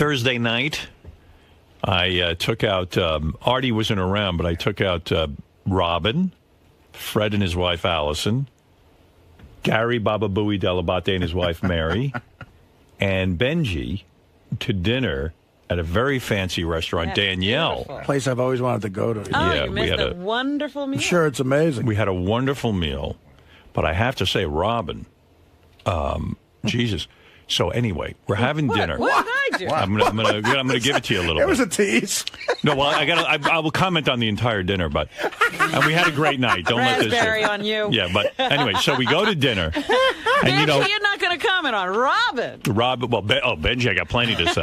Thursday night, I took out, Artie wasn't around, but I took out Robin, Fred and his wife Allison, Gary Baba Booey Delabate and his wife Mary, and Benji to dinner at a very fancy restaurant, That's Danielle. beautiful. Place I've always wanted to go to. Oh, Yeah, you we missed had a a- wonderful meal. I'm sure it's amazing. We had a wonderful meal, but I have to say, Robin, Jesus. So anyway, we're having dinner. What did I do? I'm gonna give it to you a little It bit. was a tease. No, well, I will comment on the entire dinner, and we had a great night. Don't let this. Raspberry on you. Yeah, but anyway, so we go to dinner, and Benji, you're not going to comment on Robin. Benji, I got plenty to say,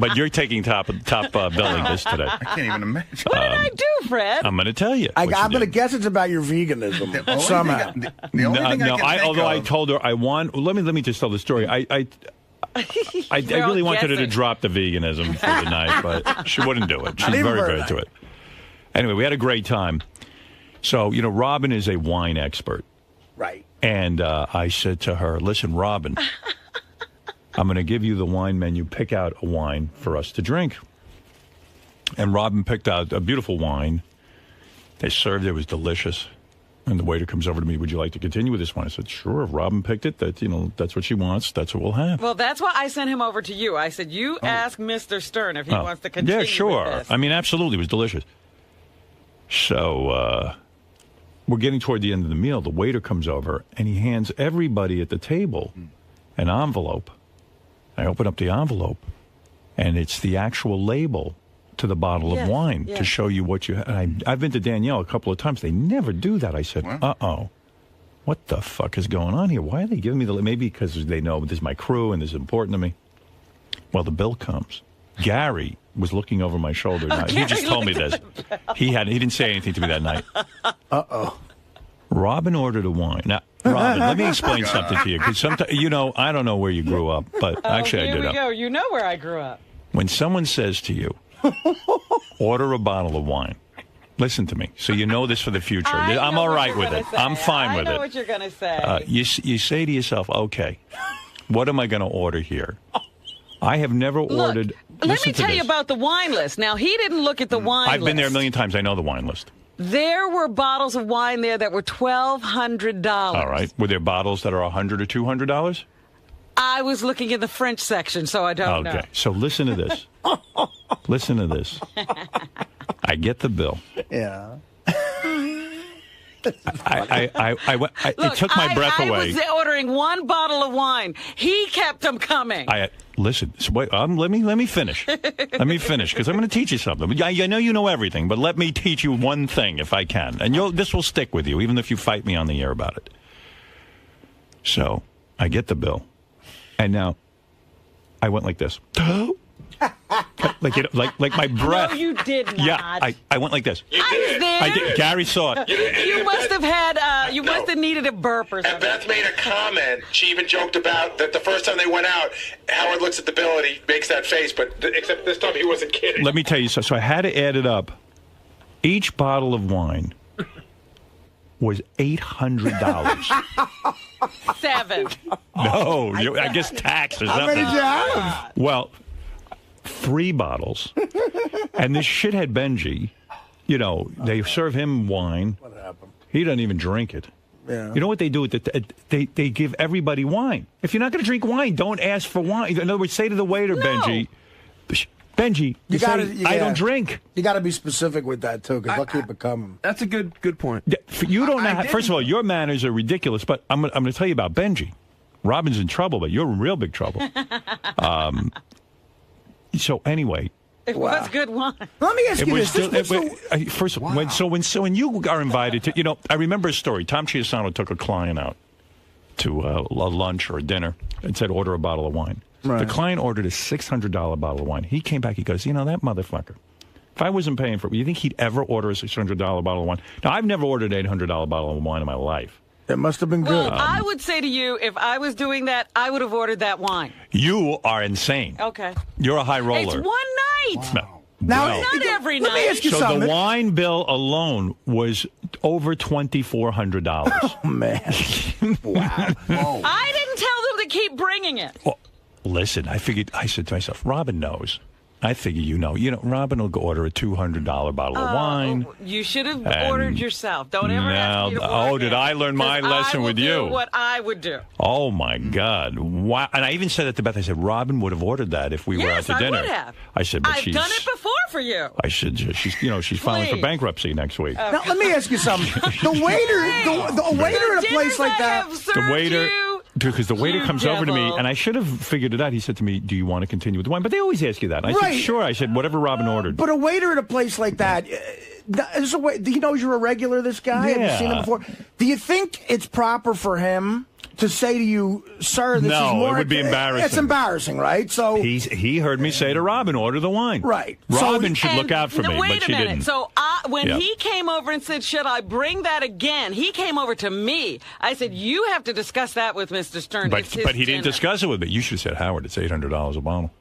but you're taking top billing this today. I can't even imagine. What did I do, Fred? I'm going to tell you. I'm what you going to did. guess it's about your veganism The only somehow. thing the only thing I can think although I of- told her I want. Let me just tell the story. I We're all really wanted her to guessing. drop the veganism for the night, but she wouldn't do it. She's even very, for a very night. to it. Anyway, we had a great time. So, Robin is a wine expert. Right. And I said to her, listen, Robin, I'm going to give you the wine menu. Pick out a wine for us to drink. And Robin picked out a beautiful wine. They served it. It was delicious. And the waiter comes over to me, would you like to continue with this wine? I said, sure. If Robin picked it, that's what she wants. That's what we'll have. Well, that's why I sent him over to you. I said, you ask Mr. Stern if he wants to continue Yeah, sure. with this. I mean, absolutely. It was delicious. So we're getting toward the end of the meal. The waiter comes over, and he hands everybody at the table an envelope. I open up the envelope, and it's the actual label to the bottle of Yes, wine yes. to show you what you have. And I've been to Danielle a couple of times. They never do that. I said, uh-oh. What the fuck is going on here? Why are they giving me maybe because they know this is my crew and this is important to me. Well, the bill comes. Gary was looking over my shoulder. Now, he just told me this. He didn't say anything to me that night. Uh-oh. Robin ordered a wine. Now, Robin, let me explain something to you. Because sometimes, I don't know where you grew up, but actually I Here did. we go. You know where I grew up. When someone says to you, order a bottle of wine, listen to me. So you know this for the future. I I'm know all what right you're with gonna it. say. I'm fine with I know it. what you're going to say. You say to yourself, okay, what am I going to order here? I have never ordered. Let listen me to tell you this. about the wine list. Now, he didn't look at the wine I've been there a list. million times. I know the wine list. There were bottles of wine there that were $1,200. All right. Were there bottles that are $100 or $200? I was looking in the French section, so I don't know. Okay. So listen to this. Listen to this. I get the bill. Yeah. It took my breath I away. was ordering one bottle of wine. He kept them coming. Listen. So wait, let me finish. Let me finish because I'm going to teach you something. I know you know everything, but let me teach you one thing if I can, and this will stick with you, even if you fight me on the air about it. So I get the bill, and now I went like this. like my breath. No, you did not. Yeah, I went like this. I was there. I did. Gary saw it. You must have had. You must have needed a burp or And something. Beth made a comment. She even joked about that the first time they went out, Howard looks at the bill and he makes that face, but except this time he wasn't kidding. Let me tell you, so I had to add it up. Each bottle of wine was $800. 7. No, I guess tax or How something. many did you have? Well, 3 bottles. And this shithead Benji, they serve him wine. What happened? He doesn't even drink it. Yeah. You know what they do with it? They give everybody wine. If you're not going to drink wine, don't ask for wine. In other words, say to the waiter, Benji, You gotta- I yeah. don't drink. You got to be specific with that, too, because they'll keep it coming. That's a good point. You don't know. I First of all, your manners are ridiculous. But I'm going to tell you about Benji. Robin's in trouble, but you're in real big trouble. So anyway, It was good wine. Let me ask it you was this. first. When you are invited to, I remember a story. Tom Chiasano took a client out to a lunch or a dinner and said, order a bottle of wine. Right. The client ordered a $600 bottle of wine. He came back. He goes, that motherfucker. If I wasn't paying for it, you think he'd ever order a $600 bottle of wine? Now, I've never ordered an $800 bottle of wine in my life. It must have been Well, good. I would say to you, if I was doing that, I would have ordered that wine. You are insane. Okay. You're a high roller. It's one night. No. Now, Well, Not every let me night. ask you so something. the wine bill alone was over $2,400. Oh, man. Wow. Whoa. I didn't tell them to keep bringing it. Listen, I said to myself, Robin knows. I figure you know. Robin will go order a $200 bottle of wine. You should have ordered yourself. Don't ever ask me to order Oh, did I learn my lesson with you? I will do what I would do. Oh, my God. Wow. And I even said that to Beth. I said, Robin would have ordered that if we were out to dinner. Yes, I would have. I said, but I've done it before for you. I said, she's filing for bankruptcy next week. Now, let me ask you something. The waiter at a place like that. The waiter... Because the waiter comes over to me, and I should have figured it out. He said to me, do you want to continue with the wine? But they always ask you that. I said, sure. I said, whatever Robin ordered. But a waiter at a place like that, he knows you're a regular, this guy? Yeah. Have you seen him before? Do you think it's proper for him to say to you, sir, this is more... No, it would be embarrassing. It's embarrassing, right? So he heard me say to Robin, order the wine. Right. Robin should look out for me, but she didn't. So when he came over and said, should I bring that again? He came over to me. I said, you have to discuss that with Mr. Stern. But he didn't discuss it with me. You should have said, Howard, it's $800 a bottle.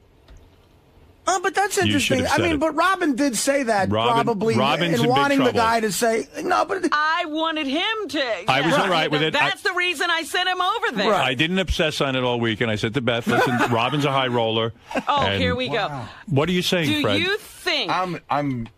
Oh, but that's interesting. I mean, but Robin did say that probably in wanting the guy to say, no, but... I wanted him to. Yeah. I was all right with it. That's the reason I sent him over there. Right. I didn't obsess on it all week, and I said to Beth, listen, Robin's a high roller. Oh, here we go. What are you saying, Fred? Do you think... I'm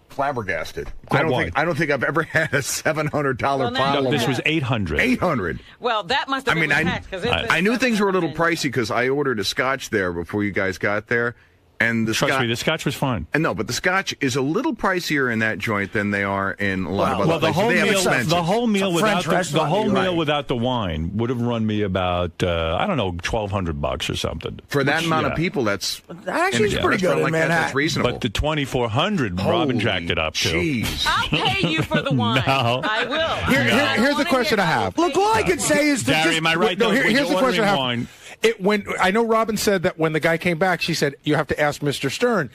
flabbergasted. I don't think I've ever had a $700 bottle. No, this was $800. $800. Well, that must have been I knew things were a little pricey because I ordered a scotch there before you guys got there. And Trust me, the scotch was fine. And no, but the scotch is a little pricier in that joint than they are in a lot of other places. The whole meal without the wine would have run me about I don't know, $1,200 or something. For that amount of people, that's actually pretty good in Manhattan. That's reasonable. But the $2,400, Robin jacked it up too. Jeez. I'll pay you for the wine. No. I will. Here's the question I have. Look, all I can say is Gary, am I right? No, here's the question I have. Wine, I know Robin said that when the guy came back, she said, you have to ask Mr. Stern.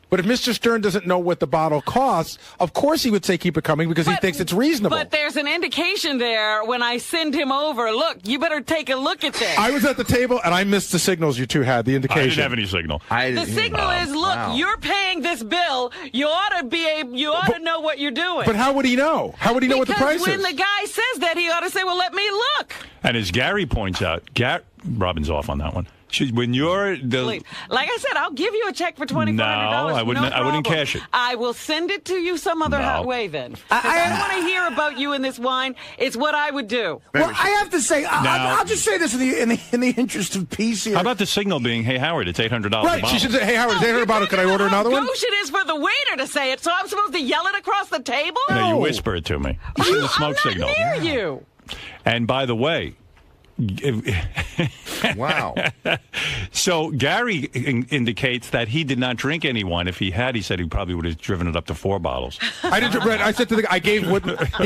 But if Mr. Stern doesn't know what the bottle costs, of course he would say keep it coming because he thinks it's reasonable. But there's an indication there when I send him over. Look, you better take a look at this. I was at the table, and I missed the signals you two had, the indication. I didn't have any signal. The signal is, look, you're paying this bill. You ought to know what you're doing. But how would he know? How would he know what the price is? Because when the guy says that, he ought to say, well, let me look. And as Gary points out, Robin's off on that one. When you're like I said, I'll give you a check for $2,400. No, I wouldn't. I wouldn't cash it. I will send it to you some other way. Then I don't want to hear about you in this wine. It's what I would do. Well, I have to say, I'll just say this in the interest of peace here. How about the signal being, "Hey Howard, it's $800 a bottle"? She should say, "Hey Howard, it's $800 a bottle. Can I order another one?" It is for the waiter to say it. So I'm supposed to yell it across the table? No, you whisper it to me. You see the smoke signal. I'm not near you. And by the way. Wow. So Gary indicates that he did not drink any wine. If he had, he said he probably would have driven it up to 4 bottles. I didn't. I said to the guy, he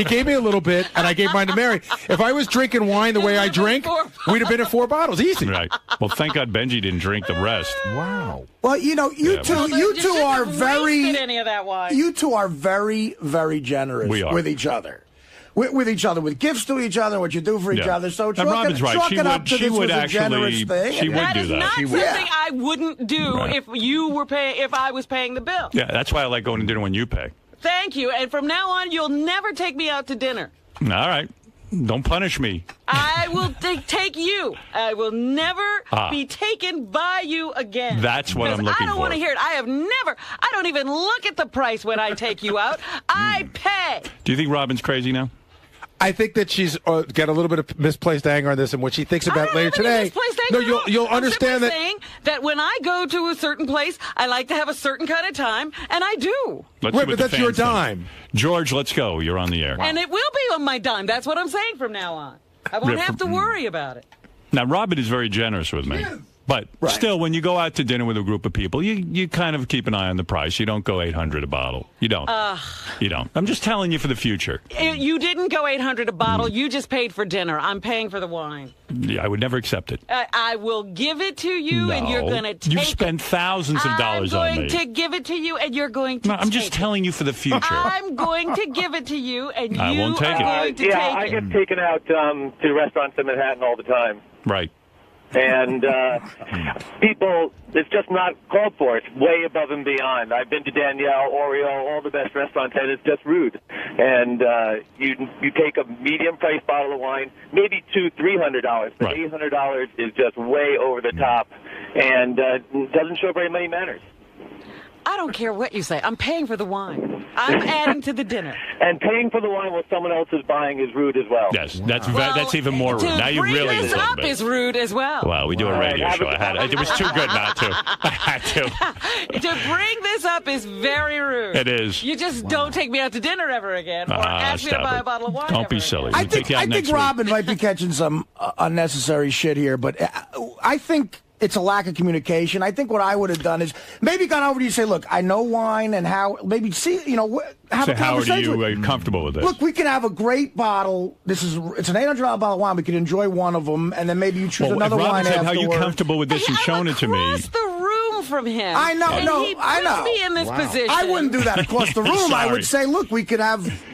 gave me a little bit, and I gave mine to Mary. If I was drinking wine the way I drink, we'd have been at 4 bottles, easy. Right. Well, thank God Benji didn't drink the rest. Wow. Well, you two are very. Any of that wine. You two are very, very generous with each other. With each other, with gifts to each other, what you do for each other. So Robin's right. She would a generous thing. She would do that. That is not something I wouldn't do if I was paying the bill. Yeah, that's why I like going to dinner when you pay. Thank you. And from now on, you'll never take me out to dinner. All right. Don't punish me. I will take you. I will never be taken by you again. That's what I'm looking for. I don't want to hear it. I don't even look at the price when I take you out. I pay. Do you think Robin's crazy now? I think that she's got a little bit of misplaced anger on this and what she thinks about later today. No, you'll understand that. Saying that when I go to a certain place, I like to have a certain kind of time, and I do. But that's your dime. George, let's go. You're on the air. And it will be on my dime. That's what I'm saying from now on. I won't have to worry about it. Now, Robin is very generous with me. But still, when you go out to dinner with a group of people, you kind of keep an eye on the price. You don't go $800 a bottle. You don't. You don't. I'm just telling you for the future. You didn't go $800 a bottle. You just paid for dinner. I'm paying for the wine. Yeah, I would never accept it. I will give it to you, and you're going to take it. You've spent thousands of dollars on me. I'm going to give it to you, and you're going to take it. I'm just telling you for the future. I'm going to give it to you, and you won't take it. Going to take I get taken out to restaurants in Manhattan all the time. Right. And people, it's just not called for. It's way above and beyond. I've been to Danielle, Oreo, all the best restaurants, and it's just rude. And you take a medium-priced bottle of wine, maybe $200-300, but $800 is just way over the top. and doesn't show very many manners. I don't care what you say. I'm paying for the wine. I'm adding to the dinner. And paying for the wine while someone else is buying is rude as well. Yes, that's even more rude. Now you really bring this up is rude as well. Wow, we do a radio show. It was too good not to. I had to. To bring this up is very rude. It is. You just don't take me out to dinner ever again, or ask me to buy a bottle of wine. Don't be silly. I think Robin might be catching some unnecessary shit here, but I think it's a lack of communication. I think what I would have done is maybe gone over to you and say, look, I know wine and how, maybe see, have a conversation. Are you comfortable with this? Look, we can have a great bottle. It's an $800 bottle of wine. We can enjoy one of them, and then maybe you choose another wine afterwards. How are you comfortable with this and showing it to me? Across the room from him. I know, and he puts me in this position. I wouldn't do that across the room. I would say, look, we could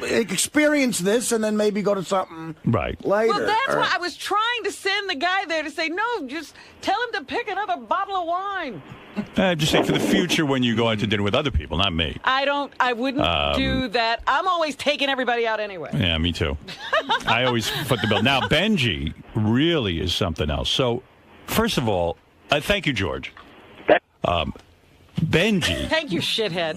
experience this and then maybe go to something later. Well, that's why I was trying to send the guy there to say, no, just tell him to pick another bottle of wine. Just say for the future when you go out to dinner with other people, not me. I wouldn't do that. I'm always taking everybody out anyway. Yeah, me too. I always foot the bill. Now, Benji really is something else. So, first of all, thank you, George. Benji. Thank you, shithead.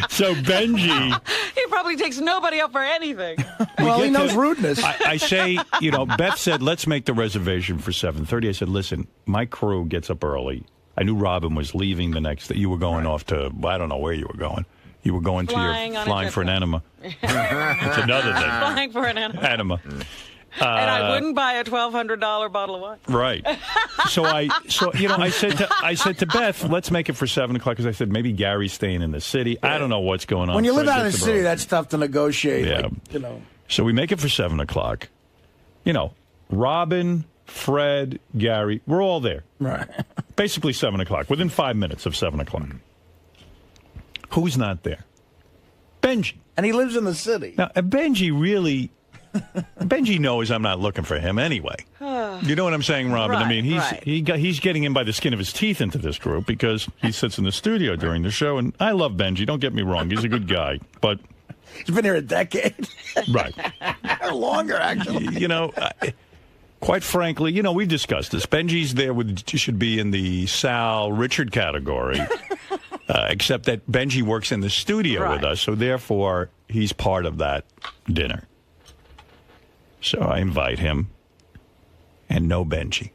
So Benji. He probably takes nobody up for anything. Well, he knows rudeness. I say, Beth said, let's make the reservation for 7:30. I said, listen, my crew gets up early. I knew Robin was leaving the next day. You were going off to, I don't know where you were going. You were going flying for an enema. It's another thing. Flying for an enema. And I wouldn't buy a $1,200 bottle of wine. Right. So I said to Beth, let's make it for 7 o'clock because I said maybe Gary's staying in the city. I don't know what's going on. When you live out in the city, that's tough to negotiate. Yeah. So we make it for 7 o'clock. Robin, Fred, Gary, we're all there. Right. Basically 7 o'clock. Within 5 minutes of 7 o'clock. Who's not there? Benji. And he lives in the city. Now, Benji really. Benji knows I'm not looking for him anyway. You know what I'm saying, Robin? Right, I mean, he's getting in by the skin of his teeth into this group because he sits in the studio during the show, and I love Benji. Don't get me wrong; he's a good guy, but he's been here a decade, right? Or longer, actually. Quite frankly, we've discussed this. Benji's there should be in the Sal Richard category, except that Benji works in the studio with us, so therefore he's part of that dinner. So I invite him, and no Benji.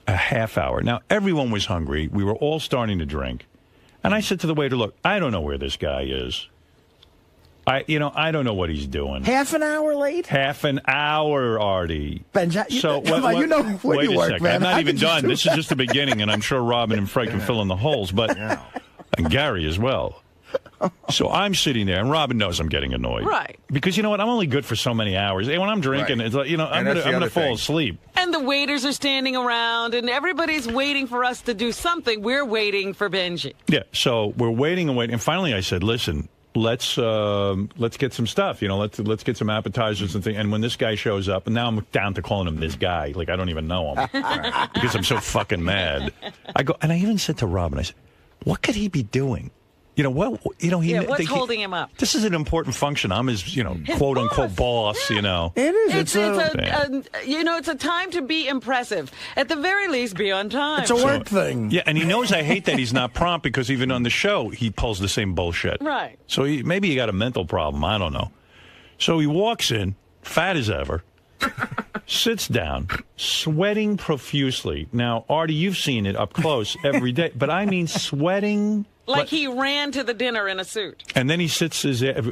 A half hour. Now, everyone was hungry. We were all starting to drink. And I said to the waiter, look, I don't know where this guy is. I don't know what he's doing. Half an hour late? Half an hour, Artie. Benji, you know where wait you work, man. I'm not even done. This is just the beginning, and I'm sure Robin and Fred can fill in the holes, and Gary as well. So I'm sitting there, and Robin knows I'm getting annoyed. Right. Because you know what? I'm only good for so many hours. And when I'm drinking, it's like, I'm going to fall asleep. And the waiters are standing around, and everybody's waiting for us to do something. We're waiting for Benji. Yeah, so we're waiting and waiting. And finally I said, listen, let's get some stuff. Let's get some appetizers and things. And when this guy shows up, and now I'm down to calling him this guy. Like, I don't even know him. Because I'm so fucking mad. I go, and I even said to Robin, I said, what could he be doing? What's holding him up? This is an important function. I'm his, quote unquote boss. It is. It's a time to be impressive. At the very least, be on time. It's a work thing. Yeah, and he knows I hate that he's not prompt because even on the show he pulls the same bullshit. Right. So maybe he got a mental problem. I don't know. So he walks in, fat as ever, sits down, sweating profusely. Now, Artie, you've seen it up close every day, but I mean sweating. Like he ran to the dinner in a suit. And then he sits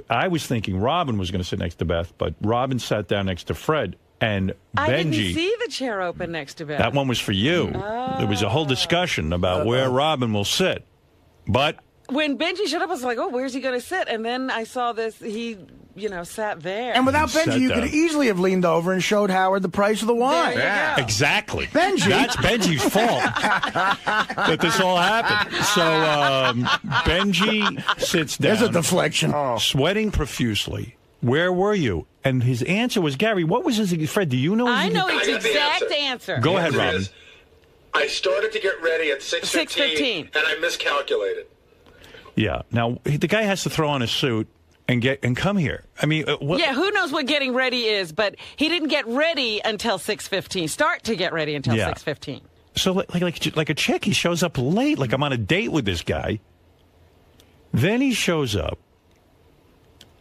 I was thinking Robin was going to sit next to Beth, but Robin sat down next to Fred. And Benji... I didn't see the chair open next to Beth. That one was for you. Oh. There was a whole discussion about where Robin will sit. But... When Benji showed up, I was like, where's he going to sit? And then I saw this, he, sat there. And without Benji, you could easily have leaned over and showed Howard the price of the wine. Yeah. Exactly. Benji. That's Benji's fault that this all happened. So Benji sits down. There's a deflection. Sweating profusely. Where were you? And his answer was, Gary, what was his... Fred, do you know his... I know his exact answer. Go ahead, Robin. I started to get ready at 6:15, and I miscalculated. Yeah. Now, the guy has to throw on a suit, and come here. I mean, what? Yeah, who knows what getting ready is, but he didn't get ready until 6:15. Start to get ready until 6:15. So like a chick, he shows up late. Like I'm on a date with this guy. Then he shows up,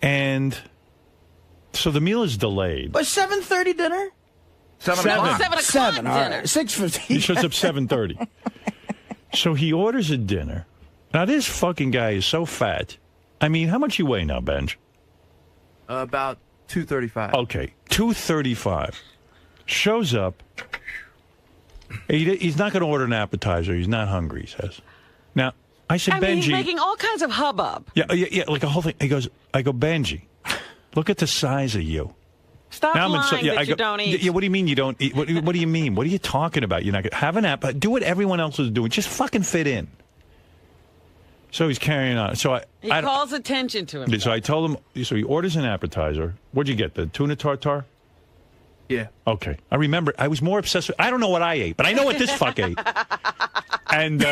and so the meal is delayed. But 7:30 dinner? 7 No, o'clock. 7 o'clock 7. All dinner. right. 6:15. He shows up 7:30. So he orders a dinner. Now this fucking guy is so fat. I mean, how much you weigh now, Benj? About 235. Okay, 235. Shows up. He's not going to order an appetizer. He's not hungry, he says. Now, I said, I mean, Benji. he's making all kinds of hubbub. Yeah, like a whole thing. I go, Benji, look at the size of you. Stop Now lying that you don't eat. Yeah, what do you mean you don't eat? What do you mean? What are you talking about? You're not going to have an app. Do what everyone else is doing. Just fucking fit in. So he's carrying on. So He calls attention to him. So I told him. So he orders an appetizer. What'd you get? The tuna tartare? Yeah. Okay. I remember. I was more obsessed with. I don't know what I ate, but I know what this fuck ate. And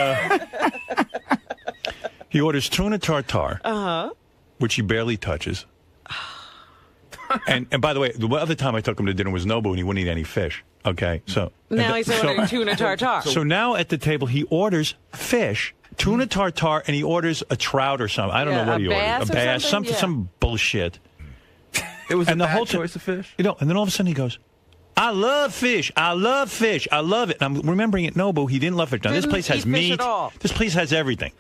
he orders tuna tartare, which he barely touches. And by the way, the other time I took him to dinner was Nobu, and he wouldn't eat any fish. Okay, so Now he's ordering tuna tartare. So now at the table he orders fish, tuna tartare, and he orders a trout or something. I don't know what he ordered. A bass, something? some bullshit. It was And a the bad whole choice of fish. You know, and then all of a sudden he goes, "I love fish. I love fish. I love it." And I'm remembering at Nobu, he didn't love fish. Now this Didn't place has eat fish meat. at all. This place has everything.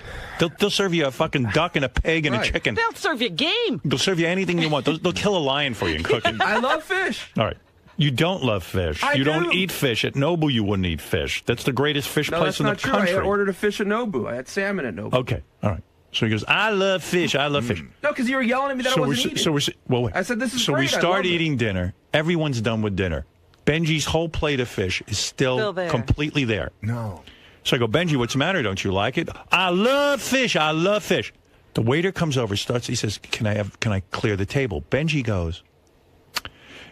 They'll serve you a fucking duck and a pig and a chicken. They'll serve you game. They'll serve you anything you want. They'll kill a lion for you and cook it. I love fish. All right. You don't love fish. I you do. don't eat fish. At Nobu, you wouldn't eat fish. That's the greatest fish No, place that's in the not true. country. I ordered a fish at Nobu. I had salmon at Nobu. Okay. All right. So he goes, "I love fish. I love fish." No, because you were yelling at me that I wasn't eating. Well, wait. I said, "This is So we great. I start love it." eating dinner. Everyone's done with dinner. Benji's whole plate of fish is still there. completely there. No. So I go, "Benji, what's the matter? Don't you like it?" "I love fish. I love fish." The waiter comes over, he says, Can I clear the table?" Benji goes,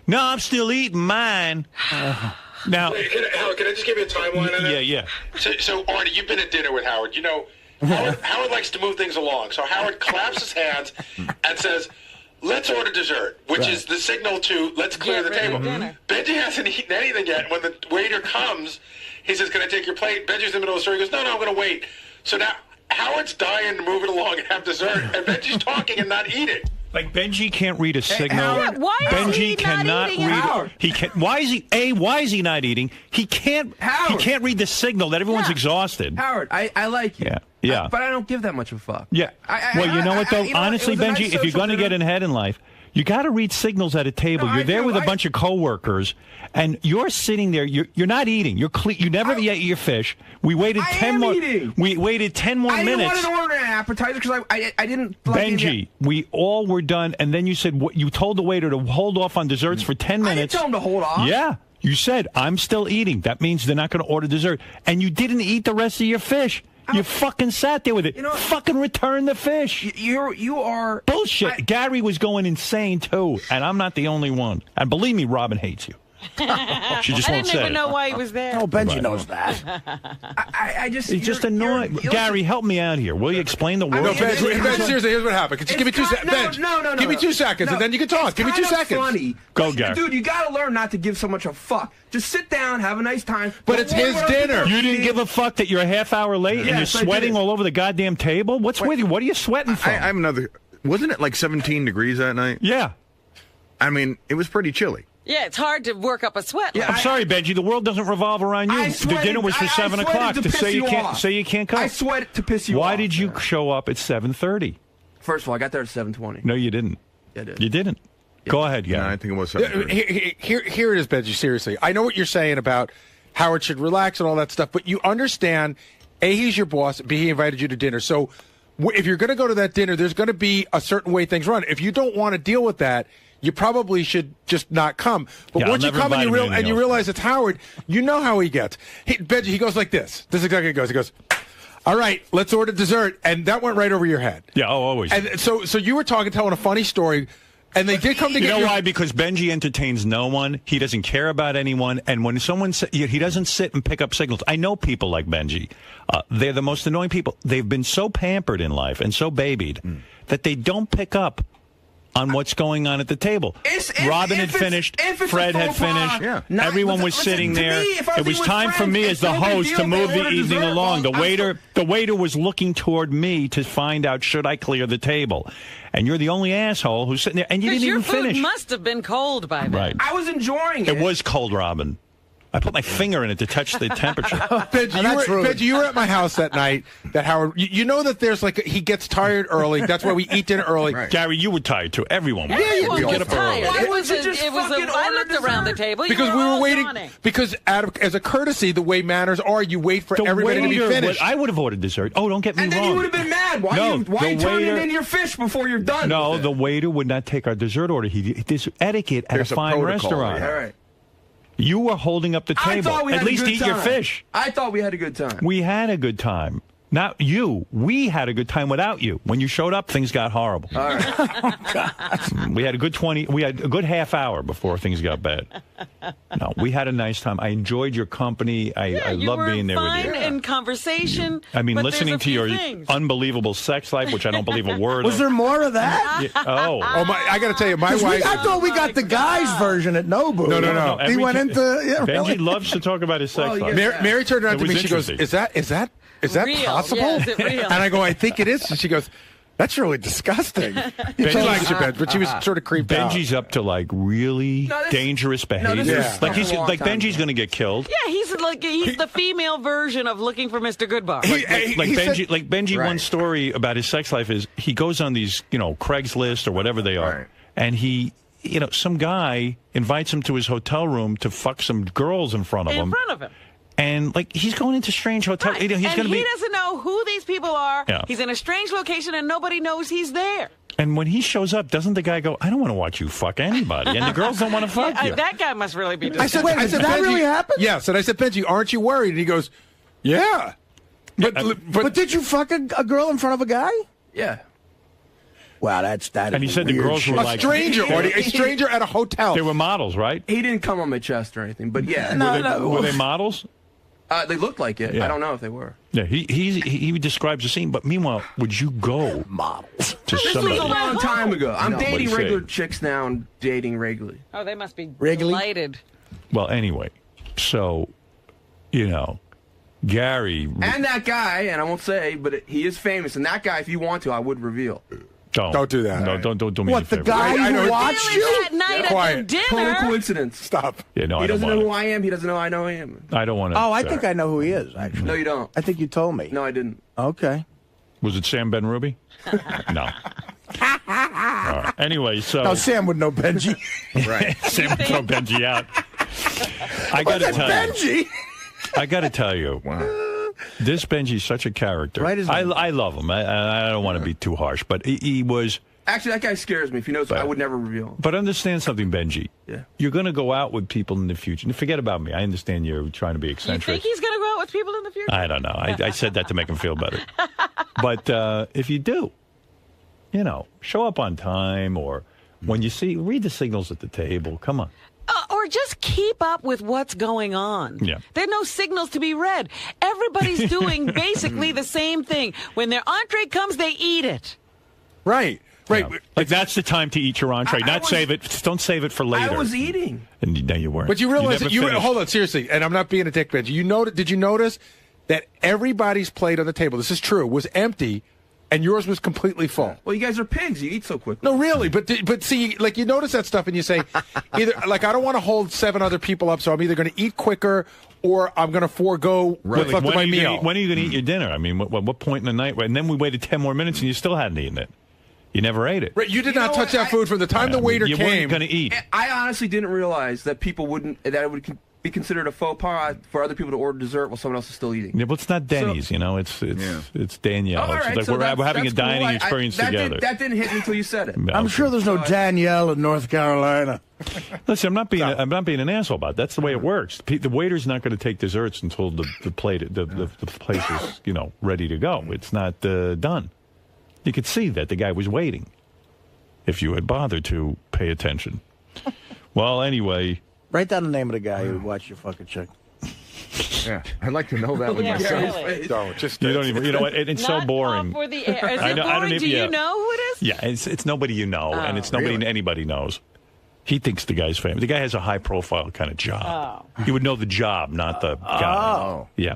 "No, I'm still eating mine." Now, Howard, can I just give you a timeline on that? yeah. So, Arnie, you've been at dinner with Howard. You know, Howard likes to move things along. So Howard claps his hands and says, "Let's order dessert," which is the signal to let's clear the Get ready table. for dinner. Benji hasn't eaten anything yet. When the waiter comes, he says, "Can I take your plate?" Benji's in the middle of the story. He goes, "No, I'm going to wait." So now Howard's dying to move it along and have dessert, and Benji's talking and not eating. Like Benji can't read a signal. Howard, why is Benji he not cannot eating? read. Howard. He can. Why is he not eating? He can't. Howard. He can't read the signal that everyone's exhausted. Howard, I like you. Yeah. But I don't give that much of a fuck. Yeah. Well, you know what though? Honestly, it was a Benji, nice if you're social going to dinner. get ahead in life, you got to read signals at a table. No, You're I there do. with a bunch of coworkers, and you're sitting there. You're not eating. You're you never ate your fish. We waited I 10 am more. eating. We waited 10 more I didn't minutes. want to order an appetizer because I didn't like Benji, we all were done, and then you said you told the waiter to hold off on desserts for 10 I didn't minutes. tell him to hold off. Yeah, you said I'm still eating. That means they're not going to order dessert, and you didn't eat the rest of your fish. You fucking sat there with it. You know, fucking return the fish. You are Bullshit. Gary was going insane too, and I'm not the only one. And believe me, Robin hates you. She just I won't didn't say even it. know why he was there. Oh, Benji knows that. I just He's just you're- annoying. you're- Gary, help me out here. Will you explain the I word? mean, No, it's- Ben, seriously, here's what happened. Just give me 2 seconds. Ben, No. give me 2 seconds, and then you can talk. It's Give me 2 kind of seconds. Funny. Go, Gary. Dude, you got to learn not to give so much a fuck. Just sit down, have a nice time. But it's his dinner. You didn't give a fuck that you're a half hour late and you're Yes, I sweating did. all over the goddamn table? What's with you? What are you sweating from? I'm another. Wasn't it like 17 degrees that night? Yeah. I mean, it was pretty chilly. Yeah, it's hard to work up a sweat. Yeah, I'm sorry, Benji. The world doesn't revolve around you. I The sweated- dinner was for I 7 sweated o'clock. to To piss say you you can't off. say you can't come. I sweat to piss you off. Why did you man. show up at 7:30? First of all, I got there at 7:20. No, you didn't. Yeah, I did. You didn't. Go ahead, Yeah, Gary. I think it was 7:30. Here it is, Benji. Seriously, I know what you're saying about Howard should relax and all that stuff, but you understand, A, he's your boss, B, he invited you to dinner. So if you're going to go to that dinner, there's going to be a certain way things run. If you don't want to deal with that, you probably should just not come. But Yeah, once I'll you never come and invite him to anything else. realize it's Howard, you know how he gets. Benji, he goes like this. This is exactly how he goes. "All right, let's order dessert," and that went right over your head. Yeah, always. And so you were telling a funny story, and they did come to You get know you. why? Because Benji entertains no one. He doesn't care about anyone. And when someone he doesn't sit and pick up signals. I know people like Benji. They're the most annoying people. They've been so pampered in life and so babied that they don't pick up on what's going on at the table. Robin had finished. Fred had finished. Yeah. Everyone was sitting there. It was time for me as the host to move the evening along. The waiter was looking toward me to find out, should I clear the table? And you're the only asshole who's sitting there, and you didn't even finish. Your food must have been cold by then. Right. I was enjoying it. It was cold, Robin. I put my finger in it to touch the temperature. Benji, you were at my house that night. That Howard, you know that there's he gets tired early. That's why we eat dinner early. Right. Gary, you were tired too. Everyone was. Everyone You was get up early. tired. Why was it just fucking I order looked around the table. Because we were waiting. Yawning. Because as a courtesy, the way manners are, you wait for everybody to be finished. I would have ordered dessert. Oh, don't get me And wrong. then you would have been mad. Why are you turning in your fish before you're done? No, the waiter would not take our dessert order. There's etiquette at There's a a fine protocol, restaurant. All right. You were holding up the I table. thought we had At a least good eat time. your fish. I thought we had a good time. We had a good time. Not you. We had a good time without you. When you showed up, things got horrible. All right. We had a good half hour before things got bad. No, we had a nice time. I enjoyed your company. I love being there with you. You were fine in conversation. I mean, but listening there's a to your few things. unbelievable sex life, which I don't believe a word Was of. there more of that? Yeah, oh. I got to tell you, my 'Cause wife. I thought we got the guys' version at Nobu. No. He went into. Yeah, Benji really? loves to talk about his sex Well, life. yeah. Mary turned around It to was me. She goes, interesting. "Is that Real. possible?" Yeah, is it real? And I go, "I think it is." And she goes, "That's really disgusting." She likes you, Ben, but she was sort of creeped out. Benji's up to really dangerous behavior. this is a long time Benji's ago. going to get killed. Yeah, he's the female version of looking for Mr. Goodbar. Benji, one story about his sex life is he goes on these, Craigslist or whatever they are, Right. and he, some guy invites him to his hotel room to fuck some girls in front of him. In front of him. And he's going into strange hotels. Right. He's and going to he be. doesn't know who these people are. Yeah. He's in a strange location and nobody knows he's there. And when he shows up, doesn't the guy go, "I don't want to watch you fuck anybody," and the girls don't want to fuck you. That guy must really be. I said, Wait, did that Benji, really happen? Yes, and I said, "Benji, aren't you worried?" And he goes, "Yeah." But did you fuck a girl in front of a guy? Yeah. Wow, that. And he said the weird girls shit. were A like stranger, Artie, a stranger at a hotel. They were models, right? He didn't come on my chest or anything, but yeah. Were they models? They looked like it. Yeah. I don't know if they were. Yeah, he describes the scene. But meanwhile, would you go Models. to This was somebody? a long time ago. I'm What'd dating he say? regular chicks now and dating regularly. Oh, they must be Wrigley? delighted. Well, anyway, so Gary. And that guy, and I won't say, but he is famous. And that guy, if you want to, I would reveal. Don't do that. No, don't do me What, a the favor. guy I know- who watched Really, you? that night at Quiet. the Total dinner. coincidence. Stop. Yeah, no, He I don't doesn't know want who I am. He doesn't know I know him. I don't want to. Oh, I think I know who he is, actually. No, you don't. I think you told me. No, I didn't. Okay. Was it Sam Ben Ruby? No. All right. Anyway, so No, Sam would know Benji. Right. Sam would throw Benji out. I got to That's tell you. Benji. I got to tell you. Wow. This Benji's such a character. Right as I love him. I don't want to be too harsh, but he was. Actually, that guy scares me. If he knows, I would never reveal him. But understand something, Benji. Yeah. You're going to go out with people in the future. Forget about me. I understand you're trying to be You eccentric. think he's going to go out with people in the future? I don't know. I said that to make him feel better. But if you do, show up on time, or when you read the signals at the table. Come on. Or just keep up with what's going on. Yeah. There are no signals to be read. Everybody's doing basically the same thing. When their entree comes, they eat it. Right. Right. Yeah. Like that's the time to eat your entree. Save it. Don't save it for later. I was eating. And no, you weren't. But you realize never that finished. hold on, seriously, and I'm not being a dick, Benji. Did you notice that everybody's plate on the table, this is true, was empty, and yours was completely full? Well, you guys are pigs. You eat so quickly. No, really, but see, you notice that stuff, and you say, either I don't want to hold 7 other people up, so I'm either going to eat quicker or I'm going to forego what's left of my meal. When are you going to eat your dinner? I mean, what point in the night? And then we waited 10 more minutes, and you still hadn't eaten it. You never ate it. Right, you did not know touch what? that food from the time the waiter you came. weren't going to eat. I honestly didn't realize that that it would be considered a faux pas for other people to order dessert while someone else is still eating. Yeah, but it's not Denny's, it's Danielle. All right, It's so like we're having a that's dining cool. experience that together. That didn't hit me until you said it. I'm sure there's no Danielle in North Carolina. Listen, I'm not being an asshole about it. That's the way it works. The waiter's not going to take desserts until the place is ready to go. It's not done. You could see that the guy was waiting. If you had bothered to pay attention. Well, anyway. Write down the name of the guy who watched you fuck a chick. Yeah, I'd like to know that one Yeah, myself. really. Don't just You don't even. You know what? It's so Not boring. For the air. Is I it don't boring? even- Do you yeah. know who it is? Yeah, it's nobody you know, and it's nobody Really? anybody knows. He thinks the guy's famous. The guy has a high-profile kind of job. You would know the job, not the guy. Oh. Yeah.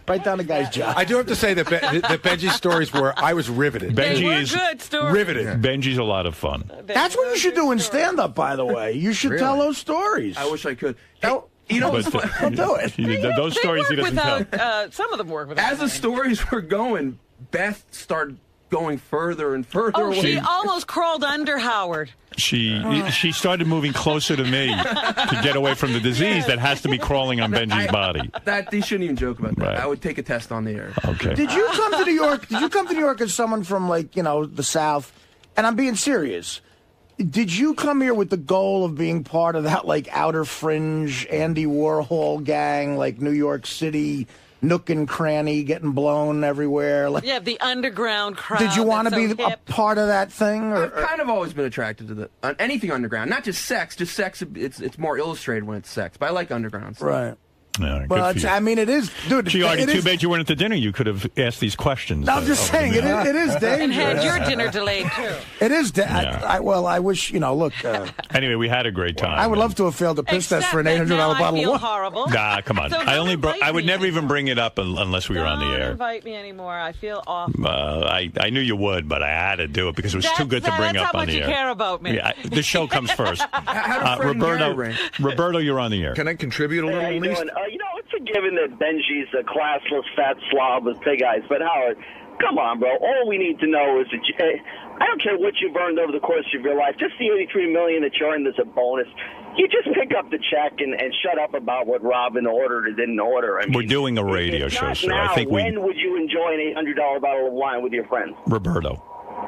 Write down the guy's job. I do have to say that that Benji's stories were I was riveted. They Benji were is good stories. Riveted. Benji's a lot of fun. That's what you should do in stand-up, by the way. You should tell those stories. I wish I could. Hey, you know, But Don't do it. those They stories he work doesn't tell. without, some of them work without. as the stories were going, Beth started going further and further Oh, away. she almost crawled under Howard. She started moving closer to me to get away from the disease that has to be crawling on Benji's body. That they shouldn't even joke about that. Right. I would take a test on the air. Okay. Did you come to New York? Did you come to New York as someone from, like, you know, the South? And I'm being serious. Did you come here with the goal of being part of that, like, outer fringe Andy Warhol gang, like New York City nook and cranny getting blown everywhere? Like, Yeah, the underground crowd. did you want to that's be so a hip. part of that thing? I've kind of always been attracted to the anything underground, not just sex. Just sex. It's more illustrated when it's sex, but I like underground stuff. Right. Yeah, good Well, for you. I mean, it is, dude. Gee, Artie, it too is- bad you weren't at the dinner. You could have asked these questions. I'm just over the saying, it dinner. is dangerous. And had your dinner delayed, too. It is. Yeah. Well, I wish, you know, look, Anyway, we had a great time. I would love to have failed the piss test Except for an that $800 now I bottle of feel wine. horrible. Nah, come on. So I don't invite would me never even anymore. bring it up unless we were on the Don't air. invite me anymore. I feel awful. I knew you would, but I had to do it because it was too good to bring that's up how on much the you air. care about me. Yeah, the show comes first. How did Fred and Gary rank? Roberto, you're on the air. Can I contribute a little How at you least? doing? You know, it's a given that Benji's a classless fat slob with pig eyes, but Howard, come on, bro. All we need to know is that I don't care what you've earned over the course of your life. Just the $83 million that you earned as a bonus. You just pick up the check and shut up about what Robin ordered or didn't order. I mean, We're doing a radio if show, not sir. now, I think when would you enjoy an $800 bottle of wine with your friends? Roberto,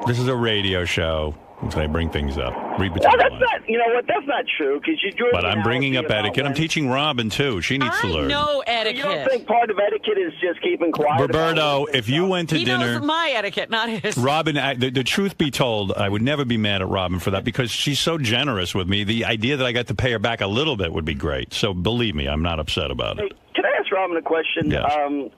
this is a radio show. So I bring things up. Read between Well, the that's lines. not. You know what? That's not true because you drew. But an I'm bringing up analogy about etiquette. I'm when- teaching Robin, too. She needs to I learn. know You don't etiquette. think part of etiquette is just keeping quiet? Roberto, about it? if you went to He dinner... knows my etiquette, not his. Robin, the truth be told, I would never be mad at Robin for that because she's so generous with me. The idea that I got to pay her back a little bit would be great. So believe me, I'm not upset about it. Hey, can I ask Robin a question? Yes.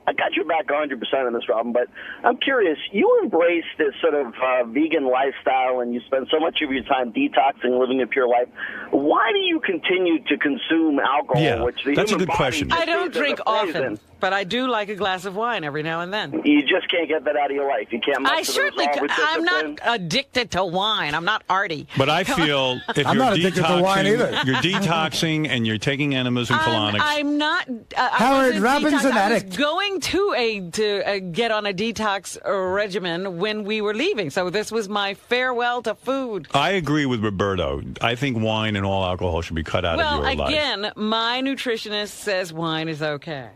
I got your back 100% on this, Robin, but I'm curious. You embrace this sort of vegan lifestyle, and you spend so much of your time detoxing, living a pure life. Why do you continue to consume alcohol? Yeah, which the that's a human good body question. just I don't is as drink a poison? often, but I do like a glass of wine every now and then. You just can't get that out of your life. You can't. I muster certainly resolve or could. I'm not discipline. addicted to wine. I'm not arty. But I feel if I'm you're not addicted to wine either. you're detoxing and you're taking enemas and colonics. I'm not. Howard, Robin's an I was addict. going to get on a detox regimen when we were leaving, so this was my farewell to food. I agree with Roberto. I think wine and all alcohol should be cut out Well, of your life. again, my nutritionist says wine is okay.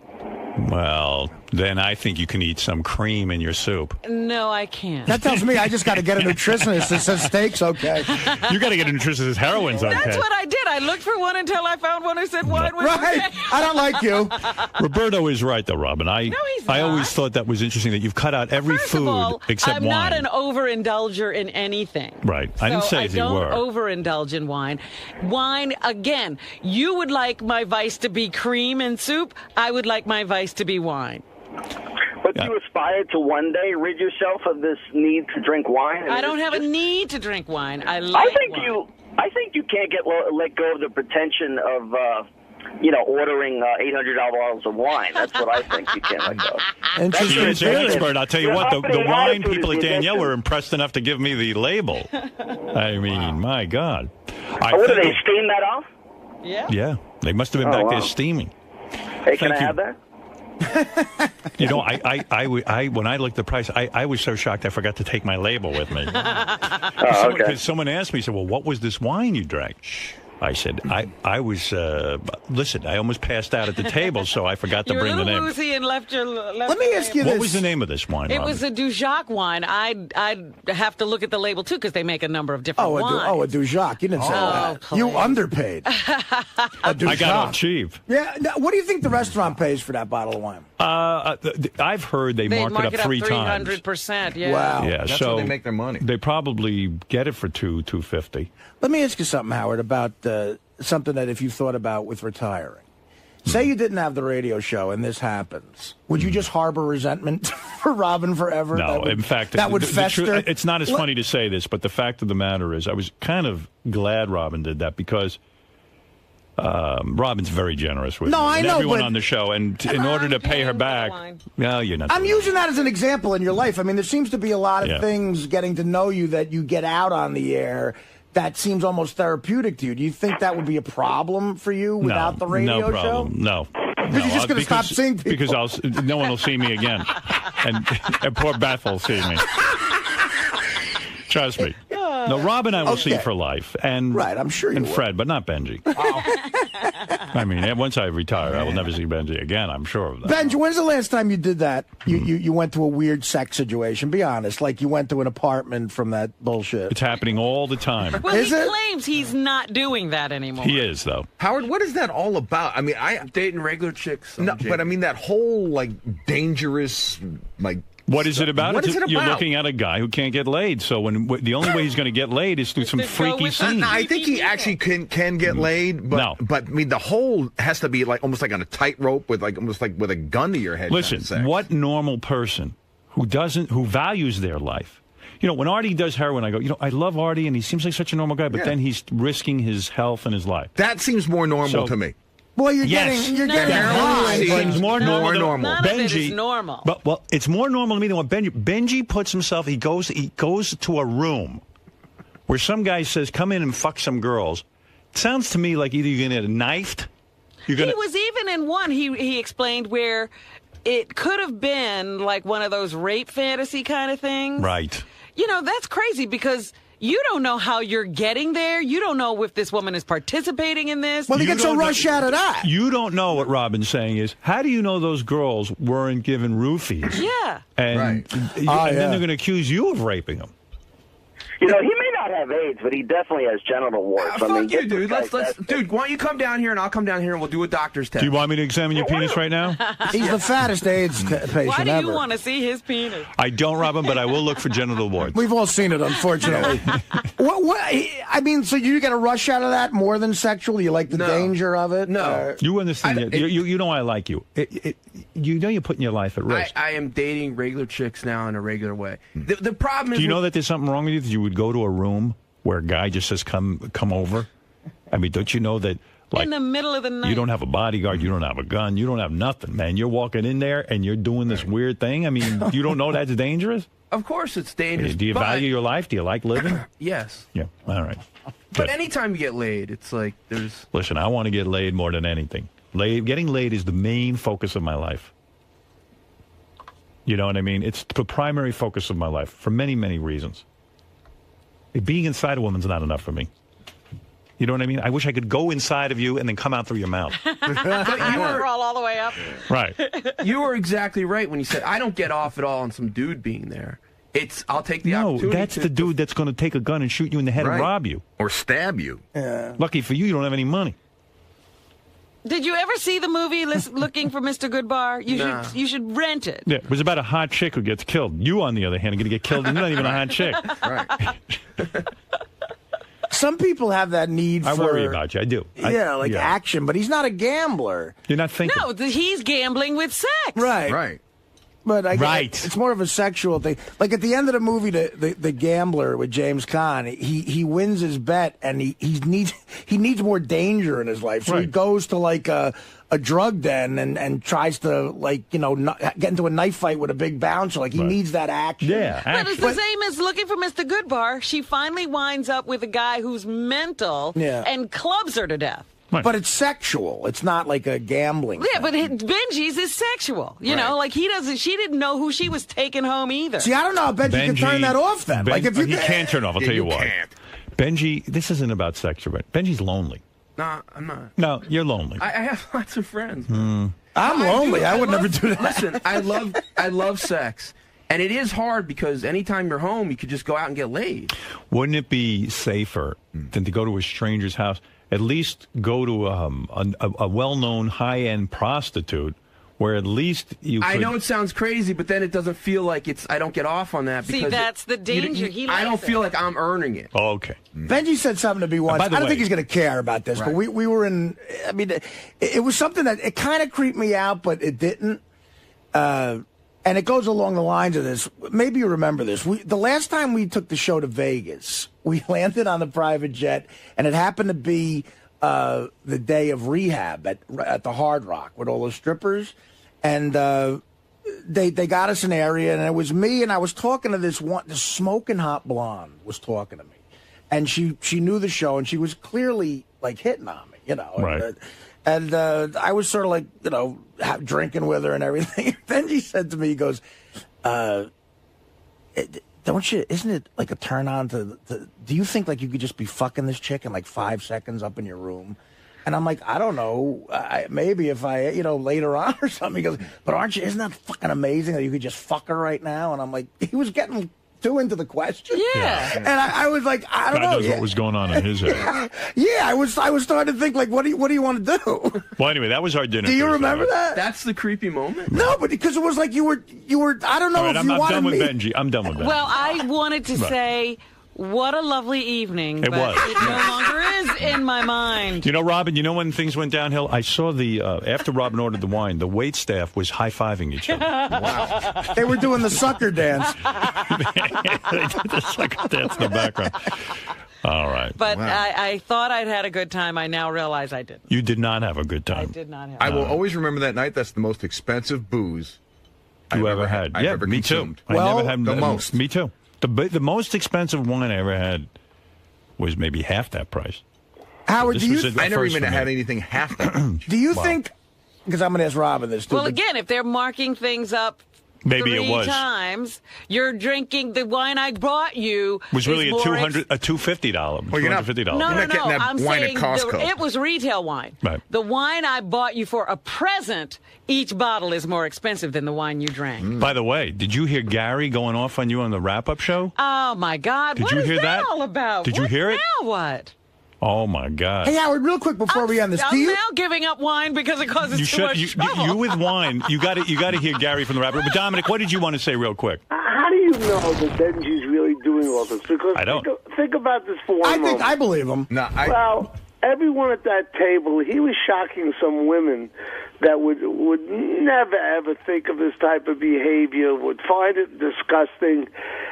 Well, then I think you can eat some cream in your soup. No, I can't. That tells me I just got to get a nutritionist that says steak's okay. You got to get a nutritionist. Heroin's okay. That's what I did. I looked for one until I found one who said wine was Right. okay. I don't like you. Roberto is right, though, Robin. he's I always not. thought that was interesting that you've cut out every First food of all, except I'm wine. not an overindulger in anything. Right. I didn't say I as you don't were. overindulge in wine. Wine, again, you would like my vice to be cream and soup. I would like my vice to be wine. But Yeah. you aspire to one day rid yourself of this need to drink wine. I don't it's have a just- need to drink wine. I like wine. I think you can't let go of the pretension of ordering $800 bottles of wine. That's what I think you can't let go. Interesting You're an theory. expert. I'll tell you Your what, the uppity wine attitude people is at the Danielle addiction. were impressed enough to give me the label. I mean, my God. What do they steam that off? Yeah. Yeah, they must have been Oh, back there wow. steaming. Hey, can Thank I you. have that? You know, I when I looked at the price, I was so shocked I forgot to take my label with me. Oh, okay. Because someone asked me, said, "Well, what was this wine you drank?" I said, I was, listen, I almost passed out at the table, so I forgot to You were a bring the little name. woozy and left your. Let me ask you What this. was the name of this wine, It Robin? was a Dujac wine. I'd have to look at the label too because they make a number of different Oh, wines. a Dujac. You didn't say that. please. You underpaid. A Dujac. I got off cheap. Yeah. Now, what do you think the restaurant pays for that bottle of wine? I've heard they mark it up three times. 300%. Yeah. Wow. Yeah, That's so how they make their money. They probably get it for $250. Let me ask you something, Howard, about something that if you thought about with retiring. Say you didn't have the radio show and this happens. Would you just harbor resentment for Robin forever? No, in fact, that would fester. It's not as funny to say this, but the fact of the matter is I was kind of glad Robin did that because Robin's very generous with me I and know, everyone but on the show. And in order to pay her back, no, you're not. I'm using that as an example in your life. I mean, there seems to be a lot of things getting to know you that you get out on the air that seems almost therapeutic to you. Do you think that would be a problem for you without the radio no problem. show? No. Because you're just going to stop seeing people. Because no one will see me again. and poor Beth will see me. Trust me. No, Rob and I will see for life. And, right, I'm sure you And will. Fred, but not Benji. I mean, once I retire, I will never see Benji again. I'm sure of that. Benji, when's the last time you did that? You went to a weird sex situation. Be honest. Like you went to an apartment from that bullshit. It's happening all the time. Well, he claims he's not doing that anymore. He is, though. Howard, what is that all about? I mean, I'm dating regular chicks. No, but I mean that whole like dangerous like. What is it about? What is it about? You're looking at a guy who can't get laid. So the only way he's going to get laid is through some freaky scene. No, I think he actually can get laid, but I mean the whole has to be like almost like on a tightrope with like almost like with a gun to your head. Listen, what normal person who values their life? You know, when Artie does heroin, I go, I love Artie and he seems like such a normal guy, but then he's risking his health and his life. That seems more normal to me. Well, you're getting high. Seems more normal. None of it is normal. Well, it's more normal to me than what Benji puts himself. He goes to a room where some guy says, "Come in and fuck some girls." It sounds to me like either you're going to get knifed. He was even in one. He explained where it could have been like one of those rape fantasy kind of things. Right. You know, that's crazy because you don't know how you're getting there. You don't know if this woman is participating in this. Well, he gets a rush out of that. You don't know what Robin's saying is, how do you know those girls weren't given roofies? Yeah. And, and then they're going to accuse you of raping them. You know, he may not have AIDS, but he definitely has genital warts. Fuck you, dude. Dude, why don't you come down here and I'll come down here and we'll do a doctor's test. Do you want me to examine your penis right now? He's the fattest AIDS patient ever. Why do you want to see his penis? I don't, Robin, but I will look for genital warts. We've all seen it, unfortunately. I mean, so you get a rush out of that more than sexual? You like the danger of it? No. You understand? You know I like you. You know you're putting your life at risk. I am dating regular chicks now in a regular way. The problem is... Do you know that there's something wrong with you? That you would go to a room where a guy just says, come over? I mean, don't you know that... Like, in the middle of the night. You don't have a bodyguard. You don't have a gun. You don't have nothing, man. You're walking in there and you're doing this weird thing. I mean, you don't know that's dangerous? Of course it's dangerous. Do you value your life? Do you like living? Yes. Yeah. All right. But anytime you get laid, it's like there's... Listen, I want to get laid more than anything. Getting laid is the main focus of my life. You know what I mean? It's the primary focus of my life for many, many reasons. Being inside a woman's not enough for me. You know what I mean? I wish I could go inside of you and then come out through your mouth. But you were all the way up. Right. You were exactly right when you said, I don't get off at all on some dude being there. I'll take the opportunity. No, that's the dude that's going to take a gun and shoot you in the head and rob you. Or stab you. Yeah. Lucky for you, you don't have any money. Did you ever see the movie Looking for Mr. Goodbar? You should rent it. Yeah, it was about a hot chick who gets killed. You, on the other hand, are going to get killed, and you're not even a hot chick. Right. Some people have that need for... I worry about you. I do. Action, but he's not a gambler. You're not thinking. No, he's gambling with sex. Right. Right. But it's more of a sexual thing. Like at the end of the movie, the gambler with James Caan, he wins his bet and he needs more danger in his life. So he goes to like a drug den and tries to get into a knife fight with a big bouncer. Like he needs that action. Yeah, but it's the same as Looking for Mr. Goodbar. She finally winds up with a guy who's mental and clubs her to death. Right. But it's sexual. It's not like a gambling thing. But Benji's is sexual. You know, like she didn't know who she was taking home either. See, I don't know if Benji can turn that off then. He can't turn it off. I'll tell you why. Benji, this isn't about sex. Benji's lonely. Nah, I'm not. No, you're lonely. I have lots of friends. I'm lonely. I would never do that. Listen, I love sex. And it is hard because anytime you're home, you could just go out and get laid. Wouldn't it be safer than to go to a stranger's house? At least go to a well-known high-end prostitute where at least you could... I know it sounds crazy, but then it doesn't feel like it's. I don't get off on that. See, because that's the danger. I don't feel like I'm earning it. Oh, okay. Benji said something to me once. I don't think he's going to care about this, but we were in. I mean, it was something that it kind of creeped me out, but it didn't. And it goes along the lines of this. Maybe you remember this. The last time we took the show to Vegas, we landed on the private jet, and it happened to be the day of rehab at the Hard Rock with all those strippers. And they got us an area, and it was me, and I was talking to this smoking hot blonde was talking to me. And she knew the show, and she was clearly, like, hitting on me, you know. Right. And I was sort of like, you know, drinking with her and everything. Benji said to me, he goes, don't you, isn't it like a turn on to do you think like you could just be fucking this chick in like 5 seconds up in your room? And I'm like, I don't know, maybe if I, you know, later on or something. He goes, but isn't that fucking amazing that you could just fuck her right now? And I'm like, he was getting too into the question. Yeah. And I was like, I don't know. God knows what was going on in his head. Yeah, I was starting to think like, what do you want to do? Well, anyway, that was our dinner. Do you remember that? That's the creepy moment. No, but because it was like you were. I don't know if you wanted me. I'm done with Benji. Well, I wanted to say, what a lovely evening. It was. It no longer is in my mind. You know, Robin, you know when things went downhill? I saw after Robin ordered the wine, the wait staff was high-fiving each other. Wow. They were doing the sucker dance. They did the sucker dance in the background. All right. But I thought I'd had a good time. I now realize I didn't. You did not have a good time. I did not have I will always remember that night. That's the most expensive booze you ever had. I've ever me consumed. too. Well, I never had the most. Me too. The most expensive wine I ever had was maybe half that price. Howard, I never even had anything half that much. Do you think, because I'm going to ask Robin this too. Well, again, if they're marking things up maybe it was 3 times, you're drinking the wine I brought you was really is a $250. Well, you're not $250. No, You're not getting that I'm wine at saying Costco. it was retail wine. Right. The wine I bought you for a present, each bottle is more expensive than the wine you drank. By the way, did you hear Gary going off on you on the wrap-up show? Oh, my God. Did you hear that all about? Did you hear it? Now what? Oh, my God. Hey, Howard, real quick before we end this. I'm now giving up wine because it causes too much trouble. You with wine, you got to hear Gary from the wrap-up. But Dominic, what did you want to say real quick? How do you know that Benji's really doing all this? Because I don't. Think about this for one moment. I believe him. No, Well, everyone at that table, he was shocking some women that would never, ever think of this type of behavior, would find it disgusting.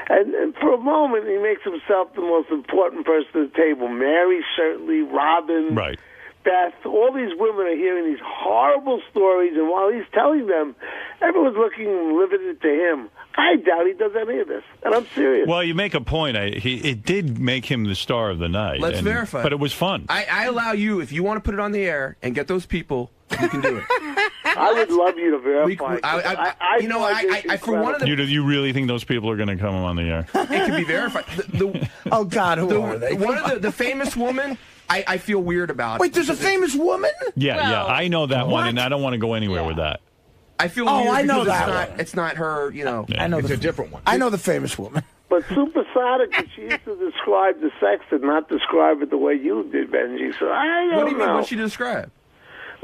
And for a moment, he makes himself the most important person at the table. Mary, certainly, Robin, Right. Beth, all these women are hearing these horrible stories, and while he's telling them, everyone's looking riveted to him. I doubt he does any of this, and I'm serious. Well, you make a point. It did make him the star of the night. Let's verify. But it was fun. I allow you, if you want to put it on the air and get those people, you can do it. I would love you to verify. For one of the, you really think those people are going to come on the air? it can be verified. Oh, God, who are they? One of the famous woman, I feel weird about. Wait, there's a famous woman? Yeah, I know that one, and I don't want to go anywhere with that. I feel weird I know because that it's not her, you know. Yeah. I know it's a different one. I know the famous woman. But supersonic, she used to describe the sex and not describe it the way you did, Benji. So I don't know. What do you mean? What'd she describe?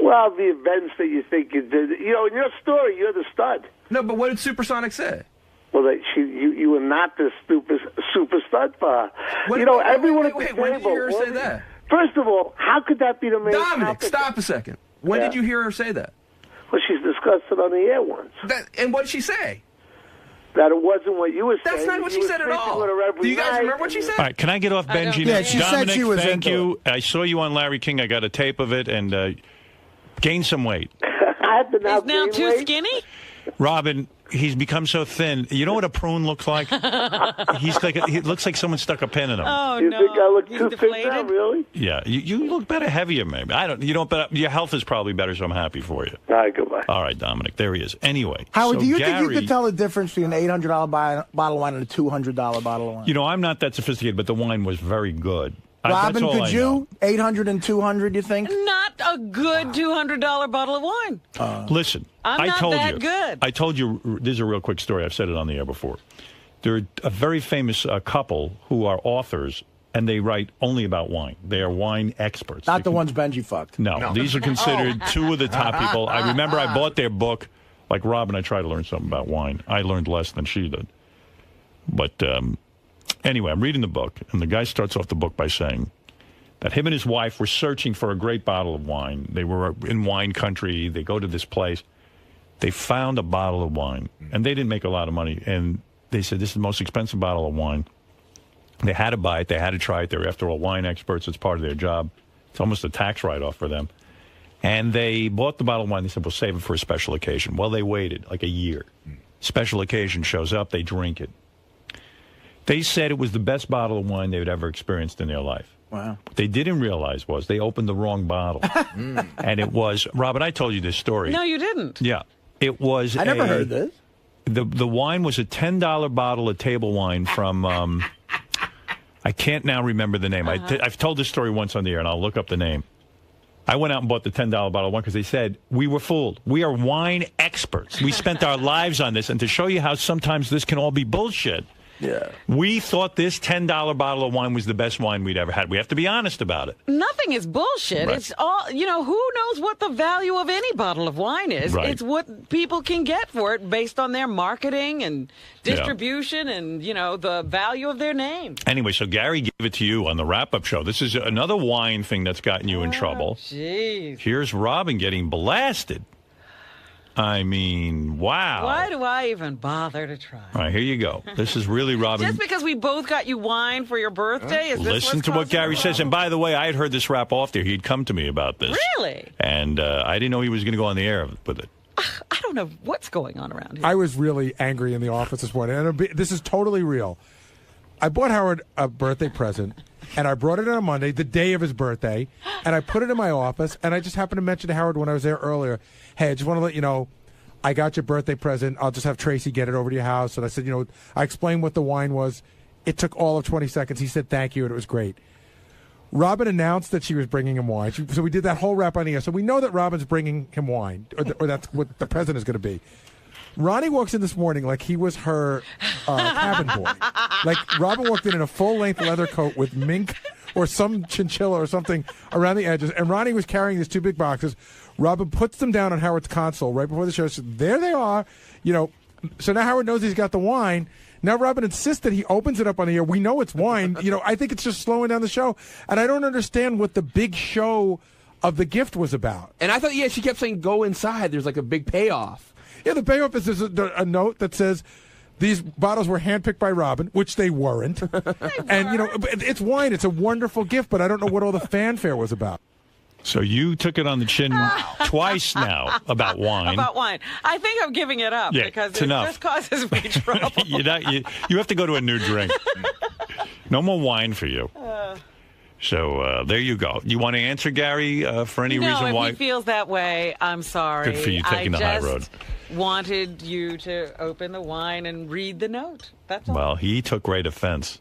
Well, the events that you think you did. You know, in your story, you're the stud. No, but what did Supersonic say? Well, you were not the super stud for her. Everyone at the table. When did you hear her say that? First of all, how could that be the main Dominic, topic? stop a second. When did you hear her say that? Well, she's discussed it on the air once. And what did she say? That it wasn't what you were saying. That's not what she said at all. Do you guys remember what she said? All right, can I get off Benji? Yeah, she Dominic, said she was thank into you. I saw you on Larry King. I got a tape of it, and gained some weight. I have to He's now too weight. skinny? Robin, he's become so thin. You know what a prune looks like? He looks like someone stuck a pin in him. Oh, You no. think I look He's too deflated? thin now, really? Yeah, you look better heavier, maybe. I don't. You don't. But your health is probably better, so I'm happy for you. All right, goodbye. All right, Dominic. There he is. Anyway, Howard, so do you think Gary, you could tell the difference between an $800 bottle of wine and a $200 bottle of wine? You know, I'm not that sophisticated, but the wine was very good. Robin, that's all could I you? know. 800 and 200, you think? Not a good $200 bottle of wine. Listen, I'm I not told that you. good. I told you. This is a real quick story. I've said it on the air before. They're a very famous couple who are authors, and they write only about wine. They are wine experts. Not the ones Benji fucked. No, these are considered two of the top people. I remember I bought their book. Like Robin, I tried to learn something about wine. I learned less than she did. But anyway, I'm reading the book, and the guy starts off the book by saying that him and his wife were searching for a great bottle of wine. They were in wine country. They go to this place. They found a bottle of wine, and they didn't make a lot of money. And they said, this is the most expensive bottle of wine. They had to buy it. They had to try it. They're, after all, wine experts. It's part of their job. It's almost a tax write-off for them. And they bought the bottle of wine. They said, we'll save it for a special occasion. Well, they waited like a year. Special occasion shows up. They drink it. They said it was the best bottle of wine they had ever experienced in their life. Wow. What they didn't realize was they opened the wrong bottle. And it was, Robin, I told you this story. No, you didn't. Yeah. It was I never heard this. The wine was a $10 bottle of table wine from, I can't now remember the name. I've told this story once on the air, and I'll look up the name. I went out and bought the $10 bottle of wine because they said, we were fooled. We are wine experts. We spent our lives on this. And to show you how sometimes this can all be bullshit, we thought this $10 bottle of wine was the best wine we'd ever had. We have to be honest about it. Nothing is bullshit. Right. It's all, who knows what the value of any bottle of wine is? Right. It's what people can get for it based on their marketing and distribution and, the value of their name. Anyway, so Gary gave it to you on the wrap-up show. This is another wine thing that's gotten you in trouble. Jeez. Here's Robin getting blasted. I mean, wow. Why do I even bother to try? All right, here you go. This is really Robin. Just because we both got you wine for your birthday? Is this Listen to what Gary says. And by the way, I had heard this rap off there. He'd come to me about this. Really? And I didn't know he was going to go on the air with it. I don't know what's going on around here. I was really angry in the office this morning. And this is totally real. I bought Howard a birthday present, and I brought it on a Monday, the day of his birthday, and I put it in my office, and I just happened to mention to Howard when I was there earlier, hey, I just want to let you know, I got your birthday present. I'll just have Tracy get it over to your house. And I said, I explained what the wine was. It took all of 20 seconds. He said thank you, and it was great. Robin announced that she was bringing him wine. So we did that whole rap on the air. So we know that Robin's bringing him wine, or that's what the present is going to be. Ronnie walks in this morning like he was her cabin boy. Like Robin walked in a full-length leather coat with mink or some chinchilla or something around the edges, and Ronnie was carrying these two big boxes. Robin puts them down on Howard's console right before the show. So there they are. So now Howard knows he's got the wine. Now Robin insists that he opens it up on the air. We know it's wine. I think it's just slowing down the show. And I don't understand what the big show of the gift was about. And I thought, she kept saying, go inside. There's like a big payoff. Yeah, the payoff is there's a note that says these bottles were handpicked by Robin, which they weren't. And, it's wine. It's a wonderful gift, but I don't know what all the fanfare was about. So you took it on the chin twice now about wine. About wine. I think I'm giving it up because it enough. just causes me trouble. You have to go to a new drink. No more wine for you. So there you go. You want to answer, Gary, for any reason why? If he feels that way, I'm sorry. Good for you taking the high road. Wanted you to open the wine and read the note. That's all. Well, he took great offense.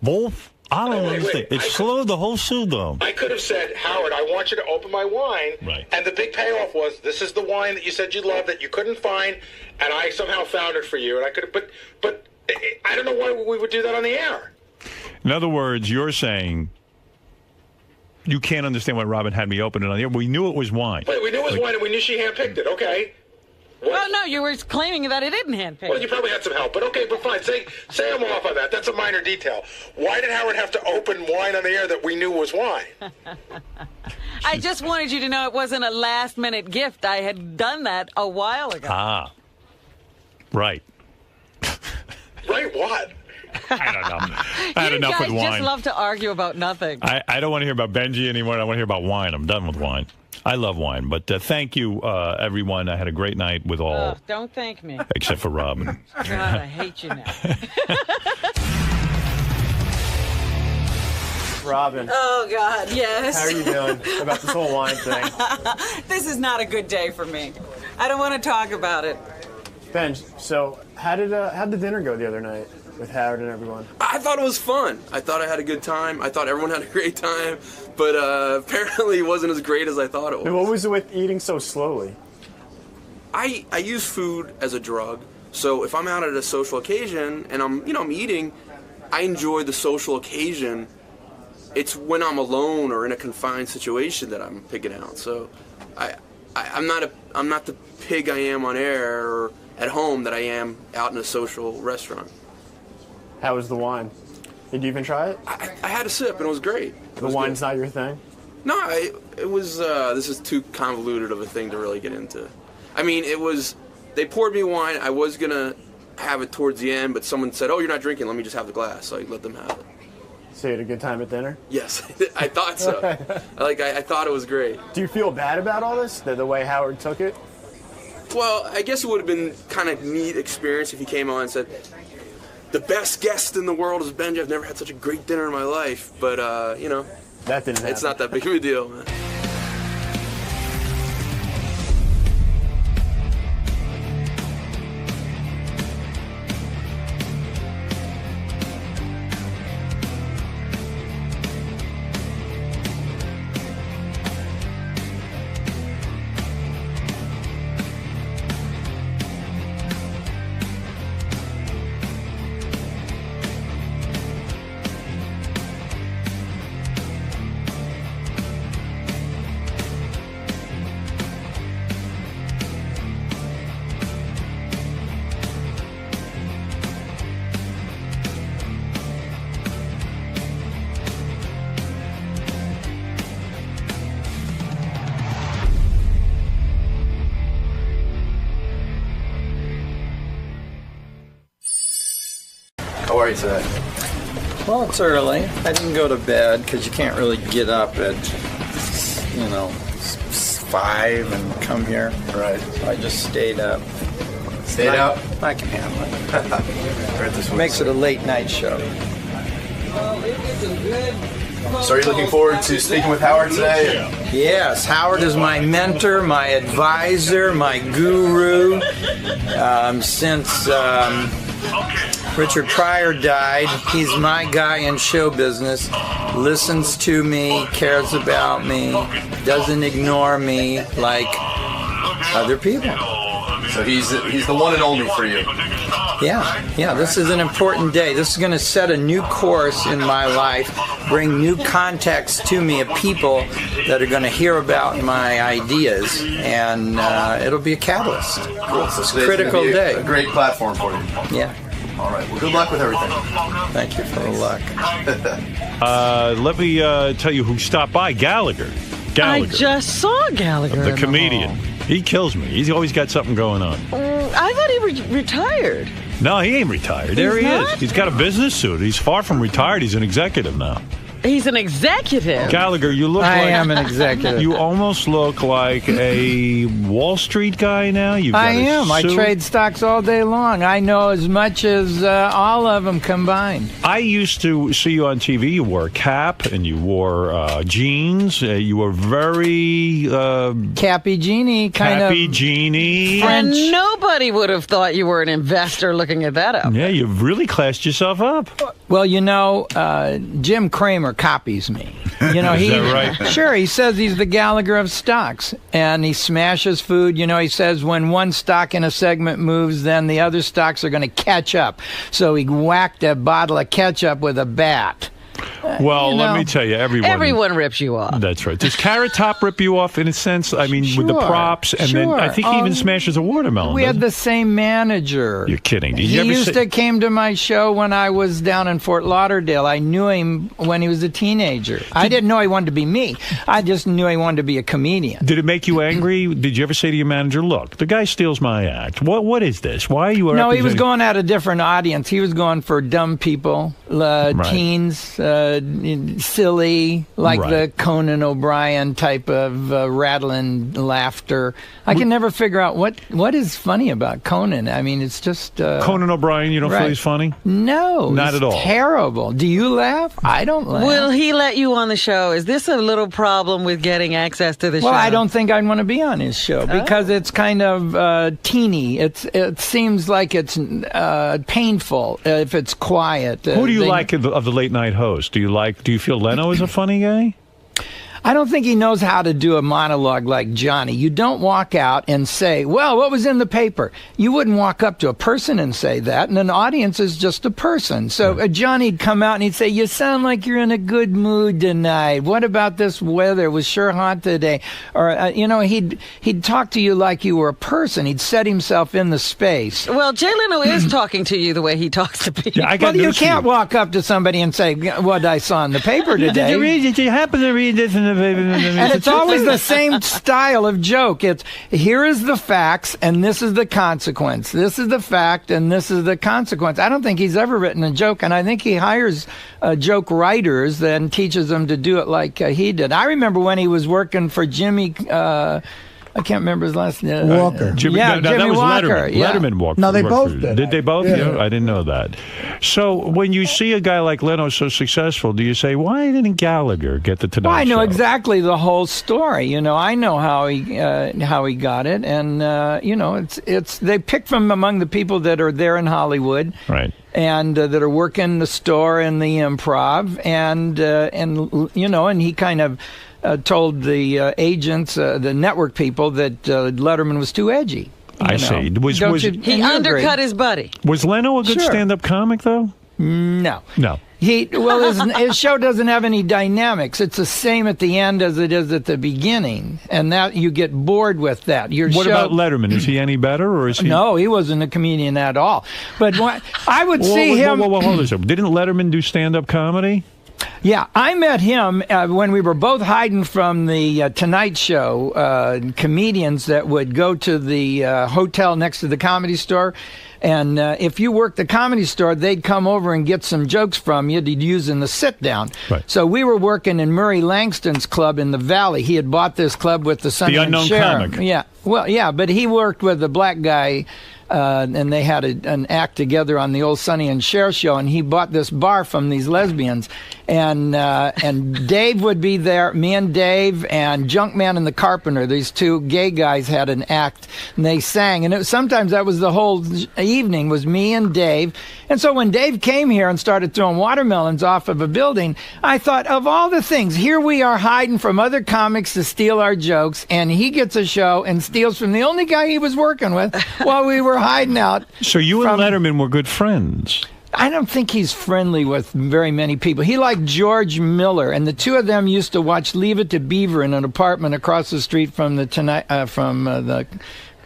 Wolf, I don't understand. It slowed the whole show down. I could have said, Howard, I want you to open my wine. Right. And the big payoff was, this is the wine that you said you loved that you couldn't find, and I somehow found it for you. And I could have, but I don't know why we would do that on the air. In other words, you're saying you can't understand why Robin had me open it on the air. We knew it was wine. Wait, we knew it was wine, and we knew she handpicked it. Okay. Well, no, you were claiming that it didn't handpick. Well, you probably had some help, but okay, but fine. Say I'm off on that. That's a minor detail. Why did Howard have to open wine on the air that we knew was wine? I just wanted you to know it wasn't a last-minute gift. I had done that a while ago. Ah, right. Right what? I don't know. I had enough with wine. You guys just love to argue about nothing. I don't want to hear about Benji anymore. I want to hear about wine. I'm done with wine. I love wine. But thank you, everyone. I had a great night with all. Don't thank me. Except for Robin. God, I hate you now. Robin. Oh, God, yes. How are you doing about this whole wine thing? This is not a good day for me. I don't want to talk about it. Benj, so how'd the dinner go the other night with Howard and everyone? I thought it was fun. I thought I had a good time. I thought everyone had a great time, but apparently it wasn't as great as I thought it was. And what was it with eating so slowly? I use food as a drug, so if I'm out at a social occasion and I'm eating, I enjoy the social occasion it's when I'm alone or in a confined situation that I'm pigging out. So I'm not the pig I am on air or at home that I am out in a social restaurant. How was the wine? Did you even try it? I had a sip and it was great. The wine's not your thing? No, it was. This is too convoluted of a thing to really get into. I mean, it was. They poured me wine. I was gonna have it towards the end, but someone said, "Oh, you're not drinking. Let me just have the glass." So I let them have it. So you had a good time at dinner? Yes, I thought so. I thought it was great. Do you feel bad about all this? The way Howard took it? Well, I guess it would have been kind of neat experience if he came on and said, "The best guest in the world is Benji. I've never had such a great dinner in my life." But that didn't happen. It's not that big of a deal, man. How are you today? Well, it's early. I didn't go to bed because you can't really get up at, 5 and come here. Right. So I just stayed up. Stayed out? I can handle it. Makes it a late night show. So are you looking forward to speaking with Howard today? Yes, Howard is my mentor, my advisor, my guru. Since Richard Pryor died, he's my guy in show business. Listens to me, cares about me, doesn't ignore me like other people. So he's the one and only for you. Yeah, this is an important day. This is going to set a new course in my life, bring new context to me of people that are going to hear about my ideas, and it'll be a catalyst. Cool. So it's a critical day. A great platform for you. Yeah. All right. Well, good luck with everything. Thank you for the luck. Let me tell you who stopped by. Gallagher. I just saw Gallagher. The comedian. He kills me. He's always got something going on. I thought he retired. No, he ain't retired. There he is. He's got a business suit. He's far from retired. He's an executive now. He's an executive. Gallagher, you look I like... am an executive. You almost look like a Wall Street guy now. I am. I trade stocks all day long. I know as much as all of them combined. I used to see you on TV. You wore a cap and you wore jeans. You were very... Cappy Genie kind of... Cappy Genie. And nobody would have thought you were an investor looking at that up. Yeah, you've really classed yourself up. Well, Jim Cramer copies me. Is that right? Sure, he says he's the Gallagher of stocks, and he smashes food. He says when one stock in a segment moves, then the other stocks are going to catch up. So he whacked a bottle of ketchup with a bat. Well, let me tell you, everyone rips you off. That's right. Does Carrot Top rip you off in a sense? I mean, with the props, and then I think he even smashes a watermelon. We had the same manager. You're kidding. He used to came to my show when I was down in Fort Lauderdale. I knew him when he was a teenager. I didn't know he wanted to be me. I just knew he wanted to be a comedian. Did it make you angry? Did you ever say to your manager, "Look, the guy steals my act. What is this? Why are you?" No, he was going at a different audience. He was going for dumb people, teens. Silly, like the Conan O'Brien type of rattling laughter. I can never figure out what is funny about Conan. I mean, it's just... Conan O'Brien, you don't feel he's funny? No. Not at all. Terrible. Do you laugh? I don't laugh. Will he let you on the show? Is this a little problem with getting access to the show? Well, I don't think I'd want to be on his show because it's kind of teeny. It seems like it's painful if it's quiet. Who do you like of the late night host? Do you feel Leno is a funny guy? I don't think he knows how to do a monologue like Johnny. You don't walk out and say, well, what was in the paper? You wouldn't walk up to a person and say that, and an audience is just a person. So Johnny'd come out and he'd say, you sound like you're in a good mood tonight. What about this weather? It was sure hot today. Or, he'd talk to you like you were a person. He'd set himself in the space. Well, Jay Leno is talking to you the way he talks to people. Yeah, you can't walk up to somebody and say, what I saw in the paper today. Did you happen to read this in the paper? And it's always the same style of joke. It's, here is the facts, and this is the consequence. This is the fact, and this is the consequence. I don't think he's ever written a joke, and I think he hires joke writers and teaches them to do it like he did. I remember when he was working for Jimmy... I can't remember his last name. Walker. Jimmy that was Walker. Letterman. Yeah. Letterman walked. No, they both did. Did they both? Yeah. I didn't know that. So when you see a guy like Leno so successful, do you say, why didn't Gallagher get the Tonight Show? I know exactly the whole story. I know how he got it, and it's they pick from among the people that are there in Hollywood, right? And that are working the store and the Improv, and he kind of. Told the agents, the network people, that Letterman was too edgy. I see. He undercut his buddy. Was Leno a good stand-up comic, though? No. No. His show doesn't have any dynamics. It's the same at the end as it is at the beginning, and that you get bored with that. What about Letterman? Is he any better, or is he? No, he wasn't a comedian at all. But I would see him. Hold on a second. Didn't Letterman do stand-up comedy? Yeah, I met him when we were both hiding from the Tonight Show comedians that would go to the hotel next to the Comedy Store. And if you worked the Comedy Store, they'd come over and get some jokes from you to use in the sit-down. Right. So we were working in Murray Langston's club in the Valley. He had bought this club with the Sonny and Cher. The unknown comic. Yeah, well, yeah, but he worked with a black guy. And they had an act together on the old Sonny and Cher show, and he bought this bar from these lesbians, and Dave would be there, me and Dave and Junkman and the Carpenter, these two gay guys had an act, and they sang, and sometimes that was the whole evening, was me and Dave. And so when Dave came here and started throwing watermelons off of a building, I thought, of all the things, here we are hiding from other comics to steal our jokes, and he gets a show and steals from the only guy he was working with while we were hiding out. So you and Letterman were good friends. I don't think he's friendly with very many people. He liked George Miller, and the two of them used to watch Leave It to Beaver in an apartment across the street from the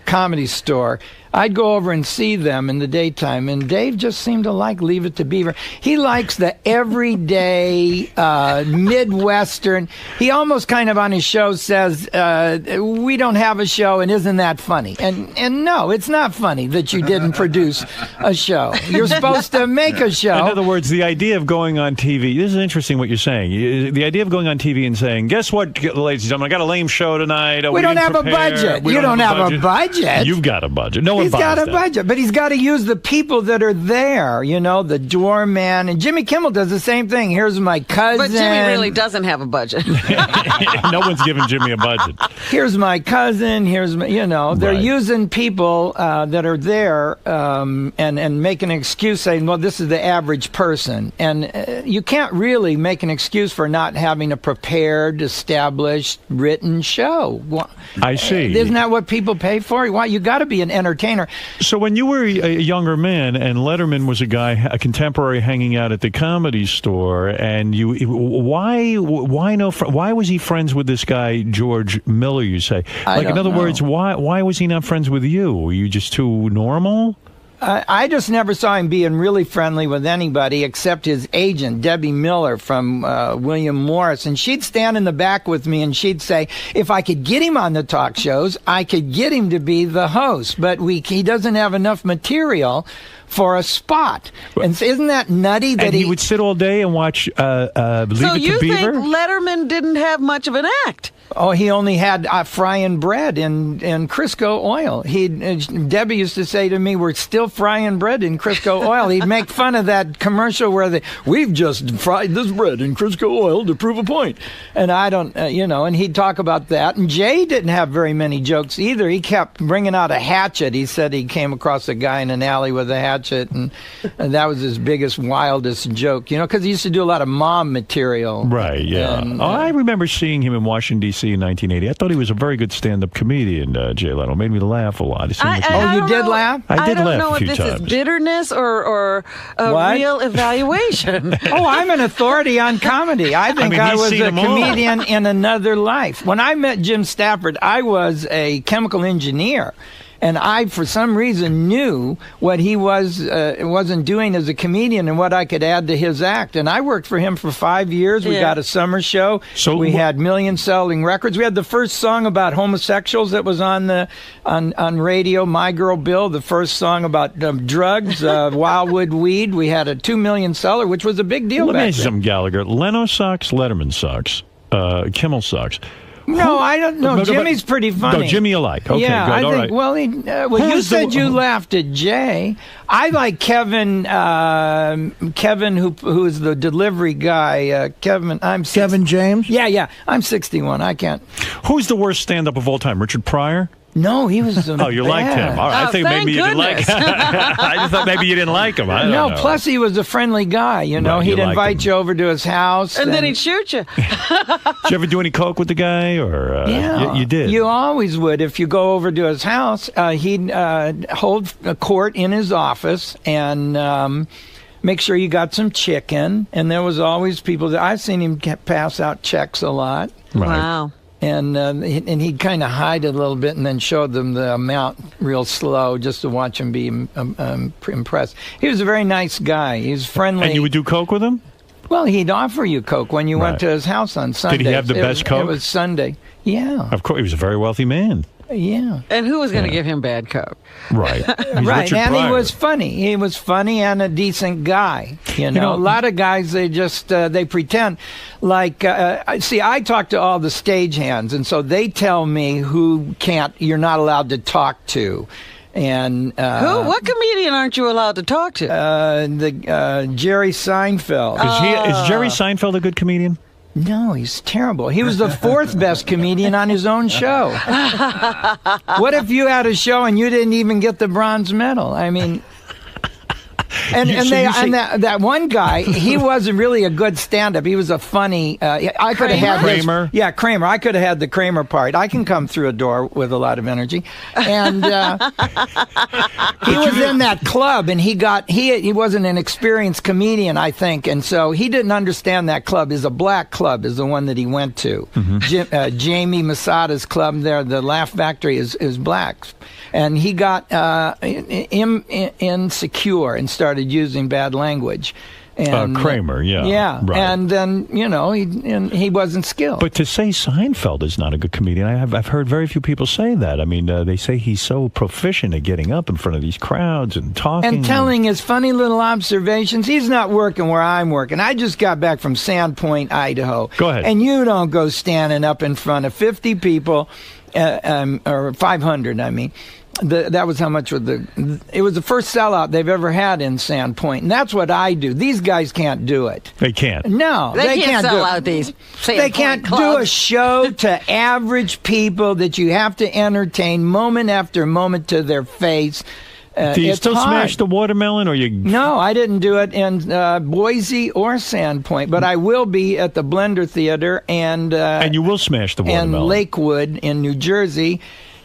Comedy Store. I'd go over and see them in the daytime, and Dave just seemed to like Leave It to Beaver. He likes the everyday Midwestern. He almost kind of on his show says, we don't have a show, and isn't that funny? And no, it's not funny that you didn't produce a show. You're supposed to make a show. In other words, the idea of going on TV, this is interesting what you're saying. The idea of going on TV and saying, guess what, ladies and gentlemen, I got a lame show tonight. We don't have a budget. You don't have a budget. You've got a budget. No one He's got a that. budget, but he's got to use the people that are there, the doorman. And Jimmy Kimmel does the same thing. Here's my cousin. But Jimmy really doesn't have a budget. No one's giving Jimmy a budget. Here's my cousin. Here's my, they're using people that are there and making an excuse saying, well, this is the average person. And you can't really make an excuse for not having a prepared, established, written show. I see. Isn't that what people pay for? Why, you got to be an entertainer. So when you were a younger man and Letterman was a contemporary hanging out at the Comedy Store, and why was he friends with this guy George Miller? You say, in other words, why was he not friends with you? Were you just too normal? I just never saw him being really friendly with anybody except his agent, Debbie Miller from William Morris. And she'd stand in the back with me and she'd say, if I could get him on the talk shows, I could get him to be the host. But he doesn't have enough material for a spot. And isn't that nutty that he would sit all day and watch Leave It to Beaver? So you think Letterman didn't have much of an act? Oh, he only had frying bread in Crisco oil. Debbie used to say to me, we're still frying bread in Crisco oil. He'd make fun of that commercial where we've just fried this bread in Crisco oil to prove a point. And I don't, and he'd talk about that. And Jay didn't have very many jokes either. He kept bringing out a hatchet. He said he came across a guy in an alley with a hatchet. watch it, and that was his biggest, wildest joke, because he used to do a lot of mom material. Right, yeah. And, I remember seeing him in Washington, D.C. in 1980. I thought he was a very good stand-up comedian, Jay Leno. Made me laugh a lot. You did laugh? I did don't laugh know a few if this times. is bitterness or a real evaluation. Oh, I'm an authority on comedy. I think I was a comedian in another life. When I met Jim Stafford, I was a chemical engineer. And I, for some reason, knew what he wasn't doing as a comedian and what I could add to his act. And I worked for him for 5 years. We got a summer show. So we had million-selling records. We had the first song about homosexuals that was on radio, My Girl Bill. The first song about drugs, Wildwood Weed. We had a 2 million seller, which was a big deal. Let me back ask you then. something, Gallagher. Leno sucks. Letterman sucks. Kimmel sucks. No, I don't know. No, Jimmy's pretty funny. No, Jimmy you like. Okay, yeah, good. I All think, right. Well, you said you laughed at Jay. I like Kevin. Kevin, who is the delivery guy. Kevin. Kevin James. Yeah. I'm 61. I can't. Who's the worst stand-up of all time? Richard Pryor? No, he was. Oh, you liked him. All right. I think maybe you didn't like him. I just thought maybe you didn't like him. I don't know. Plus he was a friendly guy. Right, he'd invite you over to his house, and then he'd shoot you. Did you ever do any coke with the guy, or yeah, you did? You always would. If you go over to his house, he'd hold a court in his office and. Make sure you got some chicken, and there was always people that I've seen him pass out checks a lot. Right. Wow. And he'd kind of hide it a little bit and then show them the amount real slow just to watch him be impressed. He was a very nice guy. He was friendly. And you would do coke with him? Well, he'd offer you coke when you went to his house on Sunday. Did he have the best coke? It was Sunday. Yeah. Of course, he was a very wealthy man. Yeah. And who was going to give him bad coke? Right. Right. And he was funny. He was funny and a decent guy. You know a lot of guys, they just, they pretend. Like, see, I talk to all the stagehands, and so they tell me who you're not allowed to talk to. And who? What comedian aren't you allowed to talk to? Jerry Seinfeld. Is Jerry Seinfeld a good comedian? No, he's terrible. He was the fourth best comedian on his own show. What if you had a show and you didn't even get the bronze medal? I mean... that one guy, he wasn't really a good stand-up. He was a funny. I could have had Kramer. Kramer. I could have had the Kramer part. I can come through a door with a lot of energy, and he was in that club, and he wasn't an experienced comedian, I think, and so he didn't understand that club. Is a black club is the one that he went to. Mm-hmm. Jamie Masada's club there, the Laugh Factory, is black. And he got insecure and started using bad language. And, Kramer, yeah. Yeah, right. And then, he wasn't skilled. But to say Seinfeld is not a good comedian, I've heard very few people say that. I mean, they say he's so proficient at getting up in front of these crowds and talking. And telling his funny little observations. He's not working where I'm working. I just got back from Sandpoint, Idaho. Go ahead. And you don't go standing up in front of 50 people, or 500, I mean. That was how much it was the first sellout they've ever had in Sandpoint, and that's what I do. These guys can't do it. They can't. No, they can't sell do out these Sandpoint They can't clubs. do a show to average people that you have to entertain moment after moment to their face. Do you still hard. smash the watermelon, or you? No, I didn't do it in Boise or Sandpoint, but I will be at the Blender Theater and you will smash the watermelon. And Lakewood in New Jersey.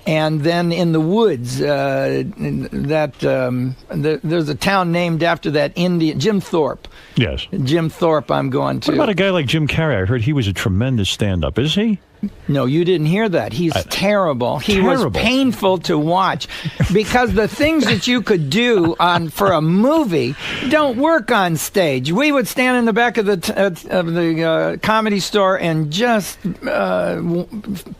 And then in the woods, there's a town named after that Indian, Jim Thorpe. Yes. Jim Thorpe I'm going to. What about a guy like Jim Carrey? I heard he was a tremendous stand-up. Is he? No, you didn't hear that. He's terrible. He was painful to watch because the things that you could do for a movie don't work on stage. We would stand in the back of the Comedy Store and just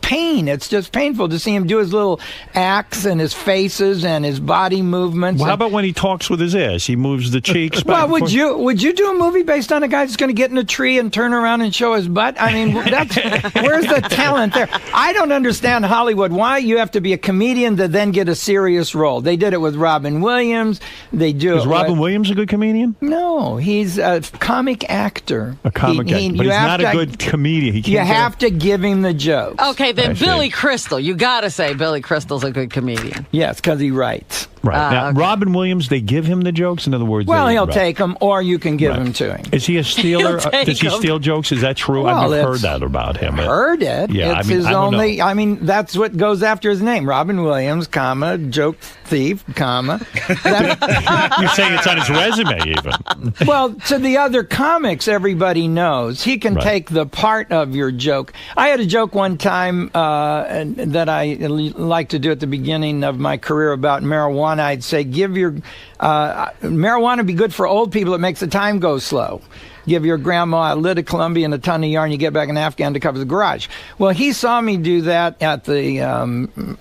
pain. It's just painful to see him do his little acts and his faces and his body movements. Well, how about when he talks with his ass? He moves the cheeks back Well, would you do a movie based on a guy that's going to get in a tree and turn around and show his butt? I mean, where's the talent there? I don't understand Hollywood. Why you have to be a comedian to then get a serious role? They did it with Robin Williams. They do. Is Robin Williams a good comedian? No, he's a comic actor. A comic actor, but he's not a good comedian. You have to give him the jokes. Okay, then Billy Crystal. You got to say Billy Crystal's a good comedian. Yes, because he writes. Right. Now, okay. Robin Williams, they give him the jokes? In other words, Well, they, he'll take them, or you can give them to him. Is he a stealer? He'll take Does he 'em. steal jokes? Is that true? Well, I've never heard it's- that about him. Heard it. Yeah, It's I mean, his I don't only. know. I mean, that's what goes after his name, Robin Williams, comma, joke thief, comma. You're saying it's on his resume, even. Well, to the other comics, everybody knows he can Right. take the part of your joke. I had a joke one time that I like to do at the beginning of my career about marijuana. I'd say, give your marijuana be good for old people. It makes the time go slow. Give your grandma a lid of Columbia and a ton of yarn. You get back an Afghan to cover the garage. Well, he saw me do that at the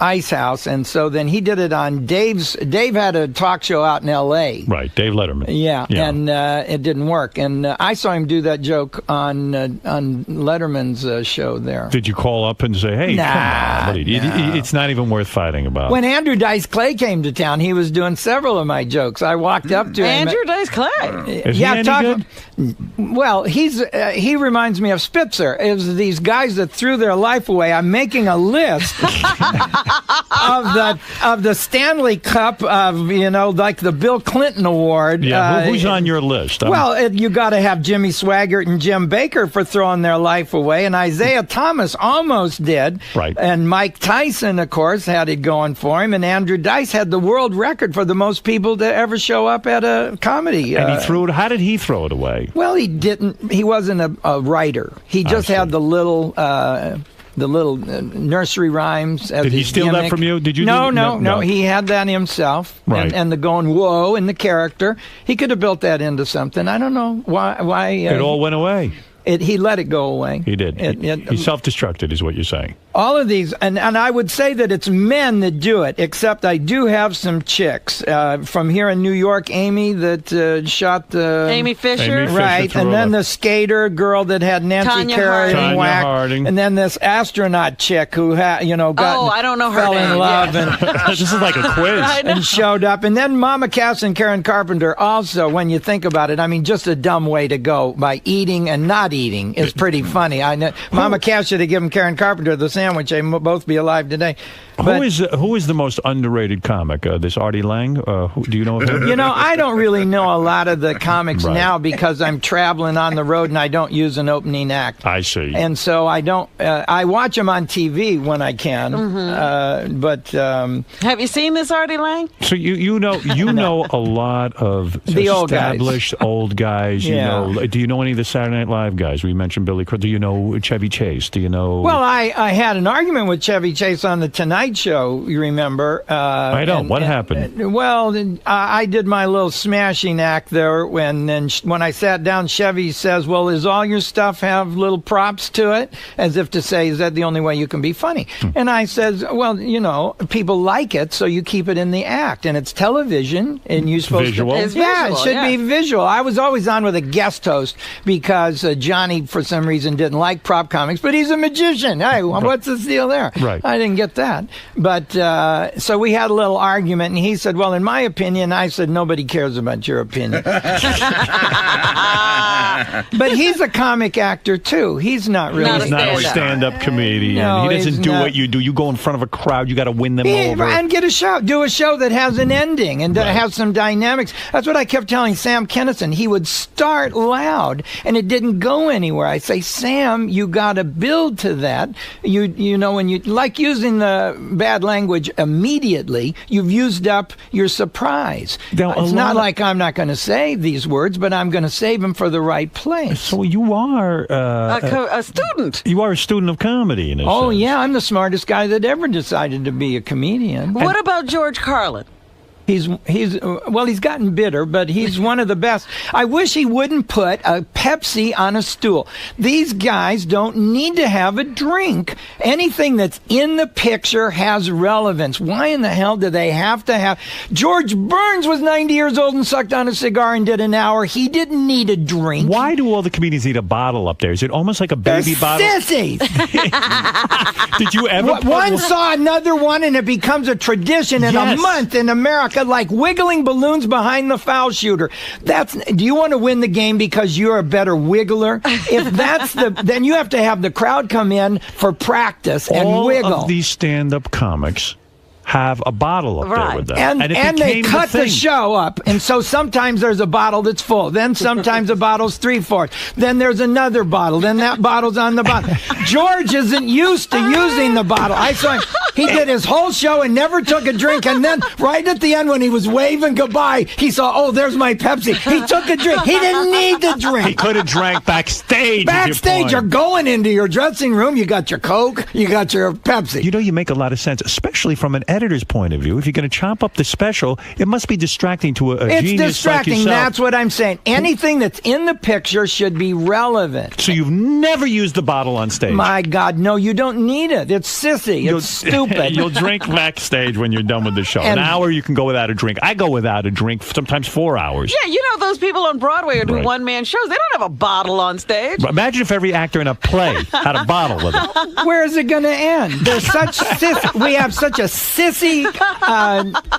Ice House, and so then he did it on Dave's. Dave had a talk show out in L.A. Right, Dave Letterman. Yeah. And it didn't work. And I saw him do that joke on Letterman's show there. Did you call up and say, hey, Nah, come on, buddy, it's not even worth fighting about? When Andrew Dice Clay came to town, he was doing several of my jokes. I walked up to him. Andrew Dice Clay. Is he any good? Well, he reminds me of Spitzer. It was these guys that threw their life away. I'm making a list of the Stanley Cup of like the Bill Clinton Award. Yeah, who's on your list? You got to have Jimmy Swaggart and Jim Baker for throwing their life away, and Isaiah Thomas almost did. Right. And Mike Tyson, of course, had it going for him, and Andrew Dice had the world record for the most people to ever show up at a comedy. And he threw it. How did he throw it away? Well, he didn't. He wasn't a writer. He just had the little nursery rhymes. As Did he his steal that gimmick. from you? Did you? No. He had that himself. Right. And the going whoa in the character. He could have built that into something. I don't know why. It all went away. He let it go away. He did. He self-destructed, is what you're saying. All of these, and I would say that it's men that do it, except I do have some chicks from here in New York. Amy that shot the... Amy Fisher. Right, and then the skater girl that had Nancy Tanya Carey Harding. whack, Harding. and then this astronaut chick who got I don't know her fell in name. love Yeah. and This is like a quiz. and showed up. And then Mama Cass and Karen Carpenter also, when you think about it, I mean, just a dumb way to go by eating and not eating is pretty funny. I know Mama Cass should have given Karen Carpenter the sandwich. They both be alive today. Who is the most underrated comic? This Artie Lang? Do you know of him? I don't really know a lot of the comics Right. now because I'm traveling on the road and I don't use an opening act. I see. And so I don't. I watch them on TV when I can. But Have you seen this Artie Lang? So you know a lot of The old guys. established old guys. Yeah. Do you know any of the Saturday Night Live guys? We mentioned Billy Crystal. Do you know Chevy Chase? Do you know? well, I had an argument with Chevy Chase on the Tonight Show. You remember? I don't. What happened? Well, I did my little smashing act there. When I sat down, Chevy says, "Well, does all your stuff have little props to it?" As if to say, "Is that the only way you can be funny?" And I says, "Well, people like it, so you keep it in the act, and it's television, and you're supposed Visual? to." It's Yeah, visual, it should yeah. be visual. I was always on with a guest host because Johnny, for some reason, didn't like prop comics, but he's a magician. Hey, what's the deal there? Right. I didn't get that. But so we had a little argument, and he said, "Well, in my opinion," I said, "Nobody cares about your opinion." But he's a comic actor too. He's not really. Not He's not a stand-up comedian. No, he doesn't he's do not. what you do. You go in front of a crowd. You got to win them over. And get a show. Do a show that has an ending and that has some dynamics. That's what I kept telling Sam Kinison. He would start loud, and it didn't go anywhere. I say, Sam, you got to build to that. You know, when you like using the bad language immediately, you've used up your surprise. Now, It's not like I'm not going to say these words, but I'm going to save them for the right place. So you are A student. You are a student of comedy, in a Oh, sense. yeah, I'm the smartest guy that ever decided to be a comedian. What about George Carlin? He's gotten bitter, but he's one of the best. I wish he wouldn't put a Pepsi on a stool. These guys don't need to have a drink. Anything that's in the picture has relevance. Why in the hell do they have to have... George Burns was 90 years old and sucked on a cigar and did an hour. He didn't need a drink. Why do all the comedians need a bottle up there? Is it almost like a baby They're bottle? sissies. Did you ever... put One saw another one, and it becomes a tradition in a Yes. month in America, like wiggling balloons behind the foul shooter. Do you want to win the game because you're a better wiggler? If that's then you have to have the crowd come in for practice and all wiggle. of these stand-up comics have a bottle up there with them. And they cut the show up. And so sometimes there's a bottle that's full. Then sometimes a bottle's 3/4. Then there's another bottle. Then that bottle's on the bottom. George isn't used to using the bottle. I saw him. He did his whole show and never took a drink. And then right at the end when he was waving goodbye, he saw, oh, there's my Pepsi. He took a drink. He didn't need to drink. He could have drank backstage. Backstage, you're going into your dressing room. You got your Coke. You got your Pepsi. You know, you make a lot of sense, especially from an editor's point of view. If you're going to chop up the special, it must be distracting to a it's genius distracting. like yourself. That's what I'm saying. Anything that's in the picture should be relevant. So you've never used the bottle on stage? My God, no, you don't need it. It's sissy. It's stupid. You'll drink backstage when you're done with the show. An hour you can go without a drink. I go without a drink, sometimes 4 hours. Yeah, you know those people on Broadway who do one-man shows. They don't have a bottle on stage. But imagine if every actor in a play had a bottle with them. Where is it going to end? There's such we have such a sissy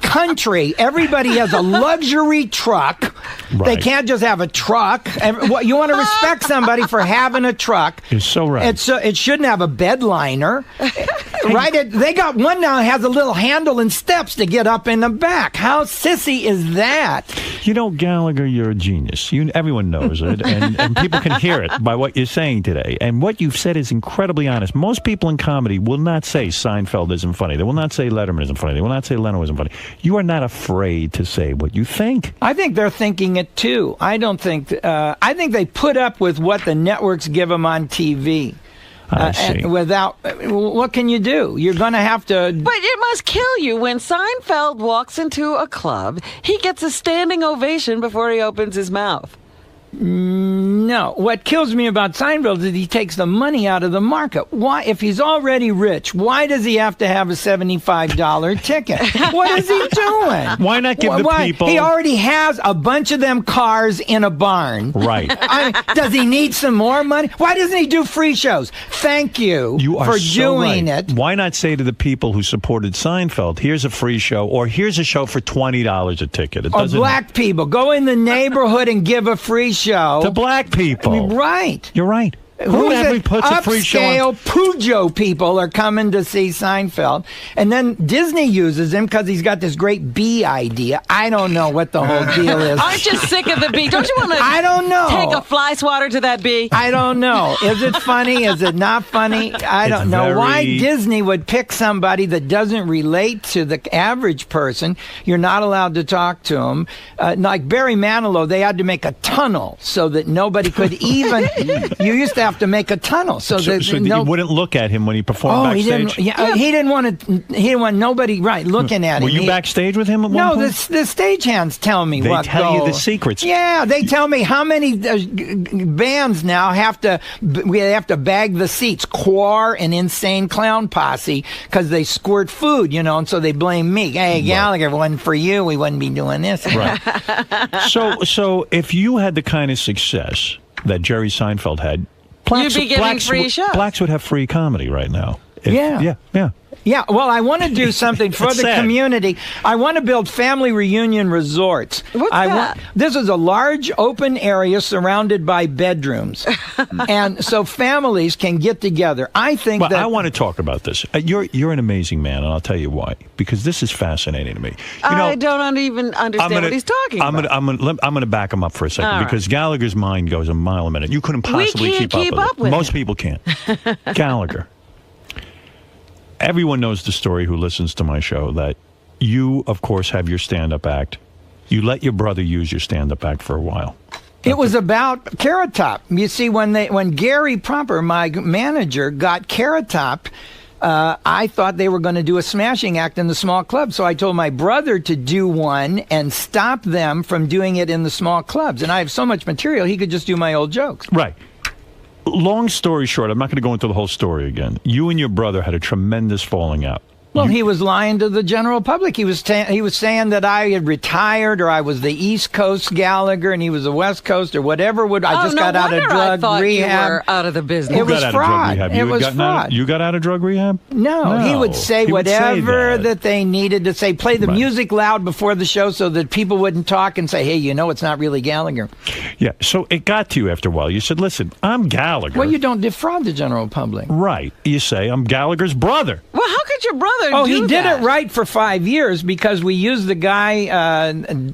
country. Everybody has a luxury truck. Right. They can't just have a truck. You want to respect somebody for having a truck. You're so right. It shouldn't have a bed liner. Right? They got one now that has a little handle and steps to get up in the back. How sissy is that? You know, Gallagher, you're a genius. Everyone knows it, and people can hear it by what you're saying today. And what you've said is incredibly honest. Most people in comedy will not say Seinfeld isn't funny. They will not say Letterman isn't funny. They will not say Leno isn't funny. You are not afraid to say what you think. I think they're thinking it too. I don't think. I think they put up with what the networks give them on TV. I see. Without, what can you do? You're going to have to. But it must kill you when Seinfeld walks into a club. He gets a standing ovation before he opens his mouth. No. What kills me about Seinfeld is he takes the money out of the market. Why, if he's already rich, why does he have to have a $75 ticket? What is he doing? Why not give the people... He already has a bunch of them cars in a barn. Right. Does he need some more money? Why doesn't he do free shows? Thank you, for doing it. Why not say to the people who supported Seinfeld, here's a free show, or here's a show for $20 a ticket? It doesn't... Or black people. Go in the neighborhood and give a free show. To black people. Right. You're right. Who puts a free show on? Pujo people are coming to see Seinfeld. And then Disney uses him because he's got this great bee idea. I don't know what the whole deal is. Aren't you sick of the bee? Don't you want to I don't know. Take a fly swatter to that bee? I don't know. Is it funny? Is it not funny? I don't know. Why Disney would pick somebody that doesn't relate to the average person. You're not allowed to talk to him. Like Barry Manilow, they had to make a tunnel so that nobody could even... You used to have to make a tunnel so that you wouldn't look at him when he performed backstage. He didn't want nobody looking at him. Were you backstage with him at one point? The stagehands tell me they tell you the secrets. Yeah, they tell me how many bands now have to bag the seats. Quar and Insane Clown Posse because they squirt food, and so they blame me. Hey, Gallagher, if it wasn't for you, we wouldn't be doing this. Right. So if you had the kind of success that Jerry Seinfeld had, you'd be getting free shows. Blacks would have free comedy right now. Yeah. Well, I want to do something for the community. I want to build family reunion resorts. What's that? This is a large open area surrounded by bedrooms. And so families can get together. I think I want to talk about this. You're an amazing man, and I'll tell you why. Because this is fascinating to me. I don't even understand what he's talking about. I'm going to back him up for a second because Gallagher's mind goes a mile a minute. You couldn't possibly keep up with it. Most people can't. Gallagher. Everyone knows the story who listens to my show that you, of course, have your stand-up act. You let your brother use your stand-up act for a while. It was about Carrot Top. You see, when Gary Proper, my manager, got Carrot Top, I thought they were going to do a smashing act in the small club. So I told my brother to do one and stop them from doing it in the small clubs. And I have so much material, he could just do my old jokes. Right. Long story short, I'm not going to go into the whole story again. You and your brother had a tremendous falling out. Well, he was lying to the general public. He was saying that I had retired or I was the East Coast Gallagher and he was the West Coast or whatever. I just got out of drug rehab. You were out of the business. It was fraud. It was fraud. You got out of drug rehab? No, he would say whatever that they needed to say. Play the music loud before the show so that people wouldn't talk and say, hey, it's not really Gallagher. Yeah, so it got to you after a while. You said, listen, I'm Gallagher. Well, you don't defraud the general public. Right. You say, I'm Gallagher's brother. Well, how could your brother brother Oh, do he did that? it right for 5 years because we used the guy,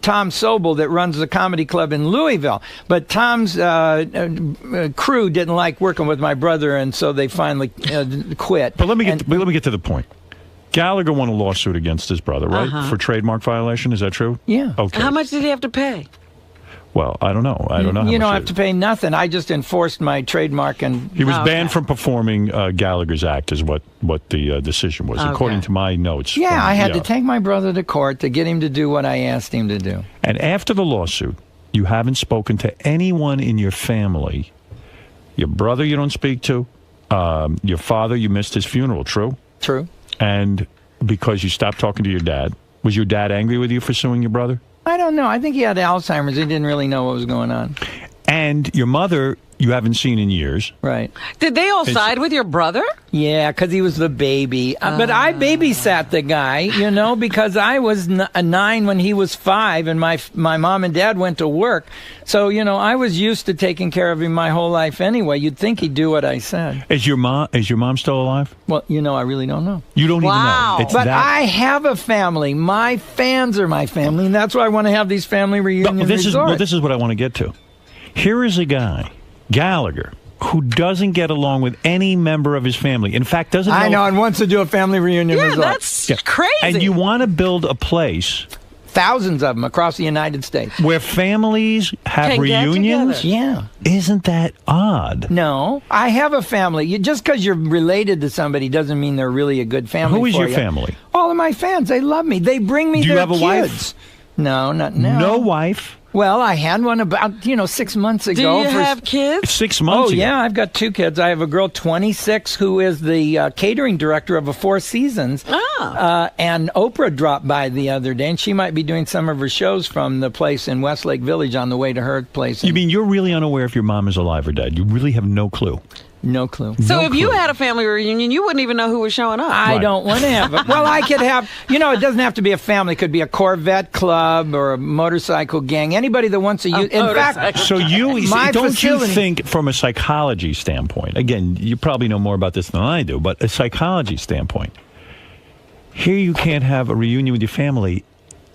Tom Sobel, that runs the comedy club in Louisville. But Tom's crew didn't like working with my brother, and so they finally quit. But let me get to the point. Gallagher won a lawsuit against his brother, right, for trademark violation. Is that true? Yeah. Okay. How much did he have to pay? Well, I don't know. I don't know. You don't have to pay nothing. I just enforced my trademark, and he was banned from performing Gallagher's Act, is what the decision was, according to my notes. Yeah, I had to take my brother to court to get him to do what I asked him to do. And after the lawsuit, you haven't spoken to anyone in your family. Your brother, you don't speak to. Your father, you missed his funeral. True. True. And because you stopped talking to your dad, was your dad angry with you for suing your brother? I don't know. I think he had Alzheimer's. He didn't really know what was going on. And your mother, you haven't seen in years. Right. Did they all side with your brother? Yeah, because he was the baby. But I babysat the guy, because I was 9 when he was 5, and my mom and dad went to work. So, I was used to taking care of him my whole life anyway. You'd think he'd do what I said. Is your mom still alive? Well, I really don't know. You don't even know. But I have a family. My fans are my family, and that's why I want to have these family reunion this resorts. This is what I want to get to. Here is a guy, Gallagher, who doesn't get along with any member of his family. In fact, doesn't know... I know, and wants to do a family reunion resort. That's crazy. And you want to build a place... Thousands of them across the United States. Where families have reunions? Yeah. Isn't that odd? No. I have a family. Just because you're related to somebody doesn't mean they're really a good family. Who is your family? All of my fans. They love me. They bring me their kids. Do you have a wife? No, not now. No wife? Well, I had one about, 6 months ago. Do you have kids? 6 months ago? Oh, yeah, I've got 2 kids. I have a girl, 26, who is the catering director of a Four Seasons. And Oprah dropped by the other day, and she might be doing some of her shows from the place in Westlake Village on the way to her place. You mean you're really unaware if your mom is alive or dead? You really have no clue? No clue. So if you had a family reunion, you wouldn't even know who was showing up. I don't want to have it. Well, I could have, it doesn't have to be a family. It could be a Corvette club or a motorcycle gang. Anybody that wants to use. In fact, so you facility, think from a psychology standpoint, again, you probably know more about this than I do, but a psychology standpoint, here you can't have a reunion with your family.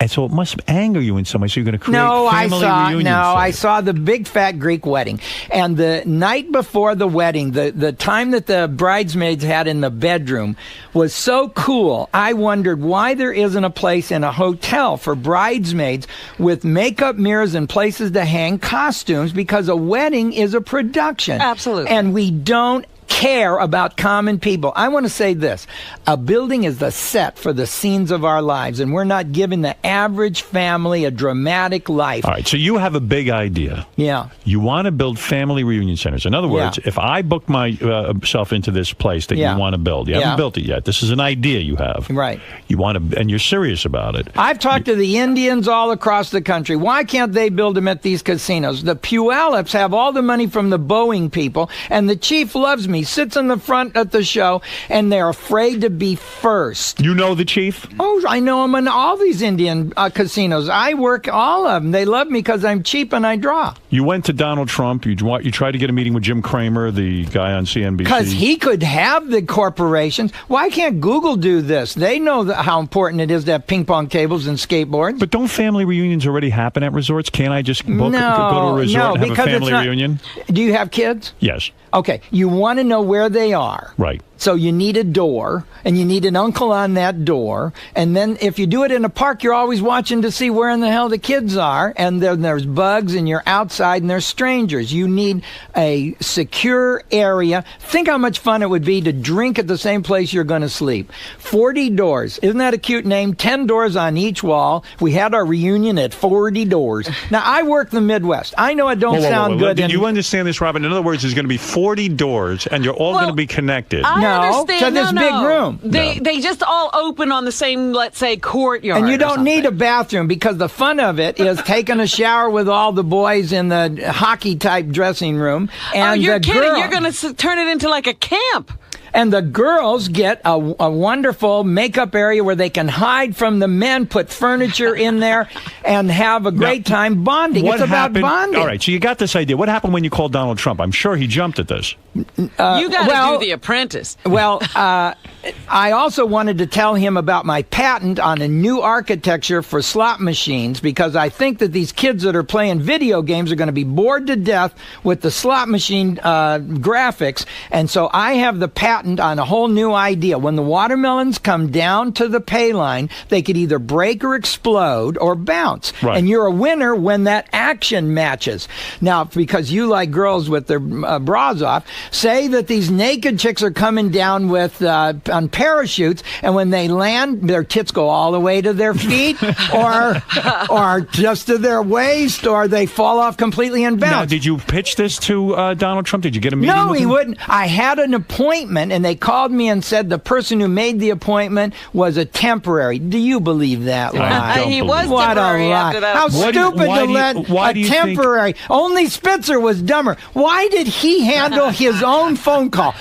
And so it must anger you in some way. So you're going to create family reunions. I saw the big fat Greek wedding. And the night before the wedding, the time that the bridesmaids had in the bedroom was so cool. I wondered why there isn't a place in a hotel for bridesmaids with makeup, mirrors, and places to hang costumes, because a wedding is a production. Absolutely. And we don't care about common people. I want to say this. A building is the set for the scenes of our lives, and we're not giving the average family a dramatic life. All right, so you have a big idea. Yeah. You want to build family reunion centers. In other words, if I book myself into this place that you want to build, you haven't built it yet. This is an idea you have. Right. You want to, and you're serious about it. I've talked to the Indians all across the country. Why can't they build them at these casinos? The Puyallups have all the money from the Boeing people, and the chief loves me, sits in the front at the show, and they're afraid to be first. You know the chief? Oh, I know him in all these Indian casinos. I work all of them. They love me because I'm cheap and I draw. You went to Donald Trump. You tried to get a meeting with Jim Cramer, the guy on CNBC. Because he could have the corporations. Why can't Google do this? They know how important it is to have ping pong tables and skateboards. But don't family reunions already happen at resorts? Can't I just go to a resort and have a family reunion? Do you have kids? Yes. Okay, you want to know where they are. Right. So you need a door, and you need an uncle on that door. And then if you do it in a park, you're always watching to see where in the hell the kids are. And then there's bugs, and you're outside, and there's strangers. You need a secure area. Think how much fun it would be to drink at the same place you're going to sleep. 40 doors. Isn't that a cute name? 10 doors on each wall. We had our reunion at 40 doors. Now, I work the Midwest. I know it don't sound good. Did you understand this, Robin? In other words, there's going to be 40 doors, and you're all going to be connected. Understand. To this big room. They just all open on the same, let's say, courtyard. And you don't need a bathroom, because the fun of it is taking a shower with all the boys in the hockey-type dressing room. And you're the kidding. girl, You're going to turn it into like a camp. And the girls get a wonderful makeup area where they can hide from the men, put furniture in there, and have a great time bonding. It's about bonding. All right, so you got this idea. What happened when you called Donald Trump? I'm sure he jumped at this. You got to do The Apprentice. Well, I also wanted to tell him about my patent on a new architecture for slot machines, because I think that these kids that are playing video games are going to be bored to death with the slot machine graphics. And so I have the patent on a whole new idea. When the watermelons come down to the pay line, they could either break or explode or bounce. Right. And you're a winner when that action matches. Now, because you like girls with their bras off, say that these naked chicks are coming down with on parachutes, and when they land, their tits go all the way to their feet, or just to their waist, or they fall off completely and bounce. Now, did you pitch this to Donald Trump? Did you get a meeting No, with he him? wouldn't. I had an appointment, and they called me and said the person who made the appointment was a temporary. Do you believe that lie? He was What a temporary lie. after that. How stupid to let a temporary. Only Spitzer was dumber. Why did he handle his own phone call?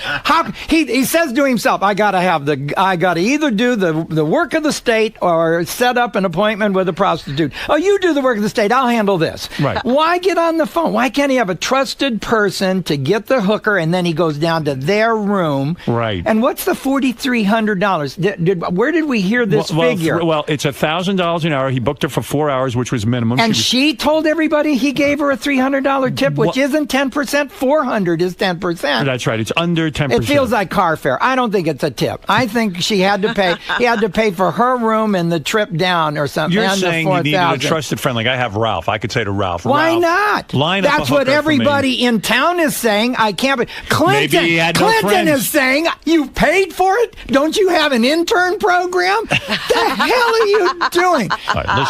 He says to himself, I got to either do the work of the state or set up an appointment with a prostitute. Oh, you do the work of the state. I'll handle this. Right. Why get on the phone? Why can't he have a trusted person to get the hooker, and then he goes down to their room? Right. And what's the $4,300? Where did we hear this figure? Well, it's $1,000 an hour. He booked her for 4 hours, which was minimum. And she told everybody he gave her a $300 tip, which isn't 10%. 400 is 10%. That's right. It's under 10%. It feels like car fare. I don't think it's a tip. I think she had to pay. He had to pay for her room and the trip down or something. You're saying you needed a 4,000. trusted friend. Like I have Ralph. I could say to Ralph, Why Ralph, not? Line up That's a what hooker for everybody me. in town is saying. I can't. Clinton. Maybe he had no Clinton friends. is saying you paid for it. Don't you have an intern program? The hell are you doing? All right,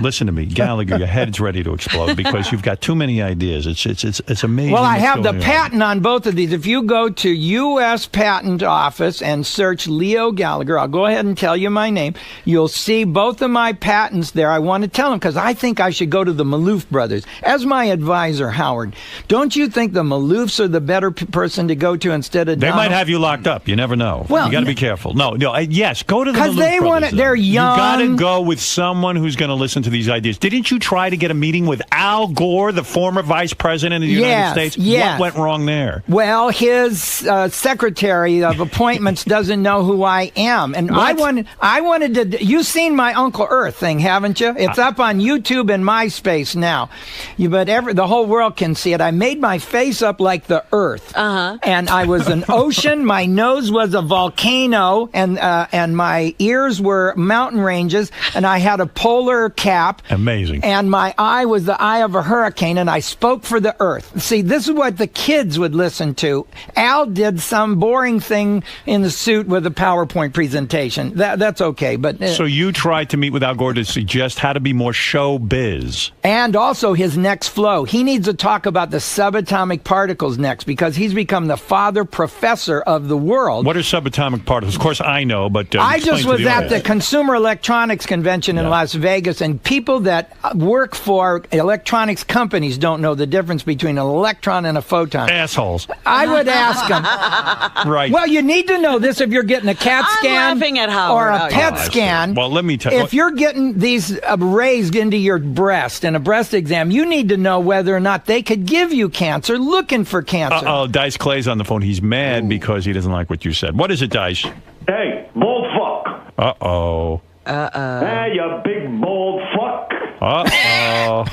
listen to me, Gallagher. Your head's ready to explode because you've got too many ideas. It's amazing. Well, I what's have the going on. patent on both of these. If you go to U.S. Patent Office and search Leo Gallagher, I'll go ahead and tell you my name. You'll see both of my patents there. I want to tell them because I think I should go to the Maloof brothers as my advisor, Howard. Don't you think the Maloofs are the better person to go to instead of They Donald? might have you locked up. You never know. Well, you got to be careful. No. Yes, go to the because Maloof they want brothers, it. They're then. young. You got to go with someone who's going to listen to these ideas. Didn't you try to get a meeting with Al Gore, the former vice president of the United States? Yes. What went wrong there? Well, his secretary of appointments doesn't know who I am, and I wanted to. You've seen my Uncle Earth thing, haven't you? It's up on YouTube and MySpace now. But the whole world can see it. I made my face up like the Earth, and I was an ocean. My nose was a volcano, and my ears were mountain ranges, and I had a polar cap. Amazing. And my eye was the eye of a hurricane, and I spoke for the Earth. See, this is what the kids would listen to. Al did some boring thing in the suit with a PowerPoint presentation. That's okay, but So you tried to meet with Al Gore to suggest how to be more showbiz. and also his next flow. He needs to talk about the subatomic particles next because he's become the father professor of the world. What are subatomic particles? Of course, I know, but I explain just to was the at the audience. Consumer Electronics Convention in Las Vegas, and people that work for electronics companies don't know the difference between an electron and a photon. Assholes. I would ask them. Right. Well, you need to know this if you're getting a CAT scan laughing at Howard. or a Oh, PET I see. scan. Well, let me tell you. If you're getting these rays into your breast in a breast exam, you need to know whether or not they could give you cancer, looking for cancer. Uh-oh, Dice Clay's on the phone. He's mad because he doesn't like what you said. What is it, Dice? Hey, bald fuck. Uh-oh. Hey, you big bald fuck. Uh-oh.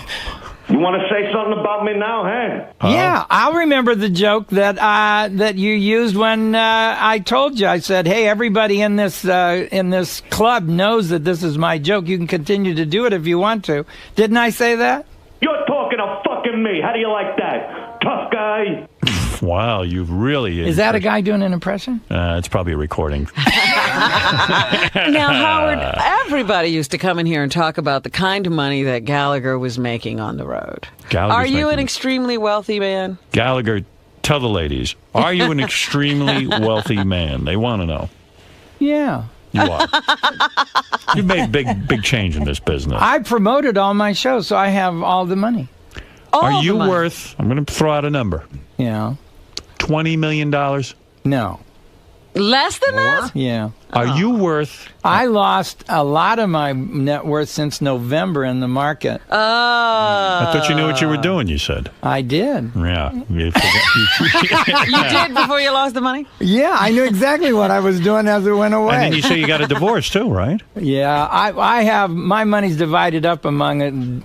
You want to say something about me now, huh? Yeah, I'll remember the joke that that you used when I told you. I said, "Hey, everybody in this club knows that this is my joke. You can continue to do it if you want to." Didn't I say that? You're talking to fucking me. How do you like that? Tough guy. Wow, you've really... Is that a guy doing an impression? It's probably a recording. Now, Howard, everybody used to come in here and talk about the kind of money that Gallagher was making on the road. Are you an extremely wealthy man? Gallagher, tell the ladies, are you an extremely wealthy man? They want to know. Yeah. You are. You've made big change in this business. I promoted all my shows, so I have all the money. Are you worth, I'm going to throw out a number. Yeah. $20 million? No. Less than that? Yeah. Are you worth? I lost a lot of my net worth since November in the market. I thought you knew what you were doing, you said. I did. Yeah. You did before you lost the money? Yeah, I knew exactly what I was doing as it went away. And then you say you got a divorce too, right? Yeah, I have, my money's divided up among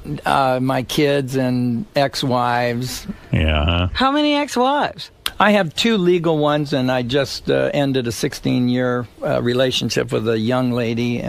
my kids and ex-wives. Yeah. How many ex-wives? I have 2 legal ones, and I just ended a 16-year relationship with a young lady.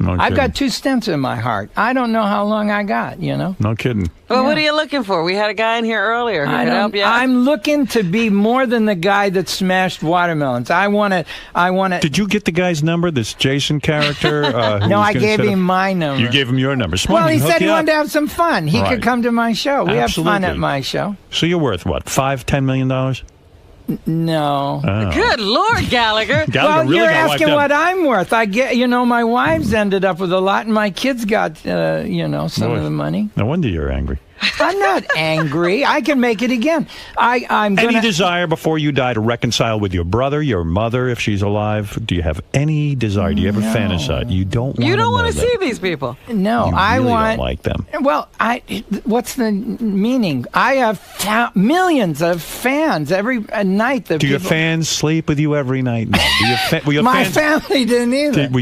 I've got 2 stents in my heart. I don't know how long I got, No kidding. Well, what are you looking for? We had a guy in here earlier who could help you out. I'm looking to be more than the guy that smashed watermelons. I want to. Did you get the guy's number, this Jason character? No, I gave him my number. You gave him your number. Well, he said he wanted to have some fun. He Right. could come to my show. We Absolutely. have fun at my show. So you're worth what, $5-10 million? No. Oh. Good Lord, Gallagher. Well, really you're got asking wiped what out. I'm worth. I get, my wives ended up with a lot, and my kids got, some of the money. No wonder you're angry. I'm not angry. I can make it again. I'm Any gonna. desire before you die to reconcile with your brother, your mother, if she's alive? Do you have any desire? Do you ever fantasize? You don't. You don't want to see these people. No, You I really want. don't like them. Well, what's the meaning? I have millions of fans every night. Do your fans sleep with you every night? No. Will your My fans, family didn't either. Will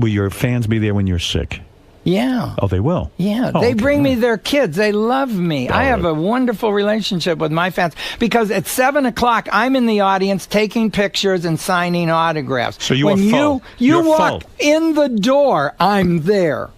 your fans be there when you're sick? Yeah. Oh, they will? Yeah, Oh, they okay. bring me their kids. They love me. I have a wonderful relationship with my fans because at 7 o'clock, I'm in the audience taking pictures and signing autographs. So you when are full. you You're walk full. in the door, I'm there.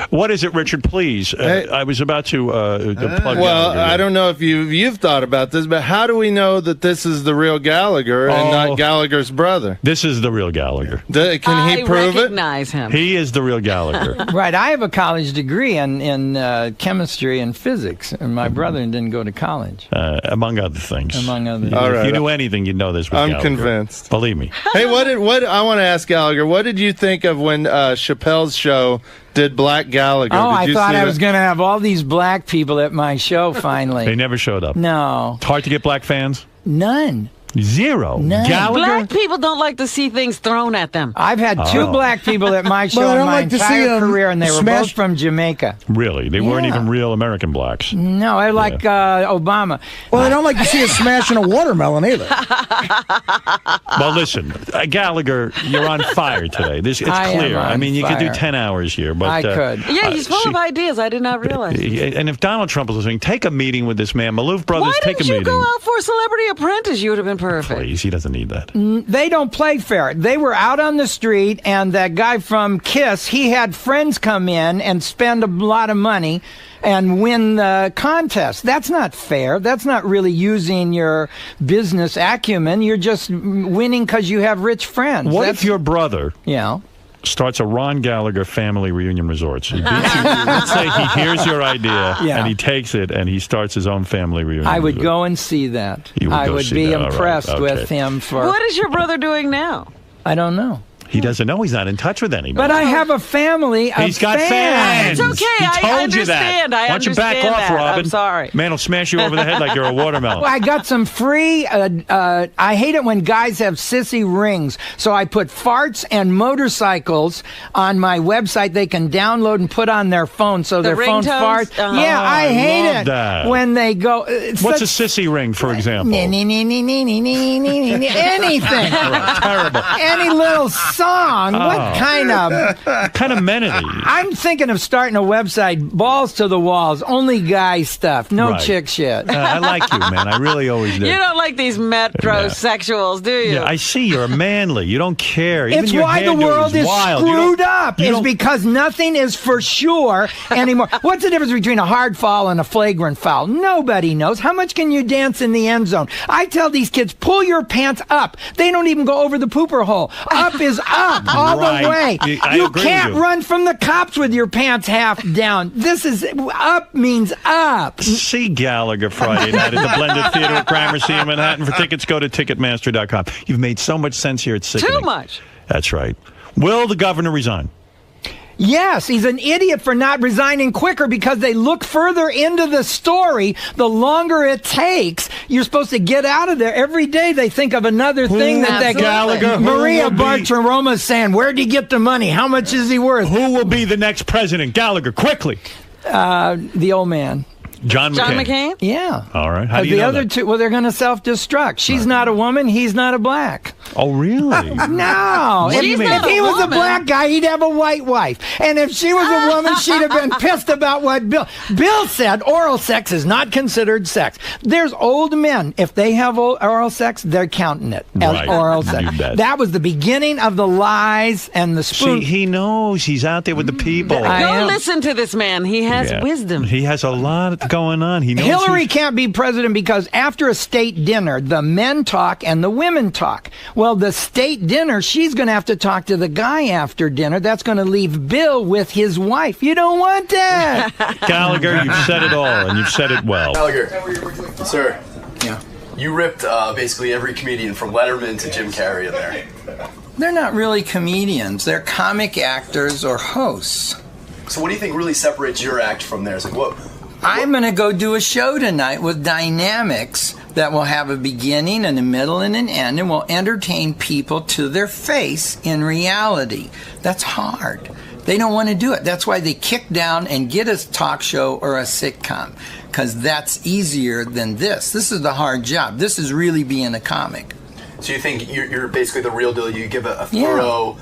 What is it, Richard? Please. I was about to plug Well, Gallagher. I don't know if you've thought about this, but how do we know that this is the real Gallagher and not Gallagher's brother? This is the real Gallagher. Can he prove it? Recognize him. He is the real Gallagher. Right. I have a college degree in chemistry and physics, and my brother didn't go to college. Among other things. Among other If things. All right. you knew anything, you'd know this was I'm Gallagher. convinced. Believe me. Hey, what I want to ask Gallagher, what did you think of when Chappelle's show did Black Gallagher? Oh, Did I you thought see I that? was going to have all these black people at my show finally. They never showed up. No. It's hard to get black fans? None. Zero. None. Gallagher? Black people don't like to see things thrown at them. I've had 2 black people at my show Well, I in don't my like to see entire 'em career, and they were smash- both from Jamaica. Really? They weren't Yeah. even real American blacks. No, I like Obama. Well, I don't like to see us smashing a watermelon either. Well, listen, Gallagher, you're on fire today. It's I am clear. I on mean, you could do fire. 10 hours here. But, I could. Yeah, he's full see- of ideas. I did not realize. And if Donald Trump was listening, take a meeting with this man. Maloof Brothers, Why take a didn't you meeting. go out for Celebrity Apprentice? You would have been perfect. Please, he doesn't need that. They don't play fair. They were out on the street, and that guy from Kiss, he had friends come in and spend a lot of money and win the contest. That's not fair. That's not really using your business acumen. You're just winning because you have rich friends. What if your brother starts a Ron Gallagher family reunion resort? He beats you. Let's say he hears your idea Yeah. and he takes it and he starts his own family reunion I would resort. go and see that. You would I go would see be that. All right. impressed Okay. with him for. What is your brother doing now? I don't know. He doesn't know. He's not in touch with anybody. But I have a family of He's got fans. It's okay. He I told you that. understand. I Why don't you back understand off, that. Robin? I'm sorry. Man will smash you over the head like you're a watermelon. Well, I got some free. I hate it when guys have sissy rings. So I put farts and motorcycles on my website. They can download and put on their phone, so The their phone ringtones? farts. Uh-huh. Yeah, Oh, I hate love it that. when they go. What's a sissy ring, for example? Anything. Terrible. Any little song. What kind of amenity? I'm thinking of starting a website, balls to the walls, only guy stuff, no Right. chick shit. I like you, man. I really always do. You don't like these metrosexuals, do you? Yeah, I see you're manly. You don't care. Even It's your why the hairdo world is wild. You screwed don't- up. you It's don't- because nothing is for sure anymore. What's the difference between a hard foul and a flagrant foul? Nobody knows. How much can you dance in the end zone? I tell these kids, pull your pants up. They don't even go over the pooper hole. Up is up all Right. the way. I You agree can't with you. run from the cops with your pants half down. This is up means up. See Gallagher Friday night at the Blended Theater at Gramercy in Manhattan. For tickets, go to Ticketmaster.com. You've made so much sense here. It's sickening. Too much. That's right. Will the governor resign? Yes, he's an idiot for not resigning quicker because they look further into the story. The longer it takes, you're supposed to get out of there. Every day they think of another thing that they Gallagher, Maria Bartiromo is saying, where'd he get the money? How much is he worth? Who will be the next president? Gallagher, quickly. The old man. John McCain? Yeah. All right. How do you the know other that? two, well, they're going to self-destruct. She's not a woman. He's not a black. Oh, really? No. What do you mean? If he was a black guy, he'd have a white wife. And if she was a woman, she'd have been pissed about what Bill said. Oral sex is not considered sex. There's old men. If they have oral sex, they're counting it as oral sex. That was the beginning of the lies and the spoon. See, he knows. He's out there with the people. Go listen to this man. He has wisdom. He has a lot going on. He knows Hillary can't be president because after a state dinner, the men talk and the women talk. Well, the state dinner, she's going to have to talk to the guy after dinner. That's going to leave Bill with his wife. You don't want that. Gallagher, you've said it all, and you've said it well. Gallagher, sir. Yeah. You ripped basically every comedian from Letterman to Jim Carrey in there. They're not really comedians. They're comic actors or hosts. So what do you think really separates your act from theirs? Like what? I'm going to go do a show tonight with dynamics that will have a beginning and a middle and an end and will entertain people to their face in reality. That's hard. They don't want to do it. That's why they kick down and get a talk show or a sitcom, because that's easier than this. This is the hard job. This is really being a comic. So you think you're basically the real deal? You give a thorough...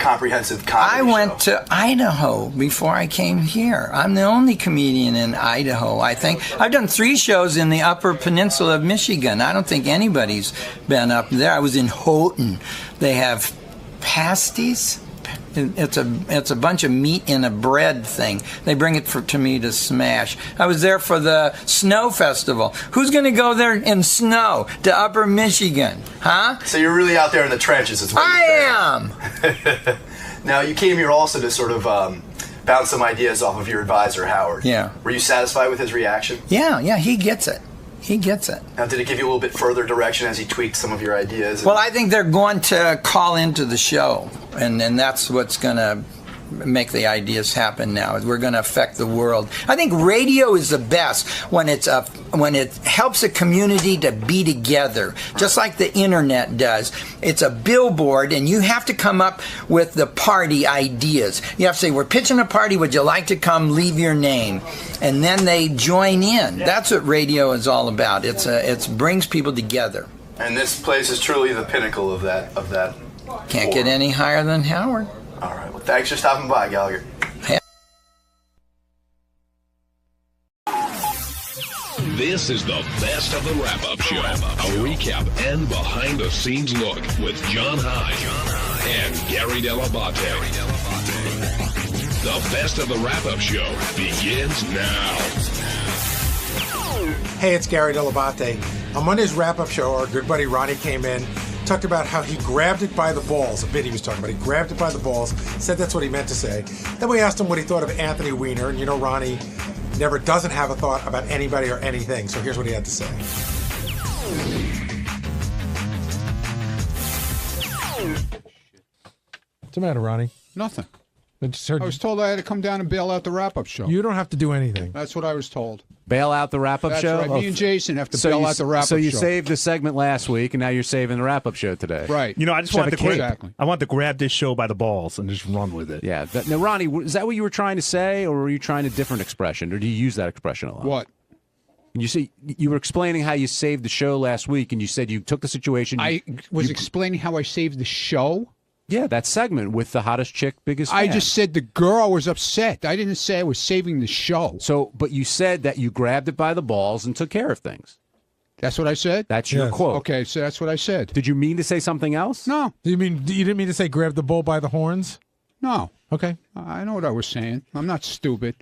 comprehensive comedy I went to Idaho before I came here. I'm the only comedian in Idaho, I think. I've done 3 shows in the Upper Peninsula of Michigan. I don't think anybody's been up there. I was in Houghton. They have pasties. It's a bunch of meat in a bread thing. They bring it to me to smash. I was there for the snow festival. Who's going to go there in snow to Upper Michigan? Huh? So you're really out there in the trenches. Is what I am. Now, you came here also to sort of bounce some ideas off of your advisor, Howard. Yeah. Were you satisfied with his reaction? Yeah, he gets it. He gets it. Now, did it give you a little bit further direction as he tweaked some of your ideas? Well, I think they're going to call into the show, and that's what's going to make the ideas happen now. We're going to affect the world. I think radio is the best when it helps a community to be together, just like the internet does. It's a billboard, and you have to come up with the party ideas. You have to say, we're pitching a party, would you like to come, leave your name? And then they join in. That's what radio is all about. It brings people together. And this place is truly the pinnacle of that. Can't get any higher than Howard. All right. Well, thanks for stopping by, Gallagher. This is the best of the wrap-up show. A recap and behind-the-scenes look with John High and Gary Dell'Abate. The best of the wrap-up show begins now. Hey, it's Gary Dell'Abate. On Monday's wrap-up show, our good buddy Ronnie came in, talked about how he grabbed it by the balls. A bit he was talking about. He grabbed it by the balls, said that's what he meant to say. Then we asked him what he thought of Anthony Weiner, and you know Ronnie never doesn't have a thought about anybody or anything, so here's what he had to say. What's the matter, Ronnie? Nothing. I was told I had to come down and bail out the wrap-up show. You don't have to do anything. That's what I was told. Bail out the wrap-up That's show? right. Me and Jason have to bail out the wrap-up show. So you saved the segment last week, and now you're saving the wrap-up show today. Right. You know, I just wanted to grab this show by the balls and just run with it. Yeah. Now, Ronnie, is that what you were trying to say, or were you trying a different expression, or do you use that expression a lot? What? You were explaining how you saved the show last week, and you said you took the situation. I was explaining how I saved the show? Yeah, that segment with the hottest chick, biggest fan. I just said the girl was upset. I didn't say I was saving the show. So, but you said that you grabbed it by the balls and took care of things. That's what I said? That's your quote. Okay, so that's what I said. Did you mean to say something else? No. You didn't mean to say grab the bull by the horns? No. Okay. I know what I was saying. I'm not stupid.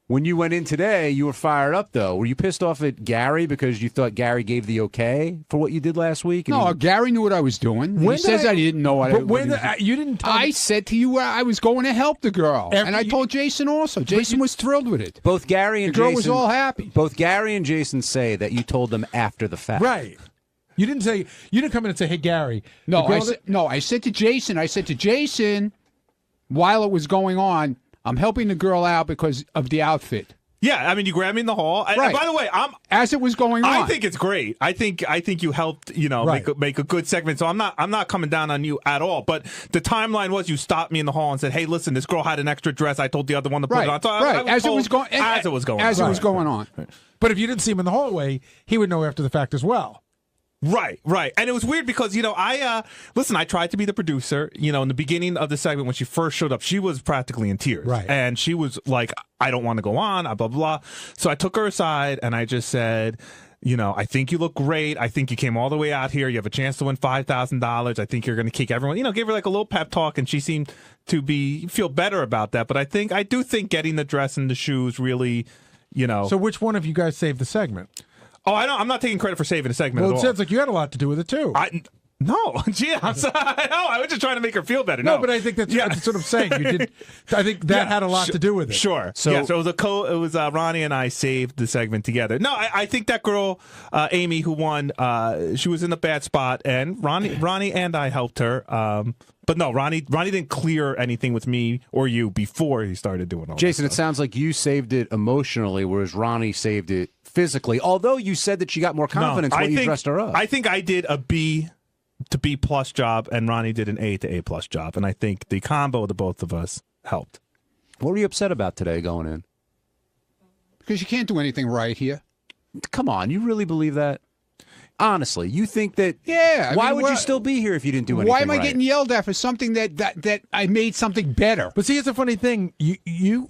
When you went in today, you were fired up, though. Were you pissed off at Gary because you thought Gary gave the okay for what you did last week? No, Gary knew what I was doing. He says I didn't know what I was doing. You didn't tell I said to you I was going to help the girl. And I told Jason also. Jason was thrilled with it. Both Gary and the girl Jason was all happy. Both Gary and Jason say that you told them after the fact. Right. You didn't come in and say, "Hey, Gary." No, I said to Jason. while it was going on, I'm helping the girl out because of the outfit. Yeah, I mean, you grabbed me in the hall. Right. And by the way, as it was going on. I think it's great. I think you helped, make a good segment. So I'm not coming down on you at all. But the timeline was you stopped me in the hall and said, "Hey, listen, this girl had an extra dress. I told the other one to put it on." So as it was going on. But if you didn't see him in the hallway, he would know after the fact as well. Right. And it was weird because, I tried to be the producer. In the beginning of the segment when she first showed up, she was practically in tears. Right. And she was like, I don't want to go on, blah, blah, blah. So I took her aside and I just said, I think you look great. I think you came all the way out here. You have a chance to win $5,000. I think you're going to kick everyone. Gave her like a little pep talk and she seemed to feel better about that. But I do think getting the dress and the shoes really, So which one of you guys saved the segment? Oh, I'm not taking credit for saving a segment Well, at all. it sounds like you had a lot to do with it, too. No, gee, I'm sorry. No, I was just trying to make her feel better. No, but I think that's what I'm saying. You did. I think that had a lot to do with it. Sure. So it was Ronnie and I saved the segment together. No, I think that girl, Amy, who won, she was in a bad spot, and Ronnie and I helped her. But no, Ronnie didn't clear anything with me or you before he started doing all Jason, that it sounds like you saved it emotionally, whereas Ronnie saved it physically. Although you said that she got more confidence when you dressed her up. I think I did a B to B plus job, and Ronnie did an A to A plus job, and I think the combo of the both of us helped. What were you upset about today going in? Because you can't do anything right here. Come on, you really believe that? Honestly, you think that? Yeah. Why would you still be here if you didn't do anything? Why am I right? getting yelled at for something that I made something better? But see, here's the funny thing. You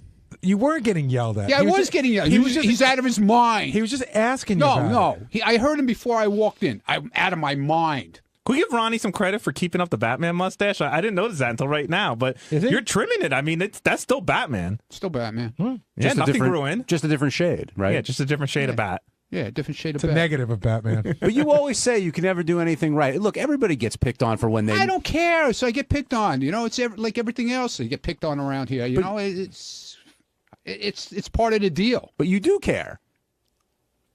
weren't getting yelled at. Yeah, I was getting yelled. He's out of his mind. He was just asking you. No. I heard him before I walked in. I'm out of my mind. Can we give Ronnie some credit for keeping up the Batman mustache? I didn't notice that until right now, but you're trimming it. I mean, that's still Batman. Still Batman. Yeah, nothing grew in. Just a different shade, right? Yeah, just a different shade of bat. Yeah, different shade of bat. It's a negative of Batman. But you always say you can never do anything right. Look, everybody gets picked on for when they... I don't care, so I get picked on. It's like everything else. You get picked on around here. It's part of the deal. But you do care.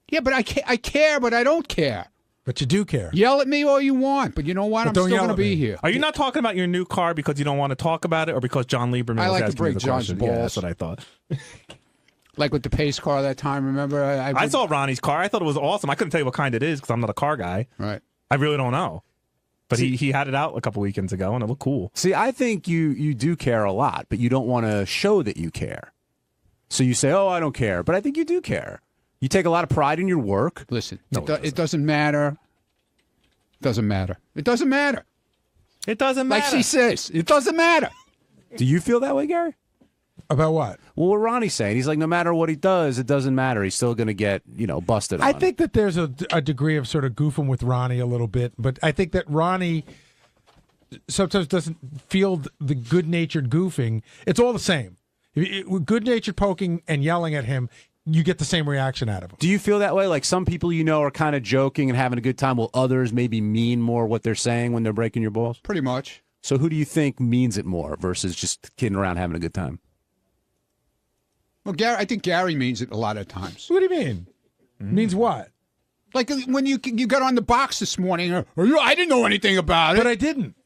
Yeah, but I care, but I don't care. But you do care. Yell at me all you want, but you know what? I'm still going to be here. Are you not talking about your new car because you don't want to talk about it, or because John Lieberman was like asking to break you the John's question? balls. Yeah, that's what I thought. Like with the pace car that time, remember? I saw Ronnie's car. I thought it was awesome. I couldn't tell you what kind it is because I'm not a car guy. Right. I really don't know. But he had it out a couple weekends ago, and it looked cool. See, I think you do care a lot, but you don't want to show that you care. So you say, oh, I don't care. But I think you do care. You take a lot of pride in your work. Listen, it doesn't matter. Doesn't matter. It doesn't matter. It doesn't matter. Like she says, it doesn't matter. Do you feel that way, Gary? About what? Well, what Ronnie's saying, he's like, no matter what he does, it doesn't matter. He's still going to get, busted on. I think that there's a degree of sort of goofing with Ronnie a little bit, but I think that Ronnie sometimes doesn't feel the good-natured goofing. It's all the same. Good-natured poking and yelling at him, you get the same reaction out of him. Do you feel that way? Like some people are kind of joking and having a good time, while others maybe mean more what they're saying when they're breaking your balls? Pretty much. So who do you think means it more versus just kidding around having a good time? Well, I think Gary means it a lot of times. What do you mean? Means what? Like when you got on the box this morning, I didn't know anything about it. But I didn't.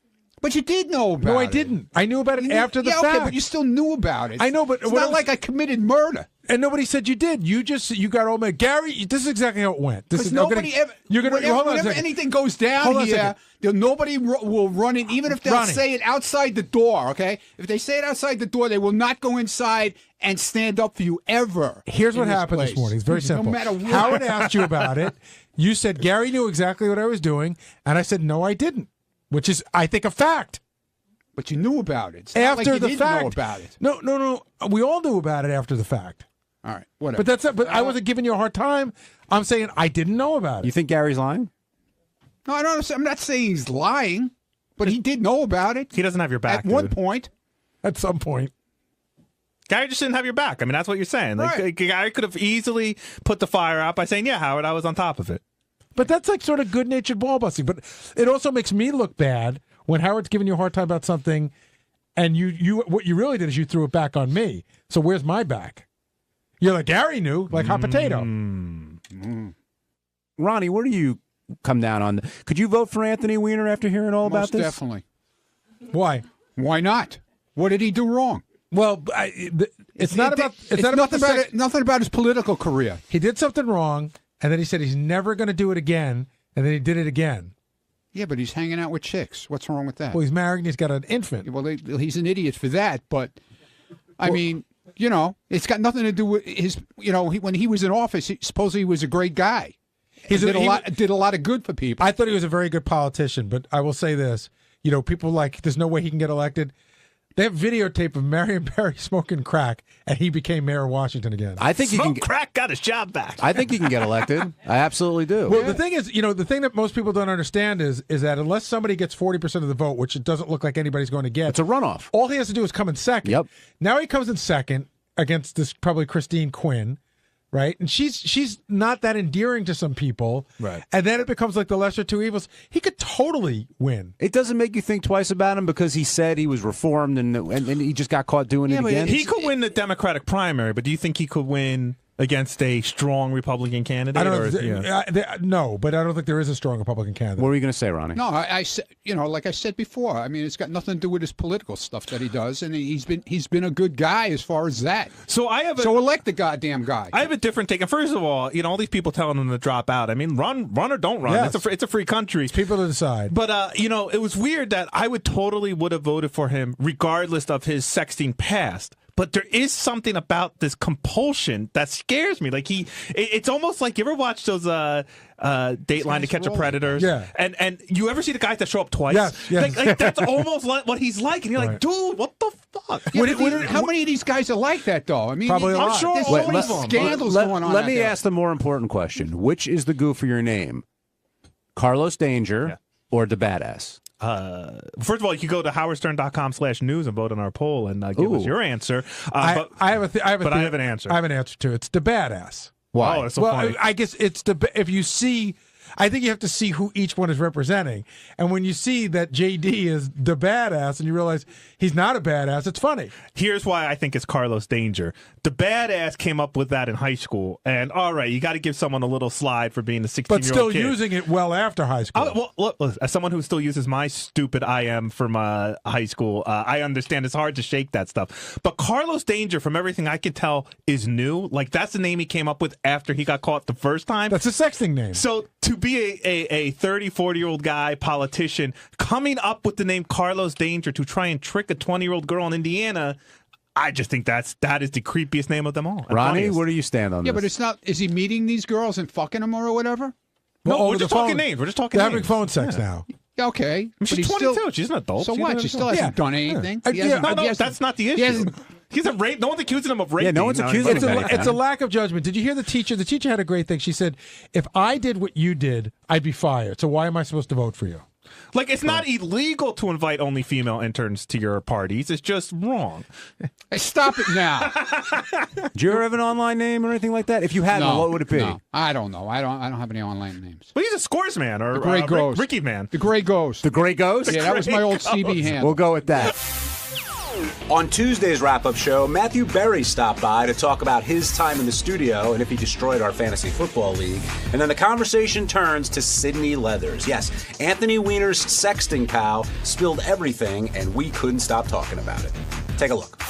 But you did know about it. No, I didn't. I knew about it after the fact. Okay, but you still knew about it. I know, but it's not like I committed murder. And nobody said you did. You got all mad. Gary, this is exactly how it went. This is nobody ever. Whenever anything goes down here, nobody will run in, even if they'll say it outside the door. Okay, if they say it outside the door, they will not go inside and stand up for you ever. Here's what happened this morning. It's very simple. No matter what. Howard asked you about it. You said Gary knew exactly what I was doing, and I said no, I didn't, which is, I think, a fact. But you knew about it. It's after not like you the didn't fact. know about it. No. We all knew about it after the fact. All right, whatever. But I wasn't giving you a hard time. I'm saying I didn't know about it. You think Gary's lying? No, I don't. I'm not saying he's lying, but he did know about it. He doesn't have your back at one point. At some point. Gary just didn't have your back. I mean, that's what you're saying. Right. Like, Gary could have easily put the fire out by saying, yeah, Howard, I was on top of it. But that's like sort of good-natured ball busting. But it also makes me look bad when Howard's giving you a hard time about something, and you what you really did is you threw it back on me. So where's my back? You're like, Gary knew, like hot potato. Ronnie, where do you come down on? Could you vote for Anthony Weiner after hearing all about this? Definitely. Why? Why not? What did he do wrong? Well, it's not nothing about his political career. He did something wrong, and then he said he's never going to do it again, and then he did it again. Yeah, but he's hanging out with chicks. What's wrong with that? Well, he's married and he's got an infant. Well, he's an idiot for that, but I mean, it's got nothing to do with his. When he was in office, supposedly he was a great guy. He did a lot of good for people. I thought he was a very good politician, but I will say this: people there's no way he can get elected. They have videotape of Marion Barry smoking crack, and he became mayor of Washington again. I think he can crack, got his job back. I think he can get elected. I absolutely do. Well, the thing is, the thing that most people don't understand is that unless somebody gets 40% of the vote, which it doesn't look like anybody's going to get, it's a runoff. All he has to do is come in second. Yep. Now he comes in second against this probably Christine Quinn. Right, and she's not that endearing to some people, right? And then it becomes like the lesser two evils. He could totally win. It doesn't make you think twice about him because he said he was reformed and he just got caught doing it again. He could win the Democratic primary, but do you think he could win against a strong Republican candidate? I don't know. No, but I don't think there is a strong Republican candidate. What were you going to say, Ronnie? No, I said, like I said before, I mean, it's got nothing to do with his political stuff that he does, and he's been a good guy as far as that. So elect the goddamn guy. I have a different take. And first of all, all these people telling him to drop out. I mean, run or don't run. Yes. It's a free country. It's people to decide. But it was weird that I would have voted for him regardless of his sexting past. But there is something about this compulsion that scares me. Like it's almost like, you ever watch those Dateline to Catch a Predator? Yeah. And you ever see the guys that show up twice? Yes. Like that's almost like what he's like. And you're like, dude, what the fuck? How many of these guys are like that, though? I mean, probably a lot. I'm sure there's so many scandals going on. Let me ask the more important question. Which is the goo for your name? Carlos Danger or the Badass? First of all, you can go to howardstern.com/news and vote on our poll and give us your answer. I have an answer. I have an answer to it. It's the Badass. Why? Oh, that's so funny. I guess it's if you see. I think you have to see who each one is representing. And when you see that JD is the badass and you realize he's not a badass, it's funny. Here's why I think it's Carlos Danger. The badass came up with that in high school. And all right, you got to give someone a little slide for being a 16-year-old kid. But still using it well after high school. Well, look, as someone who still uses my stupid IM from high school, I understand it's hard to shake that stuff. But Carlos Danger, from everything I can tell, is new. Like, that's the name he came up with after he got caught the first time. That's a sexting name. So to be a 30, 40-year-old guy, politician, coming up with the name Carlos Danger to try and trick a 20-year-old girl in Indiana, I just think that is the creepiest name of them all. Ronnie, where do you stand on this? Yeah, but it's not. Is he meeting these girls and fucking them or whatever? No, we're just talking names. We're just talking names. They're having phone sex now. Okay. I mean, she's 22. She's an adult. So what? She still hasn't done anything. That's not the issue. He hasn't raped. No one's accusing him of raping. Yeah, no one's accusing him of anything. It's a lack of judgment. Did you hear the teacher? The teacher had a great thing. She said, if I did what you did, I'd be fired. So why am I supposed to vote for you? Like, it's not illegal to invite only female interns to your parties. It's just wrong. Hey, stop it now. Do you ever have an online name or anything like that? If you had one, what would it be? No, I don't know. I don't have any online names. Well, he's a Scores Man or the Gray Ghost. Ricky Man. The Gray Ghost. The Gray Ghost? Yeah, that was my old CB handle. We'll go with that. On Tuesday's wrap-up show, Matthew Berry stopped by to talk about his time in the studio and if he destroyed our fantasy football league. And then the conversation turns to Sydney Leathers. Yes, Anthony Weiner's sexting pal spilled everything, and we couldn't stop talking about it. Take a look.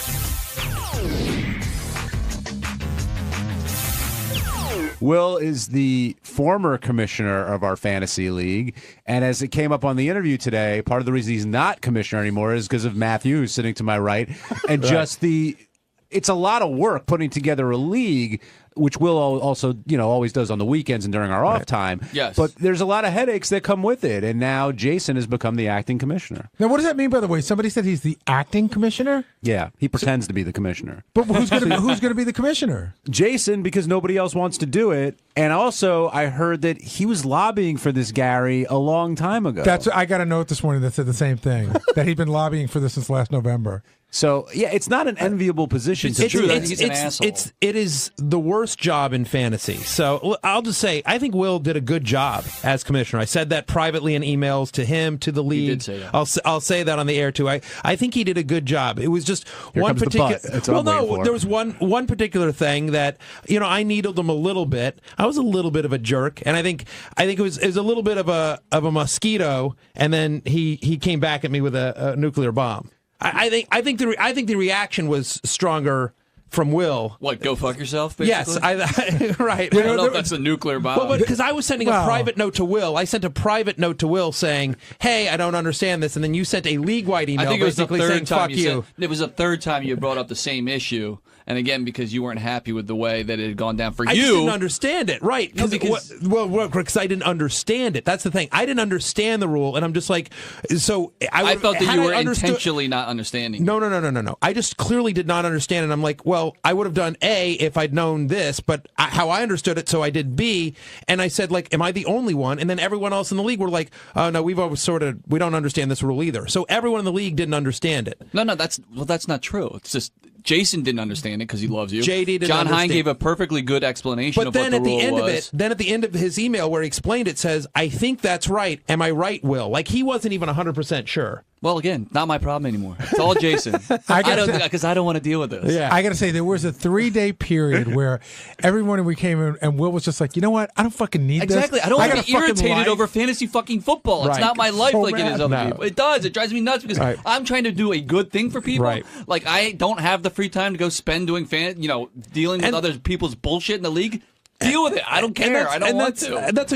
Will is the former commissioner of our fantasy league, and as it came up on the interview today, part of the reason he's not commissioner anymore is because of Matthew, who's sitting to my right, and just it's a lot of work putting together a league, which Will also, always does on the weekends and during our off time. Yes. But there's a lot of headaches that come with it, and now Jason has become the acting commissioner. Now, what does that mean, by the way? Somebody said he's the acting commissioner? Yeah, he pretends to be the commissioner. But who's going to be the commissioner? Jason, because nobody else wants to do it. And also, I heard that he was lobbying for this, Gary, a long time ago. I got a note this morning that said the same thing, that he'd been lobbying for this since last November. So, yeah, it's not an enviable position. It's true. He's an asshole. It is the worst job in fantasy. So I'll just say, I think Will did a good job as commissioner. I said that privately in emails to him, to the league. You did say that. I'll say that on the air, too. I think he did a good job. It was just one particular... Well, no, there was one particular thing that, I needled him a little bit. I was a little bit of a jerk, and I think it was a little bit of a mosquito, and then he came back at me with a nuclear bomb. I think the reaction was stronger from Will. What, go fuck yourself, basically? Yes, right. I don't know if that's a nuclear bomb. Well, because I was sending a private note to Will. I sent a private note to Will saying, hey, I don't understand this. And then you sent a league-wide email basically saying, fuck you. It was the third time you brought up the same issue. And again, because you weren't happy with the way that it had gone down for you. I just didn't understand it. Right. Because I didn't understand it. That's the thing. I didn't understand the rule. And I'm just like, so I felt that you were intentionally not understanding. No. I just clearly did not understand it. I'm like, well, I would have done A if I'd known this, but how I understood it, so I did B. And I said, like, am I the only one? And then everyone else in the league were like, oh, no, we don't understand this rule either. So everyone in the league didn't understand it. No, that's not true. It's just Jason didn't understand it because he loves you. JD didn't John understand. Hine gave a perfectly good explanation of what the rule was. Then at the end of his email where he explained it says, I think that's right. Am I right, Will? Like he wasn't even 100% sure. Well, again, not my problem anymore. It's all Jason. Because I don't want to deal with this. Yeah. I got to say, there was a 3-day period where every morning we came in and Will was just like, you know what? I don't fucking need this. Exactly. I don't want to be irritated over fantasy fucking football. It's Right. not my life So like it is other people. It does. It drives me nuts because I'm trying to do a good thing for people. Right. Like, I don't have the free time to go spend doing dealing with other people's bullshit in the league. Deal with it. I don't care. I don't want to. That's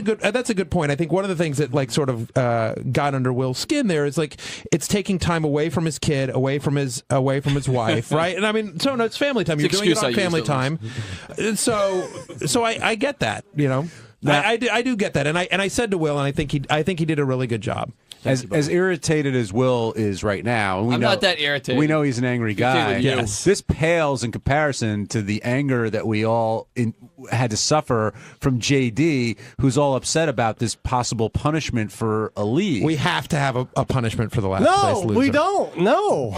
a good point. I think one of the things that like sort of got under Will's skin there is like it's taking time away from his kid, away from his wife, right? And I mean, so no, it's family time. You're doing it on family time. So I get that. You know, I do get that, and I said to Will, and I think he did a really good job. As irritated as Will is right now, and I'm not that irritated. We know he's an angry guy. Yes. This pales in comparison to the anger that we all had to suffer from JD, who's all upset about this possible punishment for a league. We have to have a punishment for the last place loser. We don't. No.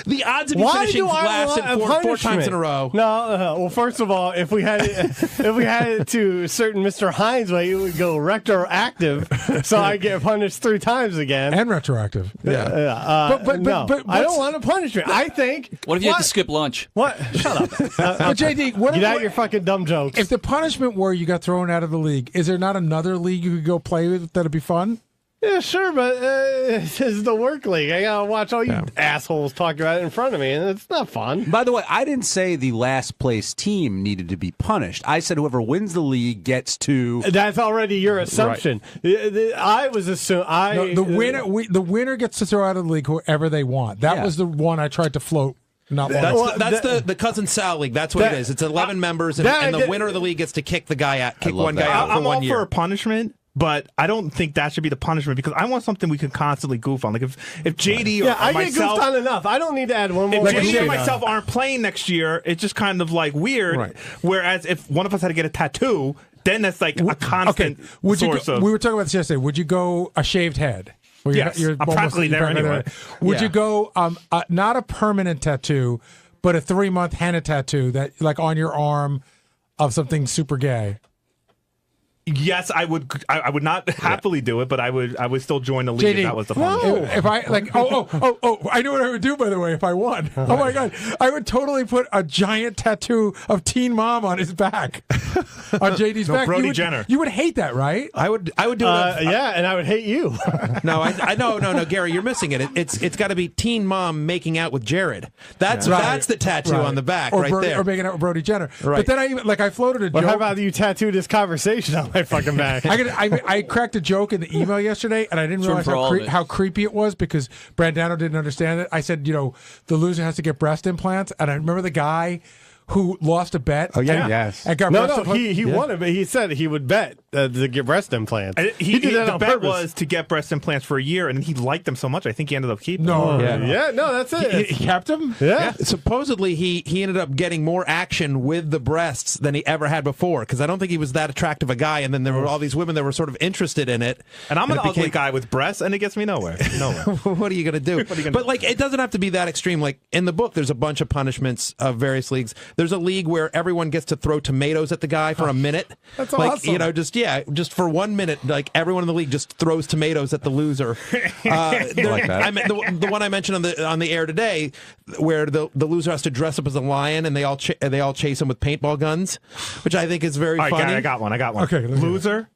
The odds of you finishing last four times in a row. No. Well, first of all, if we had it to certain Mr. Hines way, it would go retroactive, so I get punished 3 times again. And retroactive. Yeah. But I don't want a punishment. I think. What if you had to skip lunch? What? Shut up. But JD, get out your fucking dumb jokes. If the punishment were you got thrown out of the league, is there not another league you could go play with that'd be fun? Yeah, sure, but this is the work league. I gotta watch all you assholes talk about it in front of me, and it's not fun. By the way, I didn't say the last place team needed to be punished. I said whoever wins the league gets to. That's already your assumption. Right. I was assuming the winner gets to throw out of the league whoever they want. That was the one I tried to float. That's the Cousin Sal League. That's what it is. It's 11 members, and the winner of the league gets to kick one guy out for 1 year. I'm all for a punishment. But I don't think that should be the punishment because I want something we can constantly goof on. Like if JD or I myself, get goofed on enough. I don't need to add one more. If JD and myself aren't playing next year, it's just kind of like weird. Right. Whereas if one of us had to get a tattoo, then that's like a constant source of. We were talking about this yesterday. Would you go a shaved head? Yes, I'm practically there anyway. Would you go not a permanent tattoo, but a 3-month henna tattoo that like on your arm of something super gay? Yes, I would. I would not happily do it, but I would still join the league JD, if that was the fun. If I like, I know what I would do. By the way, if I won, oh my god, I would totally put a giant tattoo of Teen Mom on his back, on JD's back. Brody Jenner. You would hate that, right? I would do it. And I would hate you. No, no, Gary, you're missing it. It's got to be Teen Mom making out with Jared. That's the tattoo on the back, or right Brody, there, or making out with Brody Jenner. Right. But then I floated a joke. How about you tattoo this conversation on my fucking back? I cracked a joke in the email yesterday, and I didn't realize how creepy it was because Brandano didn't understand it. I said, the loser has to get breast implants, and I remember the guy who lost a bet. Oh yeah, yes. And got he won it, but he said he would bet to get breast implants. He did that the on bet purpose. was to get breast implants for a year, and he liked them so much. I think he ended up keeping them. That's it. He kept them. Yeah. Supposedly he ended up getting more action with the breasts than he ever had before because I don't think he was that attractive a guy, and then there were all these women that were sort of interested in it. And I'm an ugly guy with breasts, and it gets me nowhere. What are you going to do? But like, it doesn't have to be that extreme. Like in the book, there's a bunch of punishments of various leagues. There's a league where everyone gets to throw tomatoes at the guy for a minute. That's like, awesome. Just for 1 minute, like everyone in the league just throws tomatoes at the loser. Like that. The one I mentioned on the air today, where the loser has to dress up as a lion and they all chase him with paintball guns, which I think is very funny. I got one. Okay, loser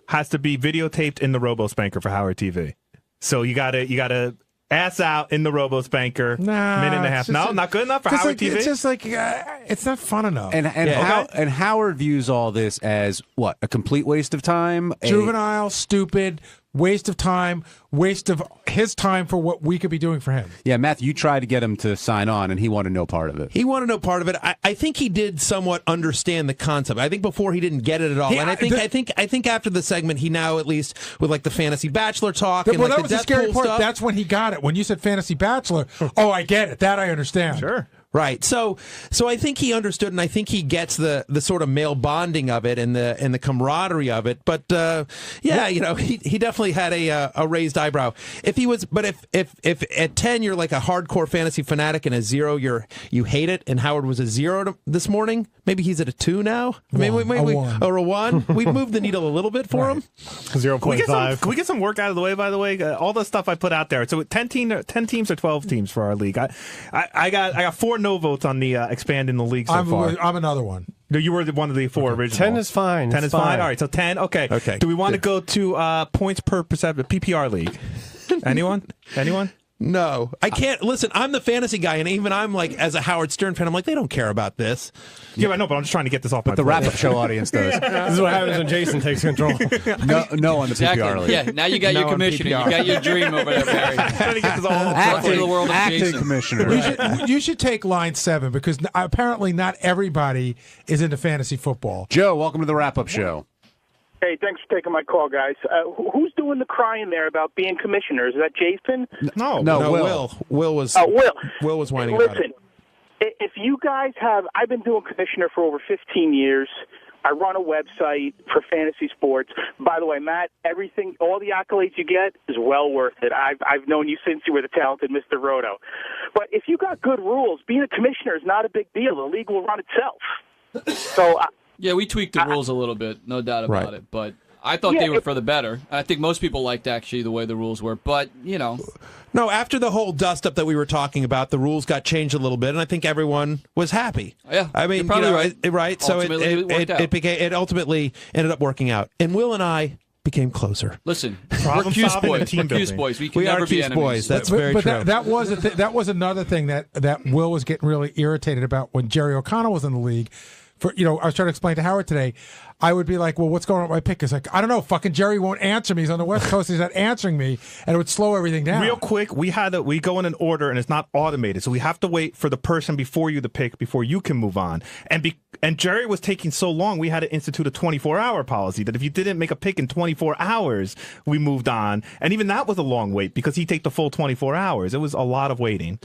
has to be videotaped in the Robo Spanker for Howard TV. So you gotta Ass out in the Robo-Spanker. Nah, minute and a half. No, not good enough for Howard TV? It's just like, it's not fun enough. And Howard views all this as, what, a complete waste of time? Juvenile, stupid, waste of time, waste of his time for what we could be doing for him. Yeah, Matthew, you tried to get him to sign on, and he wanted no part of it. He wanted no part of it. I think he did somewhat understand the concept. I think before he didn't get it at all. And I think after the segment, he now, at least with like the Fantasy Bachelor talk and well, like that was the scary part. Stuff, that's when he got it. When you said Fantasy Bachelor, oh, I get it. That I understand. Sure. Right. So I think he understood, and I think he gets the sort of male bonding of it and the camaraderie of it. But he definitely had a raised eyebrow. If he was, but if at 10 you're like a hardcore fantasy fanatic and a 0 you hate it, and Howard was a 0 this morning, maybe he's at a 2 now. Or a 1. We've moved the needle a little bit for him. 0.5. Can we get some work out of the way? By the way, all the stuff I put out there. So 10 teams or 12 teams for our league. I got 4 no votes on the expanding the league so far. I'm another one. No, you were one of the 4 original. 10 is fine. 10 is fine. All right, so 10. Okay. Do we want to go to points per PPR league? Anyone? No, I can't. Listen, I'm the fantasy guy, and even I'm like, as a Howard Stern fan, I'm like, they don't care about this. Yeah, I know, but I'm just trying to get this off. But the wrap-up show audience does. This is what happens when Jason takes control. No on the PPR league. Yeah, now you got your commissioner. You got your dream over there, Barry. Trying to get this all acting, the world of Jason. Commissioner. You should take line 7 because apparently not everybody is into fantasy football. Joe, welcome to the wrap-up show. Hey, thanks for taking my call, guys. Who's doing the crying there about being commissioners? Is that Jason? No, Will. Will was. Will was whining about it. Listen, if you guys have, I've been doing commissioner for over 15 years. I run a website for fantasy sports. By the way, Matt, all the accolades you get is well worth it. I've known you since you were the talented Mr. Roto. But if you got good rules, being a commissioner is not a big deal. The league will run itself. So. Yeah, we tweaked the rules a little bit, no doubt about it. But I thought they were for the better. I think most people liked actually the way the rules were. But, No, after the whole dust-up that we were talking about, the rules got changed a little bit, and I think everyone was happy. Yeah, I mean, you're probably right. So it ultimately ended up working out. And Will and I became closer. Listen, we're Cuse boys. We're Cuse boys. We can never be enemies. Boys. That's very true. But that was another thing that Will was getting really irritated about when Jerry O'Connell was in the league. I was trying to explain to Howard today. I would be like, well, what's going on with my pick? It's like, I don't know. Fucking Jerry won't answer me. He's on the West Coast. He's not answering me. And it would slow everything down. Real quick, we go in an order, and it's not automated. So we have to wait for the person before you to pick before you can move on. And Jerry was taking so long, we had to institute a 24-hour policy that if you didn't make a pick in 24 hours, we moved on. And even that was a long wait because he'd take the full 24 hours. It was a lot of waiting.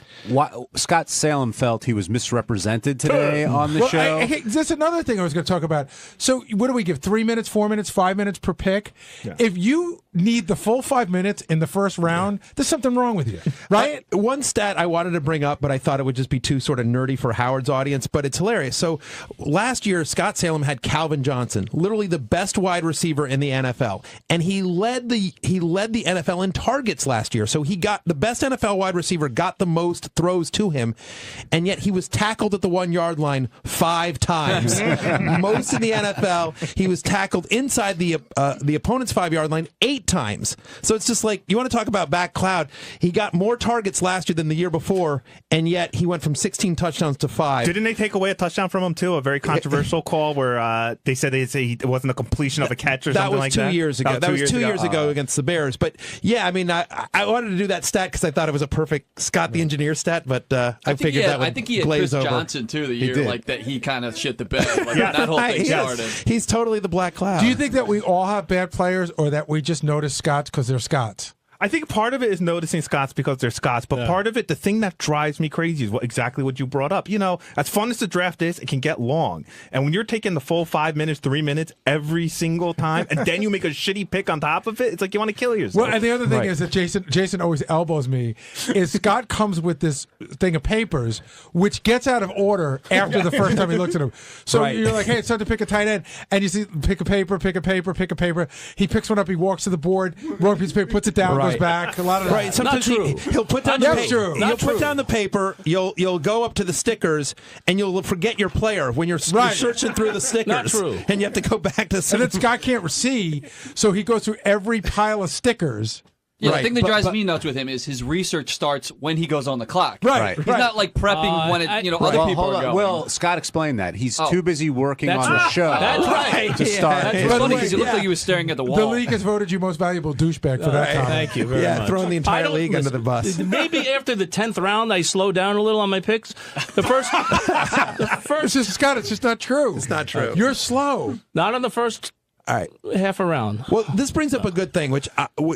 Scott Salem felt he was misrepresented today on the show. That's another thing I was going to talk about. So what do we give? 3 minutes, 4 minutes, 5 minutes per pick? Yeah. If you need the full 5 minutes in the first round, there's something wrong with you, right? One stat I wanted to bring up, but I thought it would just be too sort of nerdy for Howard's audience, but it's hilarious. So last year, Scott Salem had Calvin Johnson, literally the best wide receiver in the NFL, and he led the NFL in targets last year. So he got the best NFL wide receiver, got the most throws to him, and yet he was tackled at the 1 yard line 5 times. Most in the NFL, he was tackled inside the opponent's 5 yard line 8 times. So it's just like, you want to talk about back cloud. He got more targets last year than the year before, and yet he went from 16 touchdowns to 5. Didn't they take away a touchdown from him too? A very controversial call where they said it wasn't a completion of a catch or something like that? That was 2 years ago. That was 2 years ago against the Bears. But yeah, I mean, I wanted to do that stat because I thought it was a perfect Scott the Engineer stat, but I figured that would I think he had glaze Chris over. Johnson too the year like that. He kind of shit the bed. Like that whole thing started. He's totally the black cloud. Do you think that we all have bad players, or that we just notice Scots because they're Scots? I think part of it is noticing Scots because they're Scots, but part of it, the thing that drives me crazy is exactly what you brought up. As fun as the draft is, it can get long. And when you're taking the full 5 minutes, 3 minutes every single time, and then you make a shitty pick on top of it, it's like you want to kill yourself. Well, and the other thing is that Jason always elbows me, is Scott comes with this thing of papers, which gets out of order after the first time he looks at them. So you're like, hey, it's time to pick a tight end. And you see, pick a paper. He picks one up, he walks to the board, wrong piece of paper, puts it down, goes back. A lot of right. Sometimes he'll put down the paper. He'll put down the paper. You'll go up to the stickers and you'll forget your player when you're searching through the stickers. Not true. Uh, And you have to go back to some. And then Scott can't see, so he goes through every pile of stickers Yeah, the thing that drives me nuts with him is his research starts when he goes on the clock. Right. He's not like prepping when other people are going. Well, Scott explained that. He's too busy working That's on the right. show That's right. to start. That's funny because it looked like he was staring at the wall. The league has voted you most valuable douchebag for that comment. Thank you very much. Throwing the entire league under the bus. Maybe after the 10th round, I slow down a little on my picks. The first, It's just, Scott, it's just not true. It's not true. You're slow. not on the first. All right. Half a round. Well, this brings up a good thing, which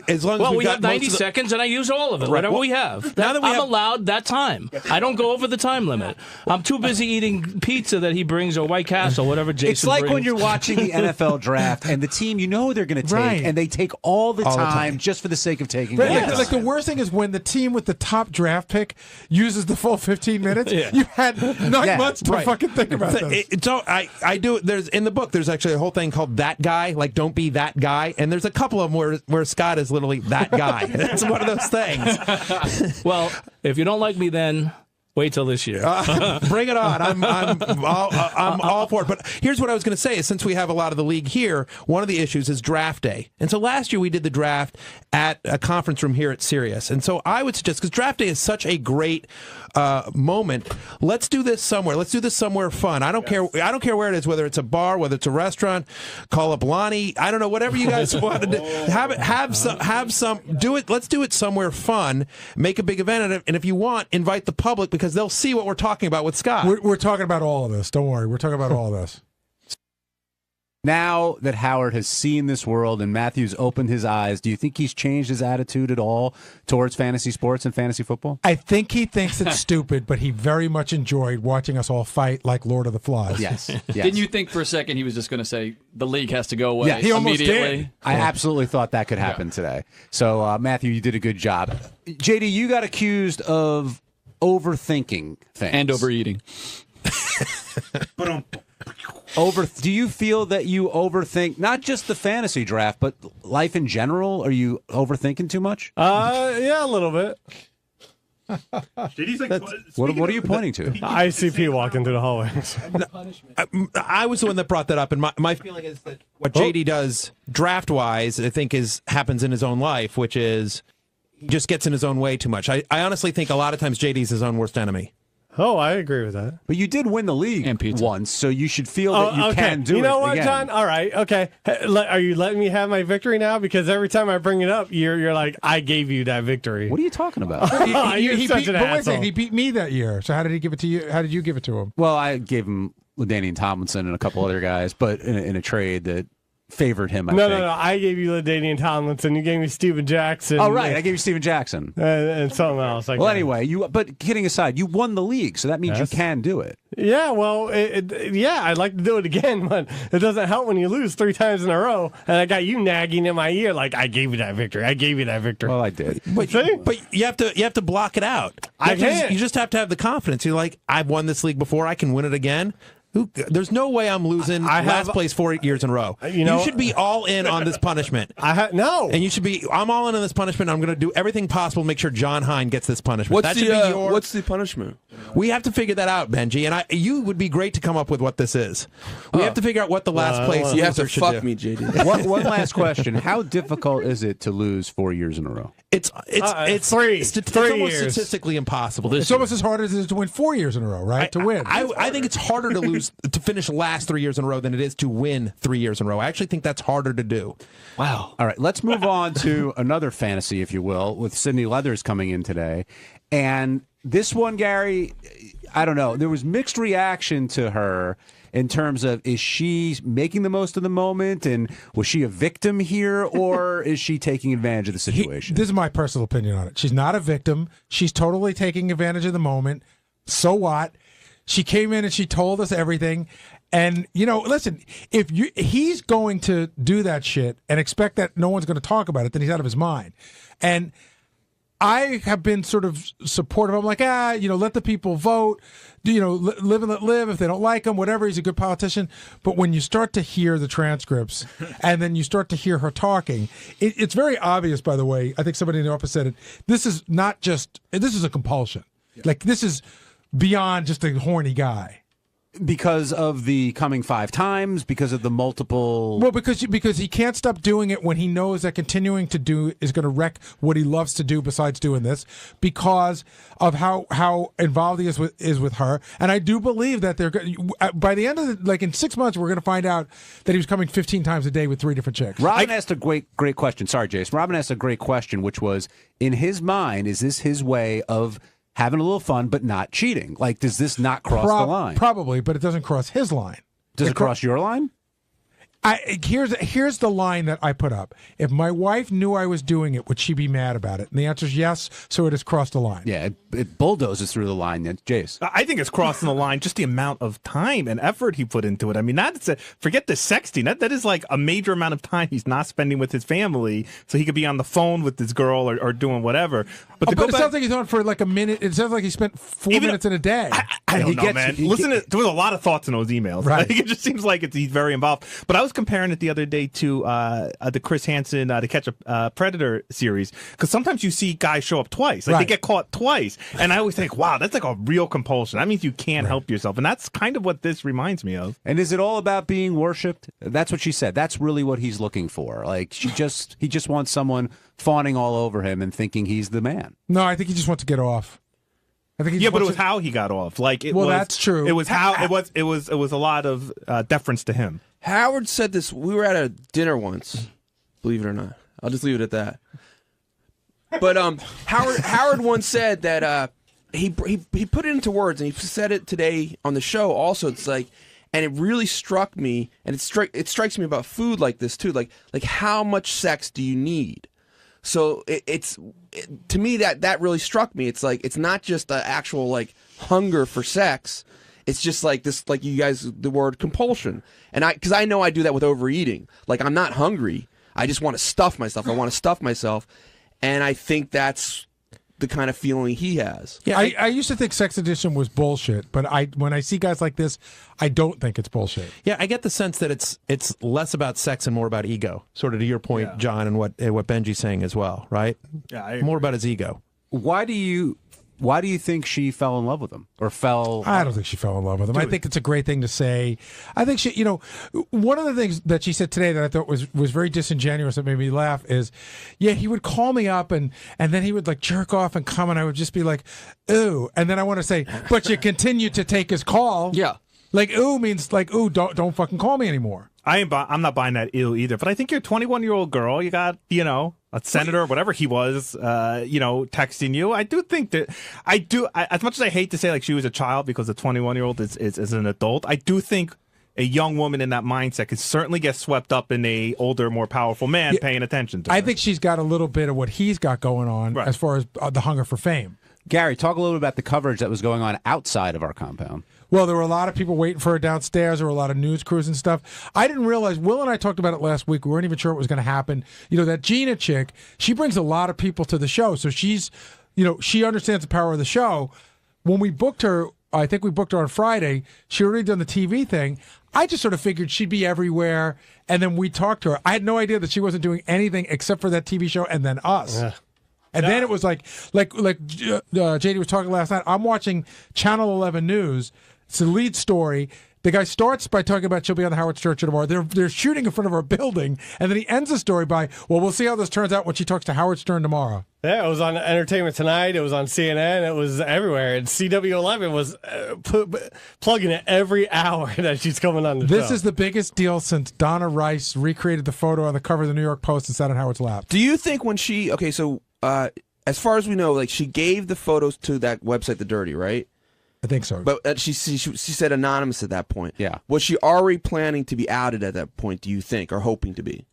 as long as we got have 90 most of the- seconds, and I use all of it, Right. whatever Well, we have. now that we I'm have- allowed that time. I don't go over the time limit. I'm too busy eating pizza that he brings or White Castle, whatever Jason It's like brings. when you're watching the NFL draft and the team you know they're going to take, Right. and they take all the All the time time. just for the sake of taking Right, it. like the worst thing is when the team with the top draft pick uses the full 15 minutes. Yeah. You had 9 months to right. fucking think about this. I do. There's in the book. There's actually a whole thing called "That Guy." Like, don't be that guy. And there's a couple of them where Scott is literally that guy. It's one of those things. Well, if you don't like me then, wait till this year. Bring it on. I'm all for it. But here's what I was going to say is since we have a lot of the league here, one of the issues is draft day. And so last year we did the draft at a conference room here at Sirius. And so I would suggest, because draft day is such a great moment, let's do this somewhere. Let's do this somewhere fun. I don't care. I don't care where it is, whether it's a bar, whether it's a restaurant, call up Lonnie. I don't know, whatever you guys want to do. Have some, do it. Let's do it somewhere fun. Make a big event. And if you want, invite the public because they'll see what we're talking about with Scott. We're talking about all of this. Don't worry. We're talking about all of this. Now that Howard has seen this world and Matthew's opened his eyes, do you think he's changed his attitude at all towards fantasy sports and fantasy football? I think he thinks it's stupid, but he very much enjoyed watching us all fight like Lord of the Flies. Yes. Didn't you think for a second he was just going to say the league has to go away? Yeah, he almost immediately? did. I absolutely thought that could happen today. So, Matthew, you did a good job. JD, you got accused of overthinking things. And overeating. Do you feel that you overthink not just the fantasy draft, but life in general? Are you overthinking too much? Yeah, a little bit. What are you pointing to? ICP walking through the hallways. I was the one that brought that up, and my feeling is that what JD does draft-wise, I think, happens in his own life, which is he just gets in his own way too much. I honestly think a lot of times JD's his own worst enemy. Oh, I agree with that. But you did win the league once, so you should feel that you okay. can do it. You know what, again. John? All right, okay. Are you letting me have my victory now? Because every time I bring it up, you're like, I gave you that victory. What are you talking about? You're such an But wait a asshole. second, he beat me that year. So how did he give it to you? How did you give it to him? Well, I gave him LaDainian Tomlinson and a couple other guys, but in a trade that favored him, I think. No. I gave you LaDainian Tomlinson. You gave me Steven Jackson. Oh, right. I gave you Steven Jackson. And something else. Well, anyway, but kidding aside, you won the league, so that means you can do it. Yeah, well, yeah, I'd like to do it again, but it doesn't help when you lose 3 times in a row. And I got you nagging in my ear like, I gave you that victory. I gave you that victory. Well, I did. But you have to block it out. You just have to have the confidence. You're like, I've won this league before. I can win it again. There's no way I'm losing last place 4 years in a row. You should be all in on this punishment. No. And you should be, I'm all in on this punishment. I'm going to do everything possible to make sure John Hine gets this punishment. What's the punishment? We have to figure that out, Benji. And you would be great to come up with what this is. We have to figure out what the last place you have to should fuck do. me, JD. One last question. How difficult is it to lose 4 years in a row? It's It's almost years. statistically impossible. It's almost as hard as it is to win 4 years in a row, right? To win. I think it's harder to lose to finish last 3 years in a row than it is to win 3 years in a row. I actually think that's harder to do. Wow. All right, let's move on to another fantasy, if you will, with Sydney Leathers coming in today. And this one, Gary, I don't know. There was mixed reaction to her in terms of, is she making the most of the moment, and was she a victim here, or is she taking advantage of the situation? This is my personal opinion on it. She's not a victim. She's totally taking advantage of the moment. So what? She came in and she told us everything. And, listen, he's going to do that shit and expect that no one's going to talk about it, then he's out of his mind. And I have been sort of supportive. I'm like, let the people vote. Live and let live. If they don't like him, whatever, he's a good politician. But when you start to hear the transcripts and then you start to hear her talking, it's very obvious, by the way. I think somebody in the office said it. This is a compulsion. Like, this is beyond just a horny guy. because of the coming 5 times, because of the multiple. Well, because he can't stop doing it when he knows that continuing to do is going to wreck what he loves to do besides doing this, because of how involved he is with her. And I do believe that they're by the end of in 6 months we're going to find out that he was coming 15 times a day with 3 different chicks. Robin asked a great question. Sorry, Jason. Robin asked a great question, which was, in his mind, is this his way of having a little fun but not cheating? Like, does this not cross the line? Probably, but it doesn't cross his line. Does it cross your line? Here's the line that I put up. If my wife knew I was doing it, would she be mad about it? And the answer is yes, so it has crossed the line. Yeah, it bulldozes through the line then, Jace. I think it's crossing the line, just the amount of time and effort he put into it. I mean, forget the sexting. That is like a major amount of time he's not spending with his family, so he could be on the phone with this girl or doing whatever. But it sounds like he's on for like a minute. It sounds like he spent 4 minutes in a day. I don't know, man. There was a lot of thoughts in those emails. Right. It just seems like he's very involved. But I was comparing it the other day to the Chris Hansen To Catch a Predator series, because sometimes you see guys show up twice. Like, they get caught twice. And I always think, wow, that's like a real compulsion. That means you can't help yourself. And that's kind of what this reminds me of. And is it all about being worshipped? That's what she said. That's really what he's looking for. Like, he just wants someone fawning all over him and thinking he's the man. No, I think he just wants to get off. But it was how he got off. That's true. It was it was a lot of deference to him. Howard said this. We were at a dinner once. Believe it or not, I'll just leave it at that. But Howard once said that he put it into words, and he said it today on the show. Also, it's like, and it really struck me, and it strikes me about food like this too. Like how much sex do you need? So to me that really struck me. It's like, it's not just the actual like hunger for sex. It's just like this, like you guys, the word compulsion. And because I know I do that with overeating. Like, I'm not hungry. I just want to stuff myself. I want to stuff myself. And I think that's the kind of feeling he has. Yeah, I used to think Sex Addiction was bullshit, but when I see guys like this, I don't think it's bullshit. Yeah, I get the sense that it's less about sex and more about ego. Sort of to your point, John, and what Benji's saying as well, right? Yeah, more about his ego. Why do you think she fell in love with him? I don't think she fell in love with him. I think it's a great thing to say. I think she, one of the things that she said today that I thought was very disingenuous that made me laugh is, he would call me up and then he would like jerk off and come and I would just be like, ooh. And then I want to say, but you continue to take his call. Yeah. Like, ooh means like, ooh, don't fucking call me anymore. I'm not buying that ew either. But I think you're a 21-year-old girl. You got, a senator or whatever he was, texting you. I do think that as much as I hate to say like she was a child because a 21-year-old is an adult, I do think a young woman in that mindset could certainly get swept up in a older, more powerful man paying attention to her. I think she's got a little bit of what he's got going on as far as the hunger for fame. Gary, talk a little bit about the coverage that was going on outside of our compound. Well, there were a lot of people waiting for her downstairs. There were a lot of news crews and stuff. I didn't realize, Will and I talked about it last week. We weren't even sure it was going to happen. That Gina chick, she brings a lot of people to the show. So she's, she understands the power of the show. When we booked her, I think we booked her on Friday, she already done the TV thing. I just sort of figured she'd be everywhere. And then we talked to her. I had no idea that she wasn't doing anything except for that TV show and then us. Yeah. And then it was like JD was talking last night. I'm watching Channel 11 News. It's the lead story. The guy starts by talking about she'll be on the Howard Stern show tomorrow. They're shooting in front of our building, and then he ends the story by, well, we'll see how this turns out when she talks to Howard Stern tomorrow. Yeah, it was on Entertainment Tonight. It was on CNN. It was everywhere. And CW11 was plugging it every hour that she's coming on the show. This is the biggest deal since Donna Rice recreated the photo on the cover of the New York Post and sat on Howard's lap. Do you think when she, as far as we know, like she gave the photos to that website, The Dirty, right? I think so. But she said anonymous at that point. Yeah. Was she already planning to be outed at that point, do you think, or hoping to be?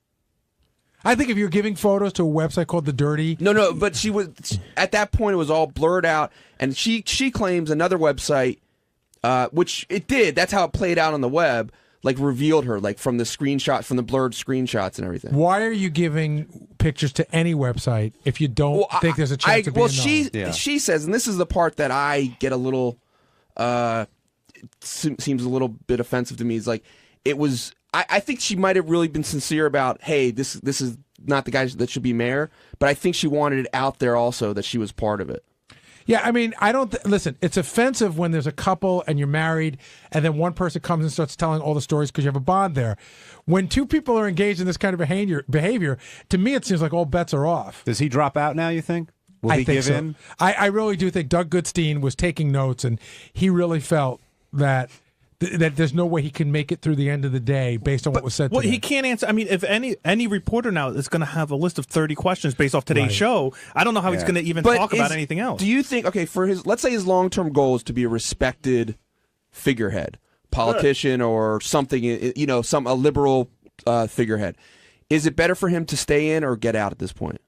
I think if you're giving photos to a website called The Dirty... No, but she was... At that point, it was all blurred out, and she claims another website, which it did, that's how it played out on the web, like revealed her, like from the screenshot, from the blurred screenshots and everything. Why are you giving pictures to any website if you don't think there's a chance of being known? She says, and this is the part that I get a little... seems a little bit offensive to me, is like, it was... I think she might have really been sincere about, hey, this is not the guy that should be mayor, but I think she wanted it out there also that she was part of it. Yeah, I mean, I don't listen. It's offensive when there's a couple and you're married, and then one person comes and starts telling all the stories because you have a bond there. When two people are engaged in this kind of behavior, to me, it seems like all bets are off. Does he drop out now? You think? Will he think give so. in? I really do think Doug Goodstein was taking notes, and he really felt that there's no way he can make it through the end of the day based on what was said Well, today. he can't answer. I mean, if any reporter now is going to have a list of 30 questions based off today's show, I don't know how he's going to even talk about anything else. Do you think, okay, let's say his long-term goal is to be a respected figurehead, politician or something, a liberal figurehead. Is it better for him to stay in or get out at this point?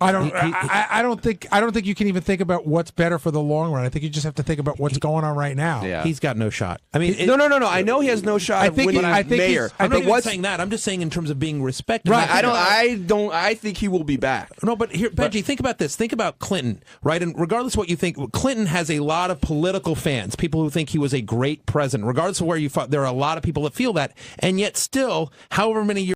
I don't think you can even think about what's better for the long run. I think you just have to think about what's going on right now. Yeah. He's got no shot. I mean, no. I know he has no shot of winning mayor. I'm not even saying that. I'm just saying in terms of being respected. Right. I think he will be back. No, but here, Benji, think about this. Think about Clinton, right? And regardless of what you think, Clinton has a lot of political fans, people who think he was a great president. Regardless of where you fought, there are a lot of people that feel that, and yet still, however many years